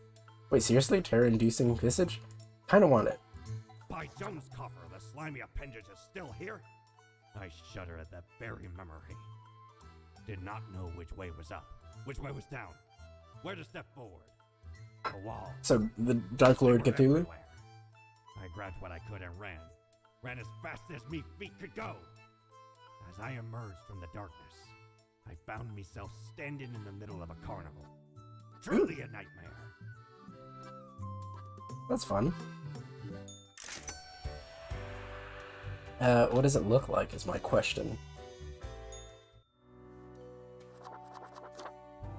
Wait, seriously? Terror-inducing visage? Kinda want it. By Jones' coffer, the slimy appendage is still here? I shudder at that very memory. Did not know which way was up, which way was down, where to step forward. A wall. So, the Dark Lord They were Cthulhu? everywhere. I grabbed what I could and ran. Ran as fast as me feet could go. As I emerged from the darkness, I found myself standing in the middle of a carnival. Truly a nightmare. That's fun. What does it look like is my question.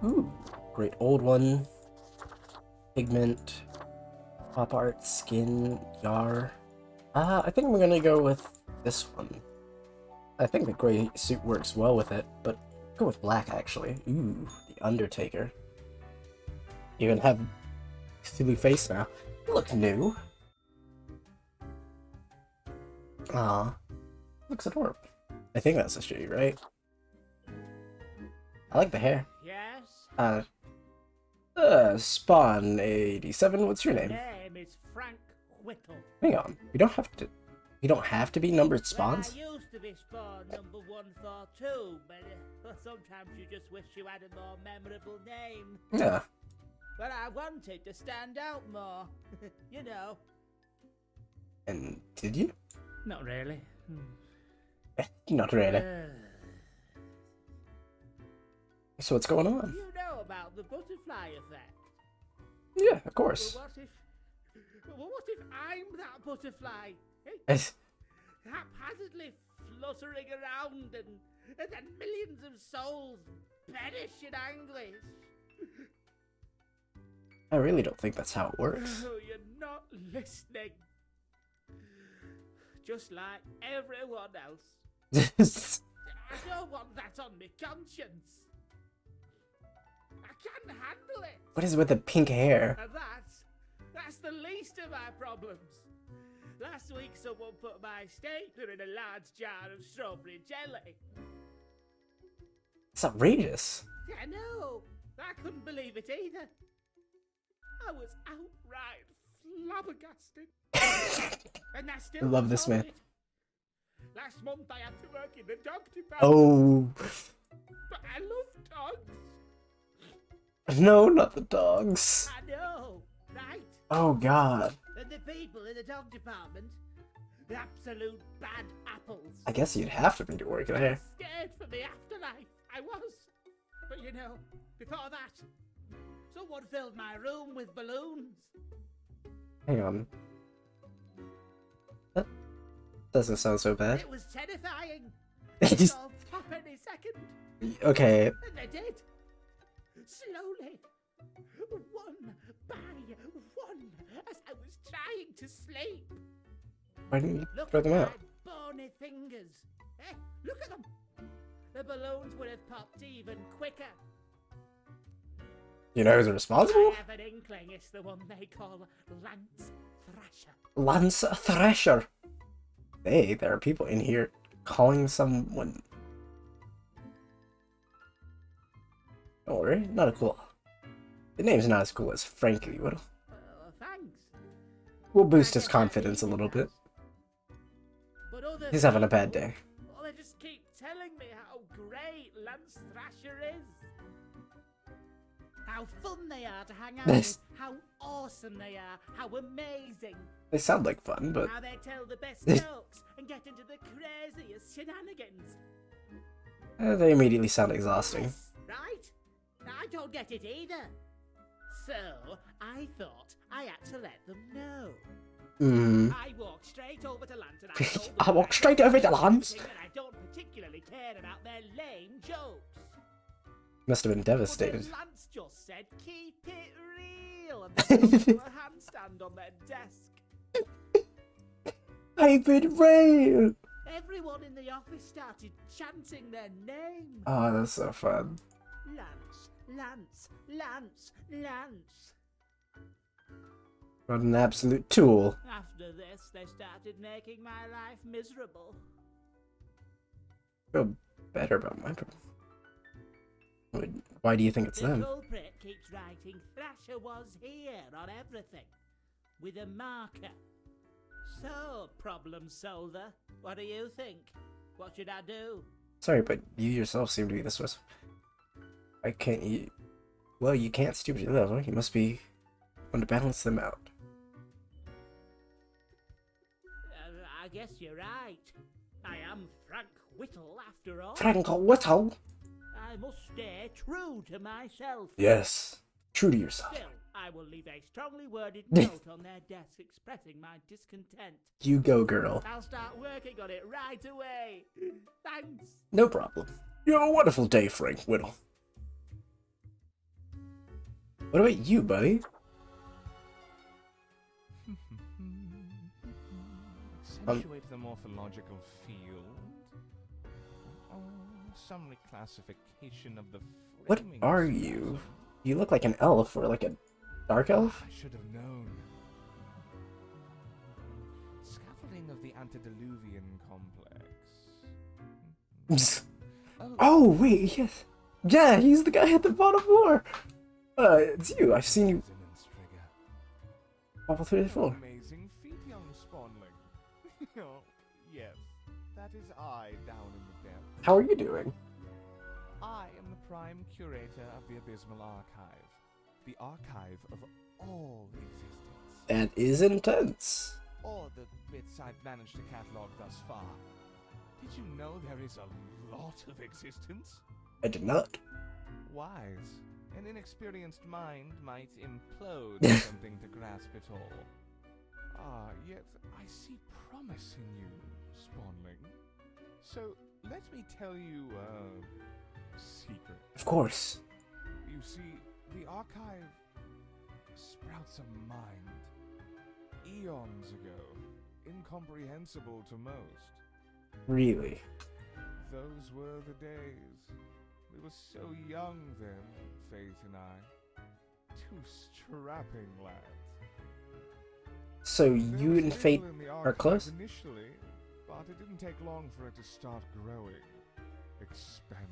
Ooh, great old one. Pigment, pop art, skin, yar. I think I'm gonna go with this one. I think the gray suit works well with it, but go with black actually. Ooh, the Undertaker. Even have Cthulhu face now. You look new. Aw, looks adorable. I think that's a shitty, right? I like the hair. Yes? Spawn 87, what's your name? Name is Frank Whittle. Hang on, we don't have to be numbered spawns? Well, I used to be Spawn number 142, but sometimes you just wish you had a more memorable name. Yeah. But I wanted to stand out more. You know. And did you? Not really. Not really. So what's going on? You know about the butterfly effect. Yeah, of course. Well, what if I'm that butterfly? It's- Haphazardly fluttering around and then millions of souls perish in anguish. I really don't think that's how it works. Oh, you're not listening. Just like everyone else. I don't want that on my conscience. I can't handle it. What is with the pink hair? And that's the least of my problems. Last week someone put my stapler in a large jar of strawberry jelly. It's outrageous. I know. I couldn't believe it either. I was outright flabbergasted. And I still I love this man. it. Last month I had to work in the dog department. Oh. But I love dogs. No, not the dogs. I know, right? Oh god. And the people in the dog department, the absolute bad apples. I guess you'd have to be to work there. Scared for the afterlife. I was. But you know, before that, someone filled my room with balloons. Hang on. That doesn't sound so bad. It was terrifying. They all pop any second. Okay. And they did. Slowly. One by one. As I was trying to sleep. Why didn't you Look throw at them my out? bony fingers. Eh? Look at them. The balloons would have popped even quicker. You know who's responsible? I have an inkling it's the one they call Lance Thrasher. Lance Thresher. Hey, there are people in here calling someone. Don't worry, not a cool. The name's not as cool as Frankie Whittle. Thanks. We'll boost his confidence a little bit. But other He's having a people, bad day. well, they just keep telling me how great Lance Thrasher is. How fun they are to hang out with. How awesome they are. How amazing. They sound like fun, but How they tell the best jokes and get into the craziest shenanigans. they immediately sound exhausting. Yes, right? I don't get it either. So, I thought I had to let them know. I walked straight over to Lance and I told them I walked that straight over to Lance. and I don't particularly care about their lame jokes. Must have been But then devastated. Lance just said, keep it real, and they put a handstand on their desk. I've been real. Everyone in the office started chanting their name. Oh, that's so fun. Lance, Lance, Lance, Lance. What an absolute tool. After this, they started making my life miserable. Feel better about my problem. Why do you think it's The them? culprit keeps writing Thrasher was here on everything, with a marker. So, problem solver, what do you think? What should I do? Sorry, but you yourself seem to be the source. I can't. Well, you can't stupidly live. You must be one to balance them out. I guess you're right. I am Frank Whittle after all. Frank Whittle. I must stay true to myself. Yes, true to yourself. Still, I will leave a strongly worded note on their desk expressing my discontent. You go, girl. I'll start working on it right away. Thanks. No problem. You have a wonderful day, Frank Whittle. What about you, buddy? Accentuate the morphological field. Some reclassification of the What framing are system. you? You look like an elf or like a dark elf? I should have known. Scaffolding of the antediluvian complex. Oh, wait, yes. Yeah, he's the guy at the bottom floor. It's you. I've seen you Resonance trigger. wobble through the floor. Amazing feat, young spawnling. Oh, yes, that is I down in the depths. How are you doing? I am the prime curator of the Abysmal Archive, the archive of all existence, That is intense. or the bits I've managed to catalog thus far. Did you know there is a lot of existence? I did not. Wise. An inexperienced mind might implode attempting to grasp it all. Ah, yet I see promise in you, Spawnling. So, let me tell you a secret. Of course. You see, the archive sprouts a mind. Eons ago, incomprehensible to most. Really. Those were the days. We were so young then, Fate and I. Two strapping lads. So There you was and little Fate in the are archive close? initially, but it didn't take long for it to start growing, expanding.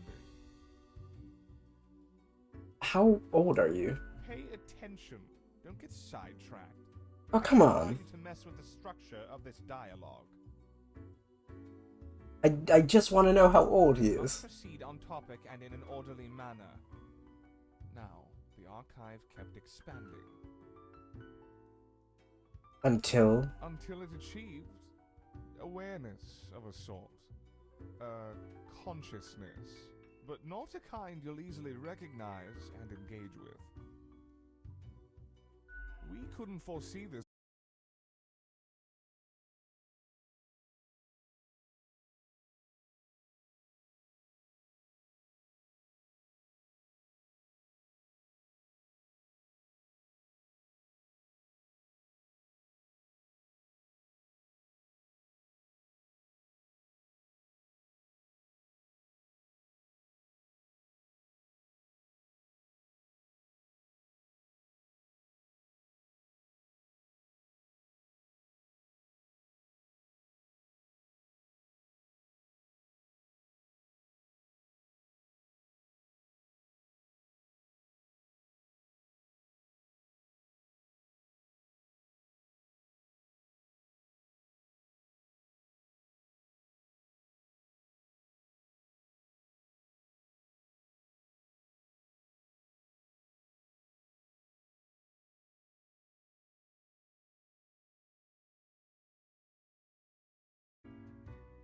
How old are you? Pay attention. Don't get sidetracked. Oh, come I allow on. you to mess with the structure of this dialogue. I just want to know how old he Let's is. proceed on topic and in an orderly manner. Now, the archive kept expanding Until... until it achieved awareness of a sort. Consciousness. But not a kind you'll easily recognize and engage with. We couldn't foresee this.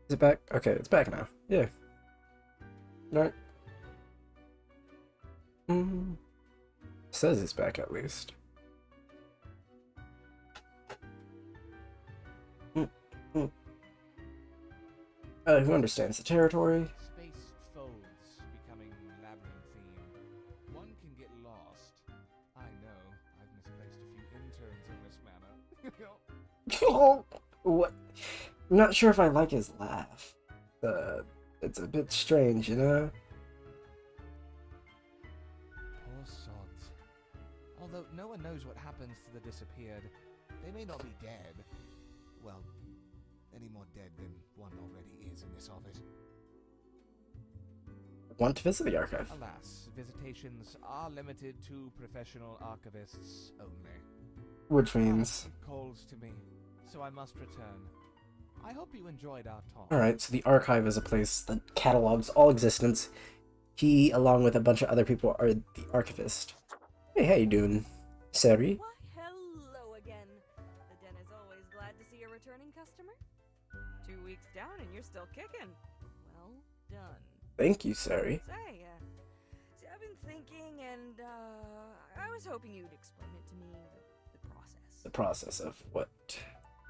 Is it back? Okay, it's back now. Yeah. Right. Says it's back at least. Who understands the territory? Space folds, becoming labyrinthine. One can get lost. I know, I've misplaced a few interns in this manner. What? I'm not sure if I like his laugh. It's a bit strange, you know? Poor sods. Although no one knows what happens to the disappeared, they may not be dead. Well, any more dead than one already is in this office. Want to visit the archive. Alas, visitations are limited to professional archivists only. Which means... It calls to me, so I must return. I hope you enjoyed our talk. Alright, so the archive is a place that catalogs all existence. He, along with a bunch of other people, are the archivist. Hey, how you doing, Seri? Why, hello again. The den is always glad to see a returning customer. 2 weeks down and you're still kicking. Well done. Thank you, Seri. Say, see, I've been thinking, and I was hoping you'd explain it to me, the process. The process of what? How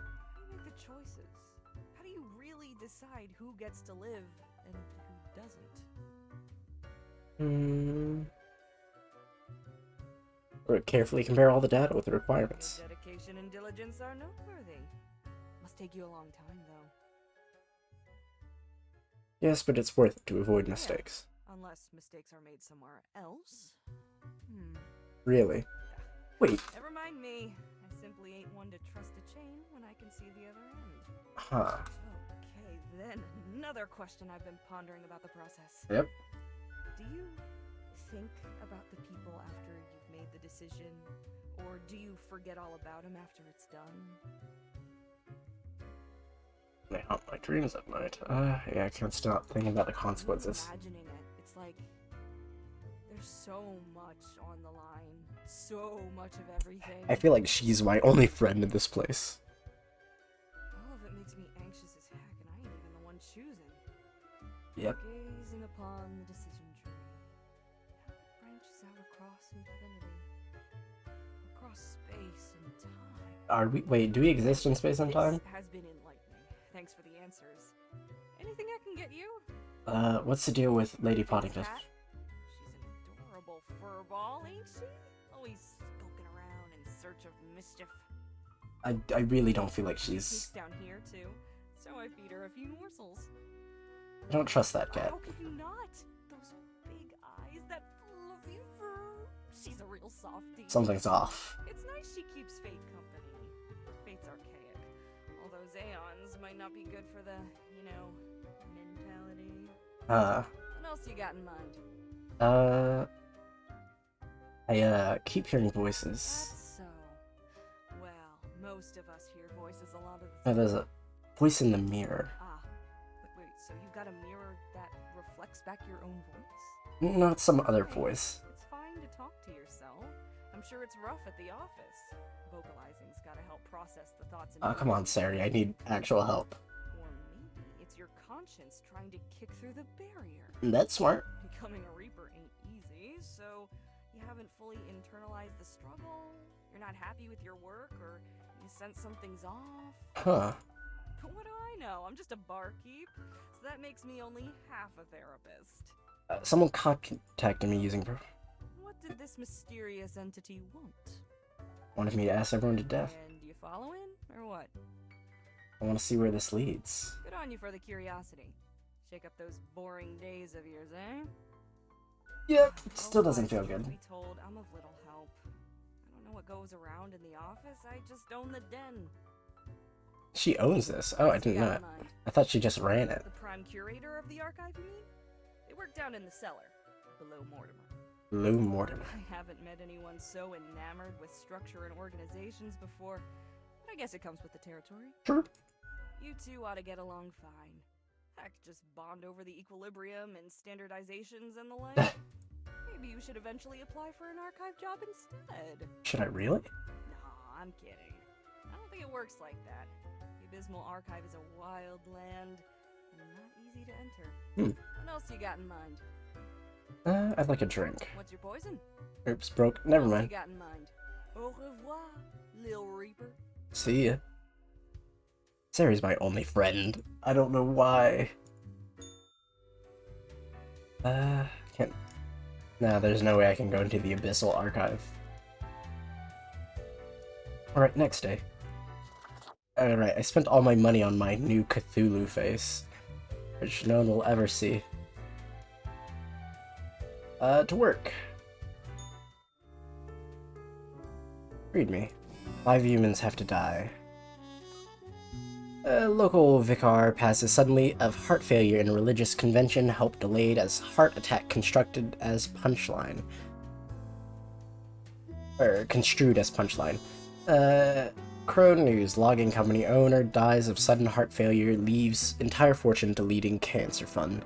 do you make the choices? How do you really decide who gets to live and who doesn't? Or carefully compare all the data with the requirements. Your dedication and diligence are noteworthy. Must take you a long time, though. Yes, but it's worth it to avoid mistakes. Unless mistakes are made somewhere else. Really? Wait. Never mind me. I simply ain't one to trust a chain when I can see the other end. Huh. Okay, then another question I've been pondering about the process. Yep. Do you think about the people after you've made the decision, or do you forget all about them after it's done? They haunt my dreams at night. Yeah, I can't stop thinking about the consequences. Imagining it, it's like there's so much on the line, so much of everything. I feel like she's my only friend in this place. All of it makes me anxious as heck, and I ain't even the one choosing. Yep. Gazing upon the decision tree, how it branches out across infinity, across space and time. Wait, do we exist in space and time? This has been enlightening. Thanks for the answers. Anything I can get you? What's the deal with Lady Pottington? Cat? She's an adorable furball, ain't she? Always skulking around in search of mischief. I really don't feel like She she's... sneaks down here too, so I feed her a few morsels. I don't trust that cat. How could you not? Those big eyes, that fluffy fur. She's a real softie. Something's off. It's nice she keeps Fate company. Fate's archaic. All those aeons might not be good for the, mentality. What else you got in mind? I keep hearing voices. That's so. Well, most of us hear voices a lot of the Oh, time. there's a voice in the mirror. Wait, so you've got a mirror that reflects back your own voice? Not some other voice. It's fine to talk to yourself. I'm sure it's rough at the office. Vocalizing's gotta help process the thoughts and Come on, Sari, I need actual help. Or maybe it's your conscience trying to kick through the barrier. That's smart. Becoming a Reaper ain't easy, so you haven't fully internalized the struggle, you're not happy with your work, or you sense something's off. Huh. But what do I know? I'm just a barkeep, so that makes me only half a therapist. Someone contacted me using... What did this mysterious entity want? wanted me to ask everyone to death. And you following, or what? I want to see where this leads. Good on you for the curiosity. Shake up those boring days of yours, eh? Yep, it still doesn't feel Otherwise, good. truth be told, I'm of little help. I don't know what goes around in the office, I just own the den. She owns this. Oh, I didn't know it. I thought she just ran it. The prime curator of the archive, you mean? They work down in the cellar, below Mortimer. Lou Mortimer. I haven't met anyone so enamored with structure and organizations before, but I guess it comes with the territory. Sure. You two ought to get along fine. Heck, just bond over the equilibrium and standardizations and the like. Maybe you should eventually apply for an archive job instead. Should I really? Nah, I'm kidding. I don't think it works like that. The Abysmal Archive is a wild land, and not easy to enter. What else you got in mind? I'd like a drink. What's your poison? Oops, broke. Never What else mind. you got in mind? Au revoir, Lil Reaper. See ya. Sari's my only friend. I don't know why. Can't... Nah, there's no way I can go into the Abyssal Archive. Alright, next day. Alright, I spent all my money on my new Cthulhu face, which no one will ever see. To work. Read me. 5 humans have to die. A local vicar passes suddenly of heart failure in a religious convention, help delayed as heart attack constructed as punchline. Or construed as punchline. Crow News, logging company owner dies of sudden heart failure, leaves entire fortune to leading cancer fund.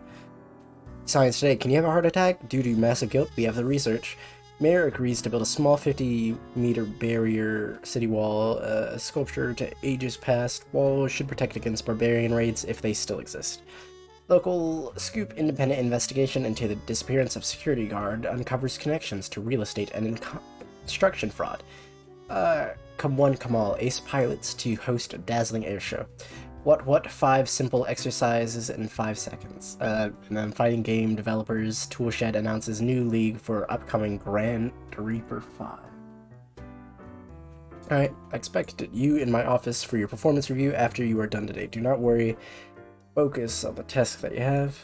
Science Today, can you have a heart attack? Due to massive guilt, we have the research. Mayor agrees to build a small 50-meter barrier city wall, sculpture to ages past. Wall should protect against barbarian raids if they still exist. Local Scoop independent investigation into the disappearance of security guard uncovers connections to real estate and construction fraud. Come one, come all, ace pilots to host a dazzling air show. What? 5 simple exercises in 5 seconds. And then fighting game developers Toolshed announces new league for upcoming Grand Reaper 5. Alright, I expect you in my office for your performance review after you are done today. Do not worry. Focus on the task that you have.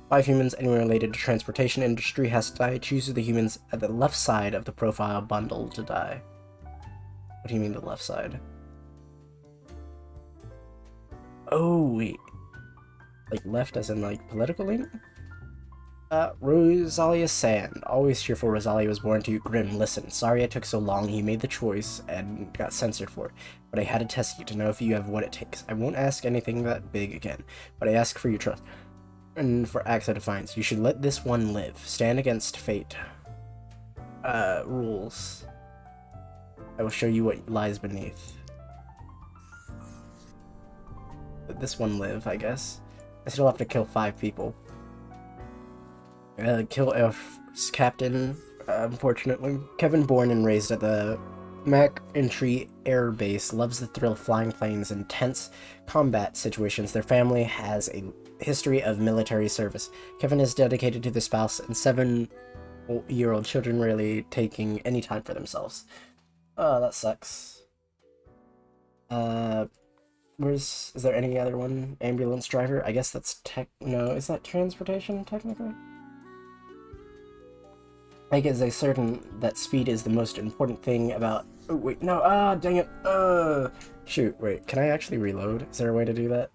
5 humans anywhere related to transportation industry has to die. Choose the humans at the left side of the profile bundle to die. What do you mean the left side? Oh, wait. Like left as in like political leaning? Rosalia Sand. Always cheerful, Rosalia was born to Grim. Listen, sorry it took so long. You made the choice and got censored for it. But I had to test you to know if you have what it takes. I won't ask anything that big again, but I ask for your trust. And for acts of defiance, you should let this one live. Stand against fate. Rules. I will show you what lies beneath. Let this one live, I guess. I still have to kill 5 people. Kill F's captain, unfortunately. Kevin, born and raised at the Mac Entry Air Base, loves the thrill of flying planes in tense combat situations. Their family has a history of military service. Kevin is dedicated to their spouse and 7-year-old children, rarely taking any time for themselves. Oh, that sucks. Is there any other one? Ambulance driver? I guess that's no, is that transportation, technically? I guess they certain that speed is the most important thing about... Oh, wait, no, dang it, shoot, wait, can I actually reload? Is there a way to do that?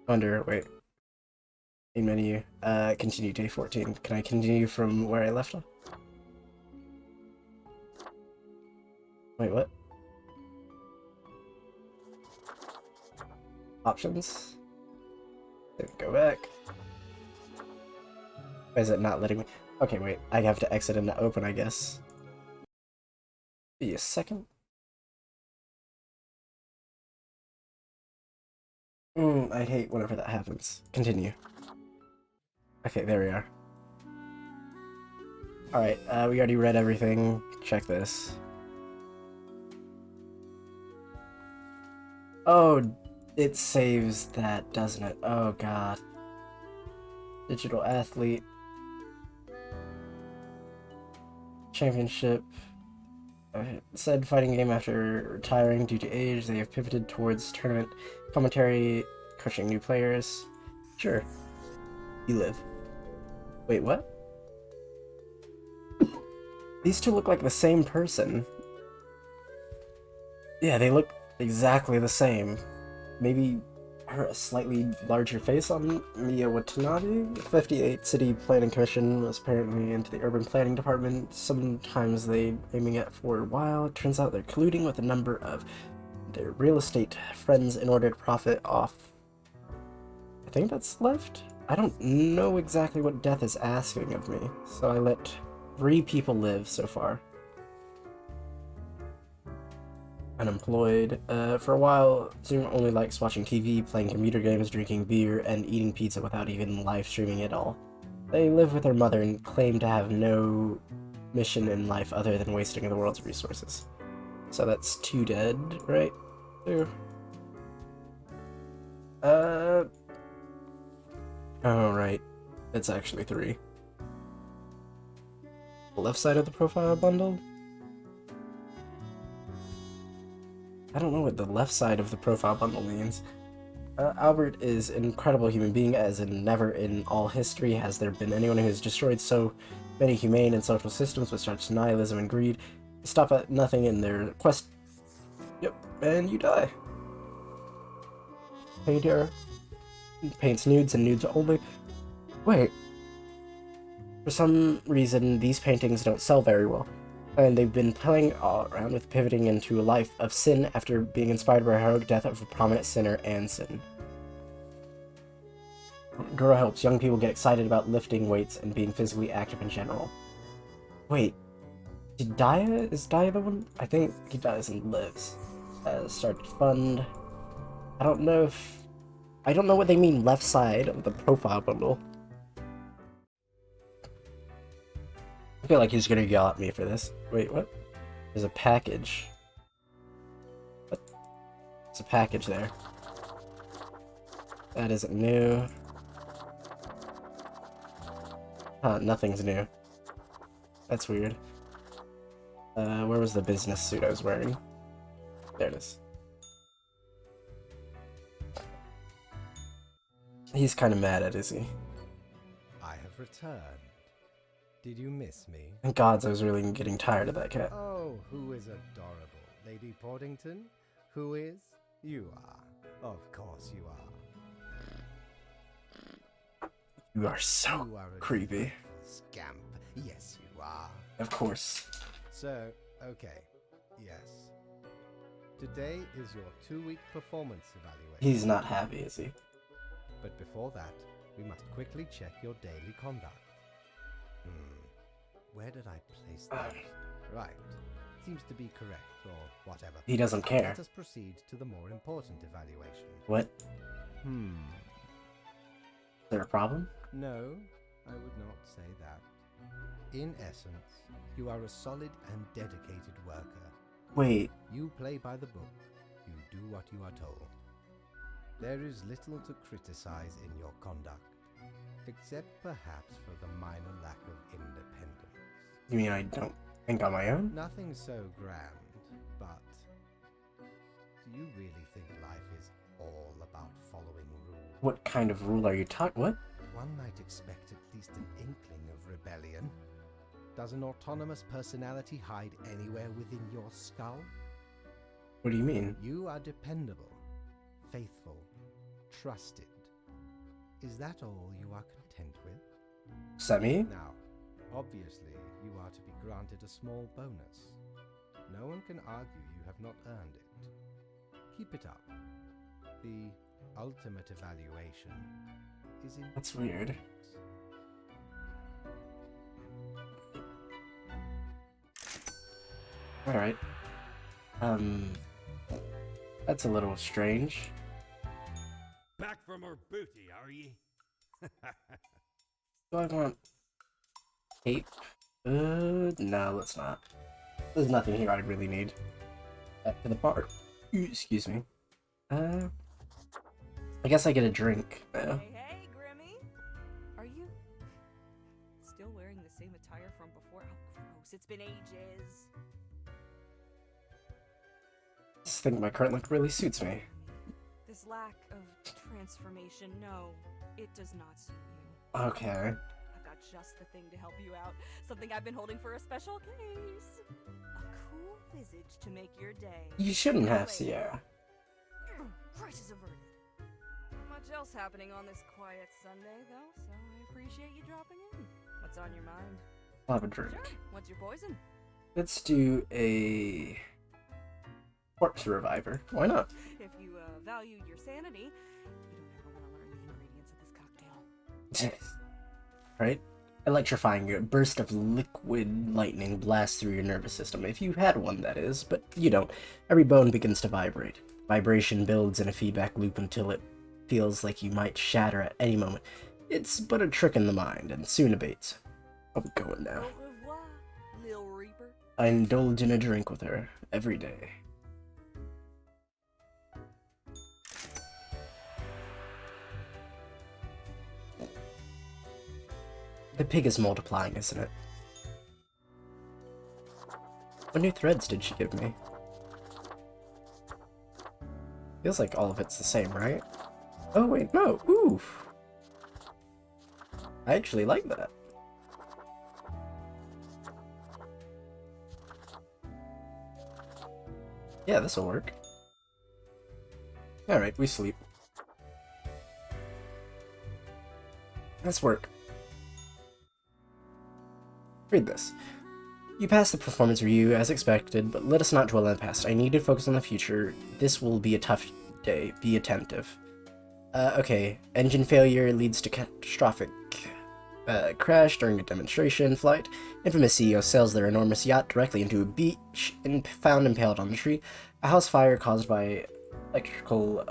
Wait. Main menu, continue day 14. Can I continue from where I left off? Wait, what? Options? Go back. Why is it not letting me? Okay, wait. I have to exit and open, I guess. Be a second. I hate whenever that happens. Continue. Okay, there we are. Alright, we already read everything. Check this. Oh, it saves that, doesn't it? Oh god. Digital athlete. Championship. Said fighting game after retiring due to age. They have pivoted towards tournament commentary, coaching new players. Sure. You live. Wait, what? These two look like the same person. Yeah, they look exactly the same. Maybe a slightly larger face on Mia Watanabe. 58 City Planning Commission was apparently into the urban planning department. Sometimes they aiming at for a while. It turns out they're colluding with a number of their real estate friends in order to profit off. I think that's left? I don't know exactly what Death is asking of me, so I let 3 people live so far. Unemployed. For a while, Zoom only likes watching TV, playing computer games, drinking beer, and eating pizza without even live streaming it all. They live with their mother and claim to have no mission in life other than wasting the world's resources. So that's 2 dead, right? 2. Oh, right. It's actually 3. The left side of the profile bundle? I don't know what the left side of the profile bundle means. Albert is an incredible human being, as in never in all history has there been anyone who has destroyed so many humane and social systems with such nihilism and greed. They stop at nothing in their quest Yep, and you die. Painter paints nudes and nudes only. Wait. For some reason, these paintings don't sell very well, and they've been playing all around with pivoting into a life of sin after being inspired by a heroic death of a prominent sinner and sin. Goro helps young people get excited about lifting weights and being physically active in general. Wait, is Daya the one? I think he dies and lives. Started fund. I don't know what they mean left side of the profile bundle. I feel like he's gonna yell at me for this. Wait, what? There's a package. What? There's a package there. That isn't new. Huh, nothing's new. That's weird. Where was the business suit I was wearing? There it is. He's kind of mad at Izzy. I have returned. Did you miss me? Thank gods, I was really getting tired of that cat. Oh, who is adorable? Lady Portington? Who is? You are. Of course you are. You are so You are a creepy. scamp. Yes, you are. Of course. So, okay. Yes. Today is your 2-week performance evaluation. He's not happy, is he? But before that, we must quickly check your daily conduct. Where did I place that? Right. Seems to be correct, or whatever. He doesn't care. Let us proceed to the more important evaluation. What? Hmm. Is there a problem? No, I would not say that. In essence, you are a solid and dedicated worker. Wait. You play by the book. You do what you are told. There is little to criticize in your conduct, except perhaps for the minor lack of independence. You mean I don't think on my own? Nothing so grand, but do you really think life is all about following rules? What kind of rule are you talking? What? One might expect at least an inkling of rebellion. Does an autonomous personality hide anywhere within your skull? What do you mean? You are dependable, faithful, trusted. Is that all you are content with? Semi? Now, obviously, you are to be granted a small bonus. No one can argue you have not earned it. Keep it up. The ultimate evaluation is in... That's weird. Alright. That's a little strange. Back from her booty, are ye? Do I want tape? No, let's not. There's nothing here I really need. Back to the bar. Excuse me. I guess I get a drink now. Hey, Grimmy. Are you still wearing the same attire from before? Oh, gross. It's been ages. I just think my current look really suits me. This lack of transformation, no, it does not suit you. Okay. I've got just the thing to help you out. Something I've been holding for a special case. A cool visage to make your day. You shouldn't have, Wait. Sierra. Crisis averted. Not much else happening on this quiet Sunday, though, so I appreciate you dropping in. What's on your mind? I'll have a drink. Sure. What's your poison? Let's do a corpse reviver. Why not? If you value your sanity, you don't ever want to learn the ingredients of this cocktail. Right? Electrifying. A burst of liquid lightning blasts through your nervous system. If you had one, that is, but you don't. Every bone begins to vibrate. Vibration builds in a feedback loop until it feels like you might shatter at any moment. It's but a trick in the mind, and soon abates. I'm going now. Au revoir, Lil Reaper. I indulge in a drink with her every day. The pig is multiplying, isn't it? What new threads did she give me? Feels like all of it's the same, right? Oh wait, no. Oof. I actually like that. Yeah, this'll work. Alright, we sleep. Let's work. Read this. You passed the performance review as expected, but let us not dwell on the past. I need to focus on the future. This will be a tough day. Be attentive. Okay. Engine failure leads to catastrophic crash during a demonstration flight. Infamous CEO sails their enormous yacht directly into a beach and found impaled on the tree. A house fire caused by electrical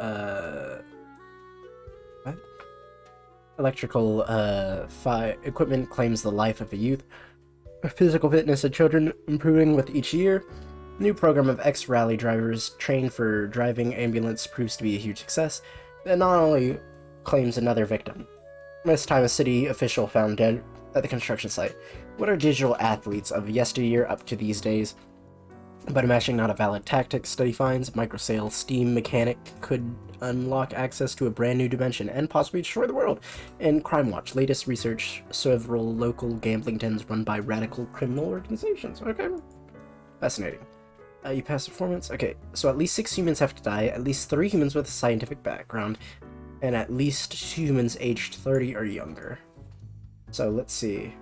fire equipment claims the life of a youth. Physical fitness of children improving with each year. New program of ex-rally drivers trained for driving ambulance proves to be a huge success. It not only claims another victim. This time a city official found dead at the construction site. What are digital athletes of yesteryear up to these days? But matching not a valid tactic, study finds microsale steam mechanic could unlock access to a brand new dimension and possibly destroy the world. And Crime Watch, latest research, several local gambling dens run by radical criminal organizations. Okay, fascinating. You pass performance? Okay, so at least 6 humans have to die, at least 3 humans with a scientific background, and at least 2 humans aged 30 or younger. So let's see.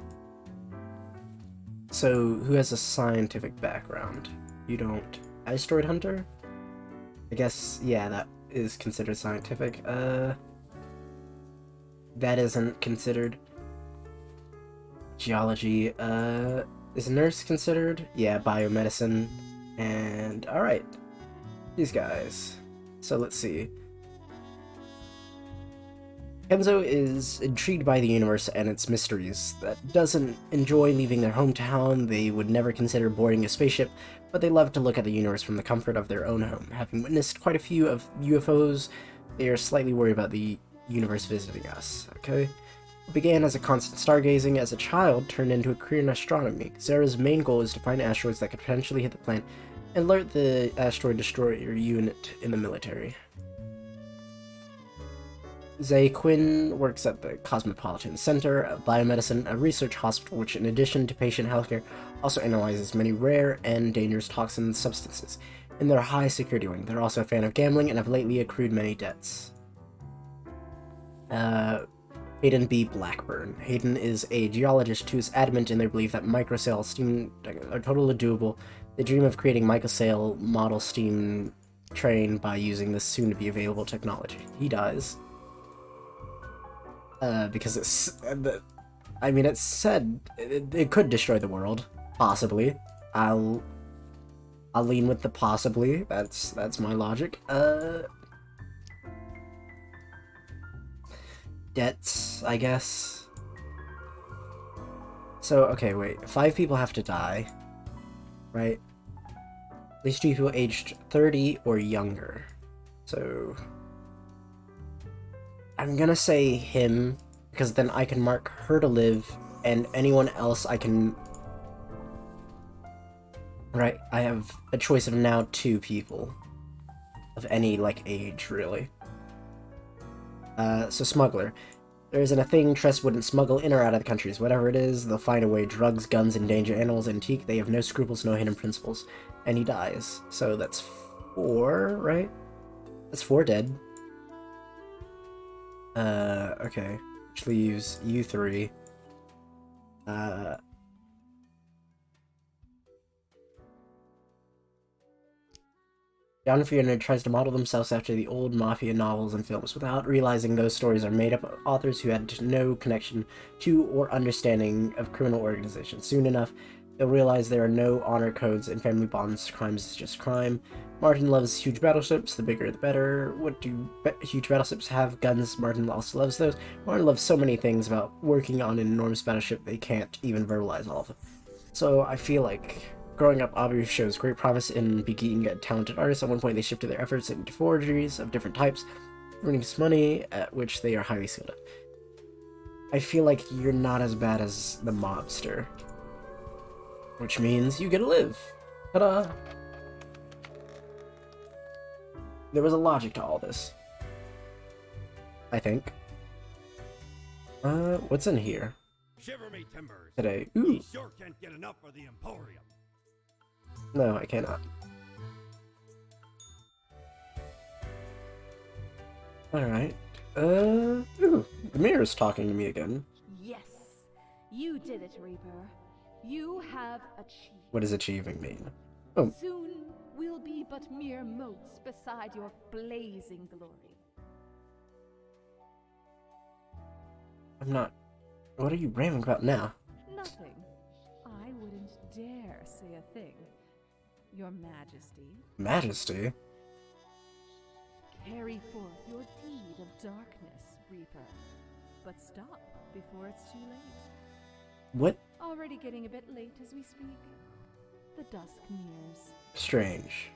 So who has a scientific background? You don't. Asteroid Hunter? I guess, yeah, that is considered scientific. That isn't considered. Geology, is nurse considered? Yeah, biomedicine. And, alright. These guys. So let's see. Kenzo is intrigued by the universe and its mysteries. That doesn't enjoy leaving their hometown. They would never consider boarding a spaceship, but they love to look at the universe from the comfort of their own home. Having witnessed quite a few of UFOs, they are slightly worried about the universe visiting us. Okay? What began as a constant stargazing as a child turned into a career in astronomy. Zara's main goal is to find asteroids that could potentially hit the planet and alert the asteroid destroyer unit in the military. Zay Quinn works at the Cosmopolitan Center of Biomedicine, a research hospital which, in addition to patient healthcare, also analyzes many rare and dangerous toxin substances. In their high security wing, they're also a fan of gambling and have lately accrued many debts. Hayden B. Blackburn. Hayden is a geologist who is adamant in their belief that microcell steam are totally doable. They dream of creating microcell model steam train by using this soon-to-be-available technology. He dies. Because it's, I mean, it's said it could destroy the world, possibly. I'll lean with the possibly. That's my logic. Debts, I guess. So okay, wait. 5 people have to die, right? At least 2 people aged 30 or younger. So I'm gonna say him, because then I can mark her to live, and anyone else I can... Right, I have a choice of now 2 people. Of any, like, age, really. So smuggler. There isn't a thing Tress wouldn't smuggle in or out of the countries. Whatever it is, they'll find a way. Drugs, guns, endangered animals, antique. They have no scruples, no hidden principles. And he dies. So that's 4, right? That's 4 dead. Okay. Which leaves you 3. John Fiona tries to model themselves after the old mafia novels and films, without realizing those stories are made up of authors who had no connection to or understanding of criminal organizations. Soon enough, they'll realize there are no honor codes and family bonds. Crime is just crime. Martin loves huge battleships, the bigger the better. What do huge battleships have? Guns. Martin also loves those. Martin loves so many things about working on an enormous battleship they can't even verbalize all of them. So I feel like growing up, Aubrey shows great promise in being a talented artist. At one point, they shifted their efforts into forgeries of different types, earning some money, at which they are highly skilled at. I feel like you're not as bad as the mobster, which means you get to live. Ta-da! There was a logic to all this, I think. What's in here Shiver me timbers. today? We Ooh, sure can't get enough of the Emporium. no, I cannot. Alright. Ooh, the mirror's talking to me again. Yes, you did it, Reaper. You have achieved. What does achieving mean? Oh, Soon we'll be but mere motes beside your blazing glory. I'm not. What are you raving about now? Nothing. I wouldn't dare say a thing. Your Majesty, Majesty? carry forth your deed of darkness, Reaper. But stop before it's too late. What? Already getting a bit late as we speak. The dusk nears. Strange.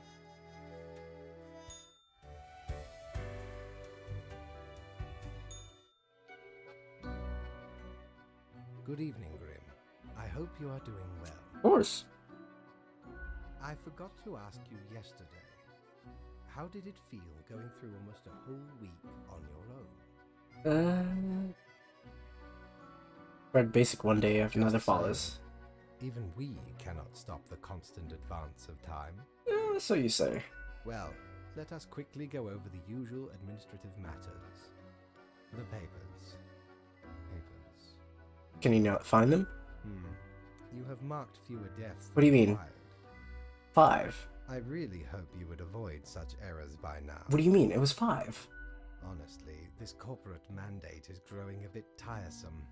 Good evening, Grim. I hope you are doing well. Of course. I forgot to ask you yesterday. How did it feel going through almost a whole week on your own? Read basic one day after another Just so. follows. Even we cannot stop the constant advance of time. So you say. Well, let us quickly go over the usual administrative matters. The papers. Papers. Can you not find them? You have marked fewer deaths What do you than mean? required. 5. I really hope you would avoid such errors by now. What do you mean? It was 5. Honestly, this corporate mandate is growing a bit tiresome.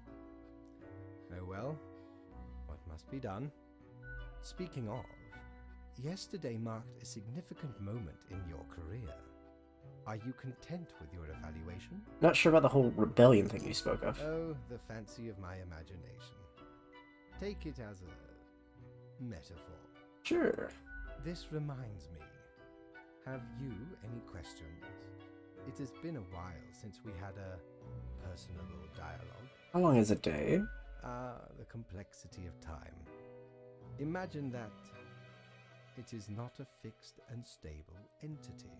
Oh well, what must be done? Speaking of, yesterday marked a significant moment in your career. Are you content with your evaluation? Not sure about the whole rebellion thing you spoke of. Oh, the fancy of my imagination. Take it as a metaphor. Sure. This reminds me. Have you any questions? It has been a while since we had a personal dialogue. How long is a day? The complexity of time. Imagine that it is not a fixed and stable entity.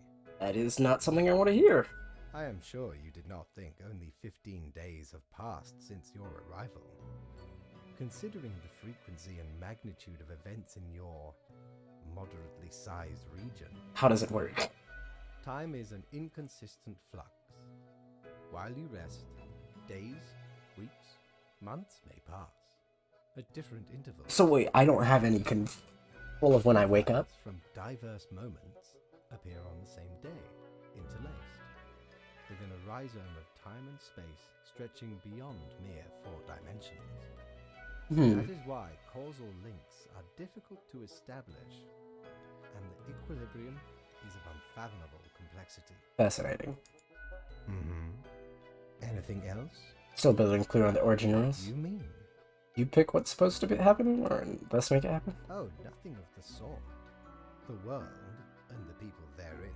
That is not something I want to hear. I am sure you did not think only 15 days have passed since your arrival. Considering the frequency and magnitude of events in your moderately sized region, How does it work? time is an inconsistent flux. While you rest, days, weeks, months may pass at different intervals. So wait, I don't have any control of when I wake up? From diverse moments appear on the same day, interlaced, within a rhizome of time and space stretching beyond mere 4 dimensions. That is why causal links are difficult to establish, and the equilibrium is of unfathomable complexity. Fascinating. Anything else? Still building clear on the origin rules. You mean? You pick what's supposed to be happening, or let's make it happen? Oh, nothing of the sort. The world, and the people therein,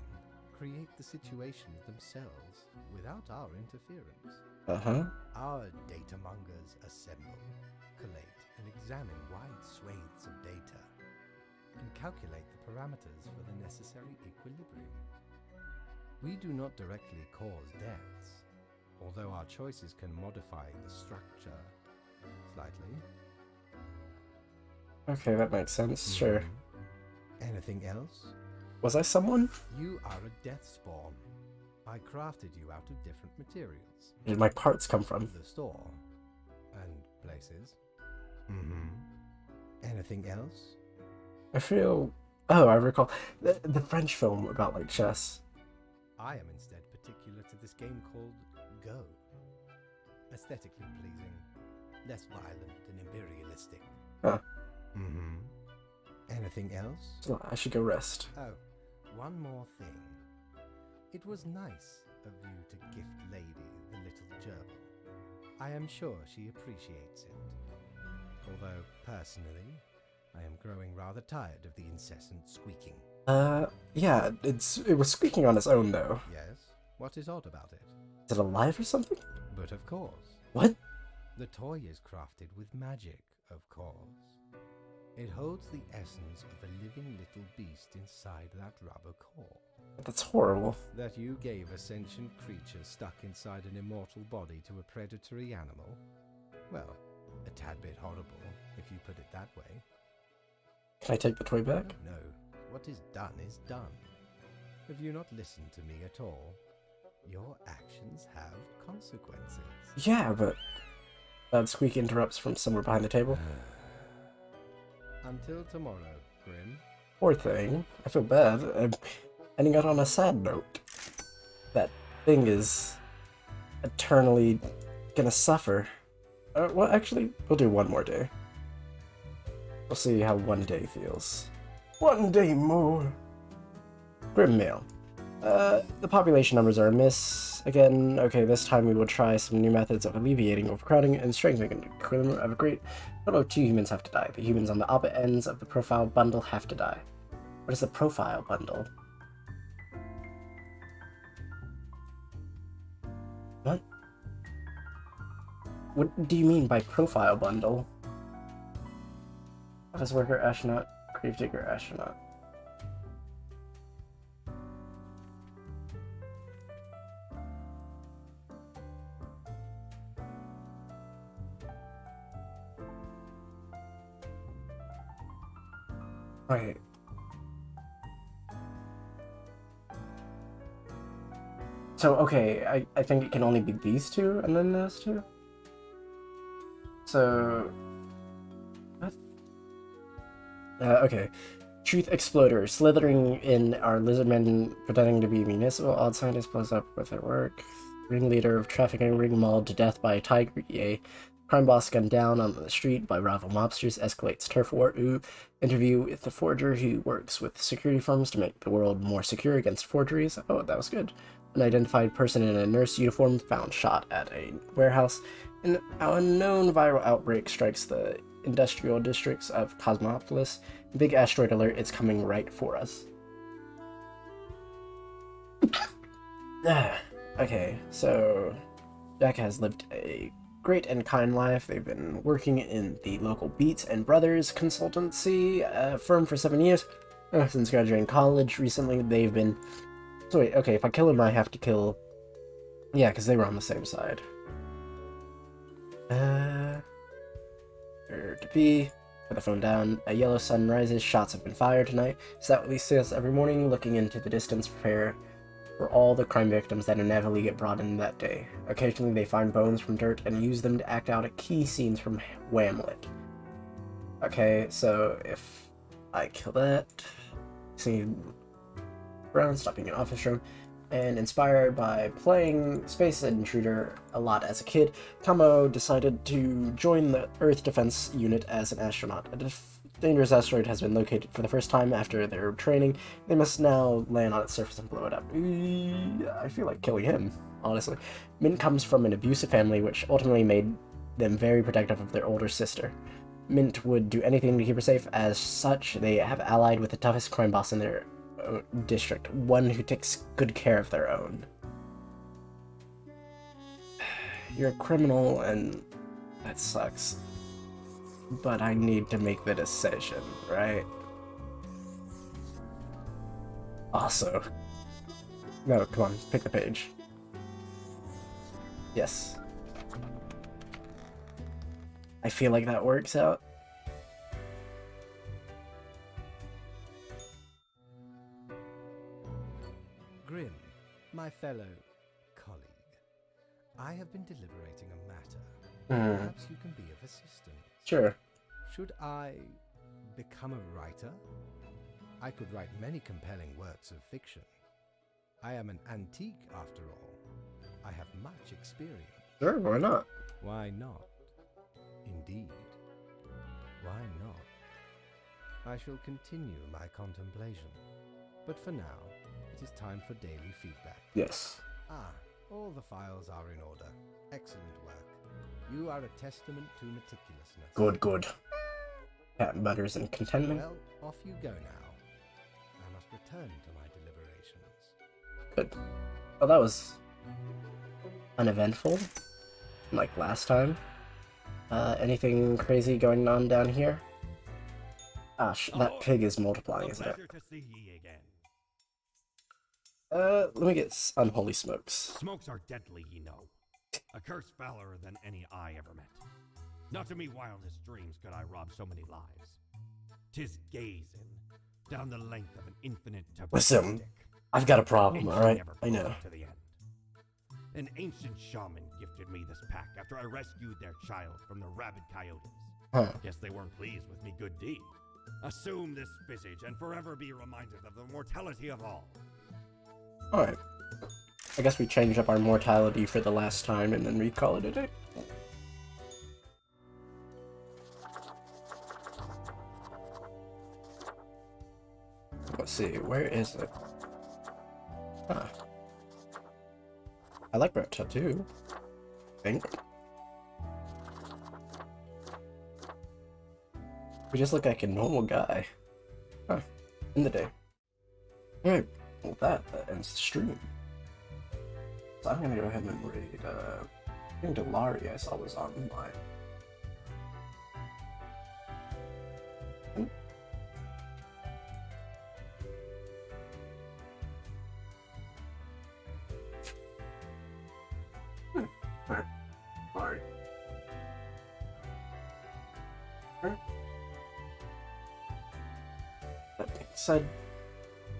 create the situations themselves without our interference. Our data mongers assemble, collate, and examine wide swathes of data, and calculate the parameters for the necessary equilibrium. We do not directly cause deaths, although our choices can modify the structure slightly. Okay, that makes sense. Sure. Anything else? Was I someone? You are a death spawn. I crafted you out of different materials. Where did my parts come from? The store. And places. Anything else? I feel... Oh, I recall the French film about, like, chess. I am instead particular to this game called Go. Aesthetically pleasing, less violent and imperialistic. Huh. Anything else? So I should go rest. Oh, one more thing. It was nice of you to gift Lady the little gerbil. I am sure she appreciates it. Although, personally, I am growing rather tired of the incessant squeaking. Yeah, it was squeaking on its own, though. Yes? What is odd about it? Is it alive or something? But of course. What? The toy is crafted with magic, of course. It holds the essence of a living little beast inside that rubber core. That's horrible. That you gave a sentient creature stuck inside an immortal body to a predatory animal? Well, a tad bit horrible, if you put it that way. Can I take the toy back? No, what is done is done. Have you not listened to me at all? Your actions have consequences. Yeah, but that squeak interrupts from somewhere behind the table. Until tomorrow, Grim. Poor thing. I feel bad. I'm ending out on a sad note. That thing is eternally gonna suffer. Well, actually, we'll do one more day. We'll see how one day feels. One day more. Grim Mail. The population numbers are amiss. Again, okay, this time we will try some new methods of alleviating overcrowding and strengthening the equilibrium of a great total of 2 humans have to die. The humans on the opposite ends of the profile bundle have to die. What is the profile bundle? What? What do you mean by profile bundle? Office worker, astronaut, grave digger, astronaut. Right. So, okay, I think it can only be these two and then those two? So... What? Okay. Truth Exploder. Slithering in are lizardmen pretending to be municipal. Odd scientist blows up with their work. Ringleader of trafficking ring mauled to death by a tiger. EA. Crime boss gunned down on the street by rival mobsters. Escalates turf war. Ooh. Interview with the forger who works with security firms to make the world more secure against forgeries. Oh, that was good. An identified person in a nurse uniform found shot at a warehouse. An unknown viral outbreak strikes the industrial districts of Cosmopolis. Big asteroid alert, it's coming right for us. Okay, so Jack has lived a great and kind life. They've been working in the local Beats and Brothers consultancy firm for 7 years. Since graduating college recently, they've been... So wait, okay, if I kill him, I have to kill... Yeah, because they were on the same side. Where to be? Put the phone down. A yellow sun rises. Shots have been fired tonight. Is that what Lisa says every morning? Looking into the distance, prepare for all the crime victims that inevitably get brought in that day. Occasionally, they find bones from dirt and use them to act out key scenes from Whamlet. Okay, so if I kill that, see Brown stopping an office room, and inspired by playing Space Intruder a lot as a kid, Tomo decided to join the Earth Defense Unit as an astronaut. A dangerous asteroid has been located for the first time after their training. They must now land on its surface and blow it up. I feel like killing him, honestly. Mint comes from an abusive family, which ultimately made them very protective of their older sister. Mint would do anything to keep her safe. As such, they have allied with the toughest crime boss in their district, one who takes good care of their own. You're a criminal, and that sucks. But I need to make the decision, right? Also... No, come on, pick the page. Yes. I feel like that works out. Grim, my fellow colleague, I have been deliberating a matter. Perhaps you can be of assistance. Sure. Should I become a writer? I could write many compelling works of fiction. I am an antique, after all. I have much experience. Sure, why not? Why not? Indeed. Why not? I shall continue my contemplation. But for now, it is time for daily feedback. Yes. Ah, all the files are in order. Excellent work. You are a testament to meticulousness. Good, good. Cat butters and contentment. Well, off you go now. I must return to my deliberations. Good. Well, that was uneventful, like last time. Anything crazy going on down here? Gosh, that pig is multiplying, isn't it? Pleasure to see ye again. Let me get unholy smokes. Smokes are deadly, ye know. A curse fouler than any I ever met. Not to me wildest dreams could I rob so many lives. 'Tis gazing down the length of an infinite tobacco Listen, stick. I've got a problem, And alright? never I know. brought to the end. An ancient shaman gifted me this pack after I rescued their child from the rabid coyotes. Huh. Guess they weren't pleased with me good deed. Assume this visage and forever be reminded of the mortality of all. Alright. I guess we change up our mortality for the last time and then we call it a day. Let's see, where is it? Huh. I like that tattoo. I think. We just look like a normal guy. Huh. In the day. Alright, well that ends the stream. So I'm gonna go ahead and raid, I think Delari I saw was online. Sorry. That being said,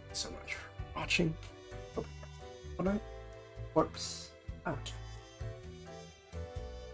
thanks so much for watching. Hope you guys have a good night. Corpse out.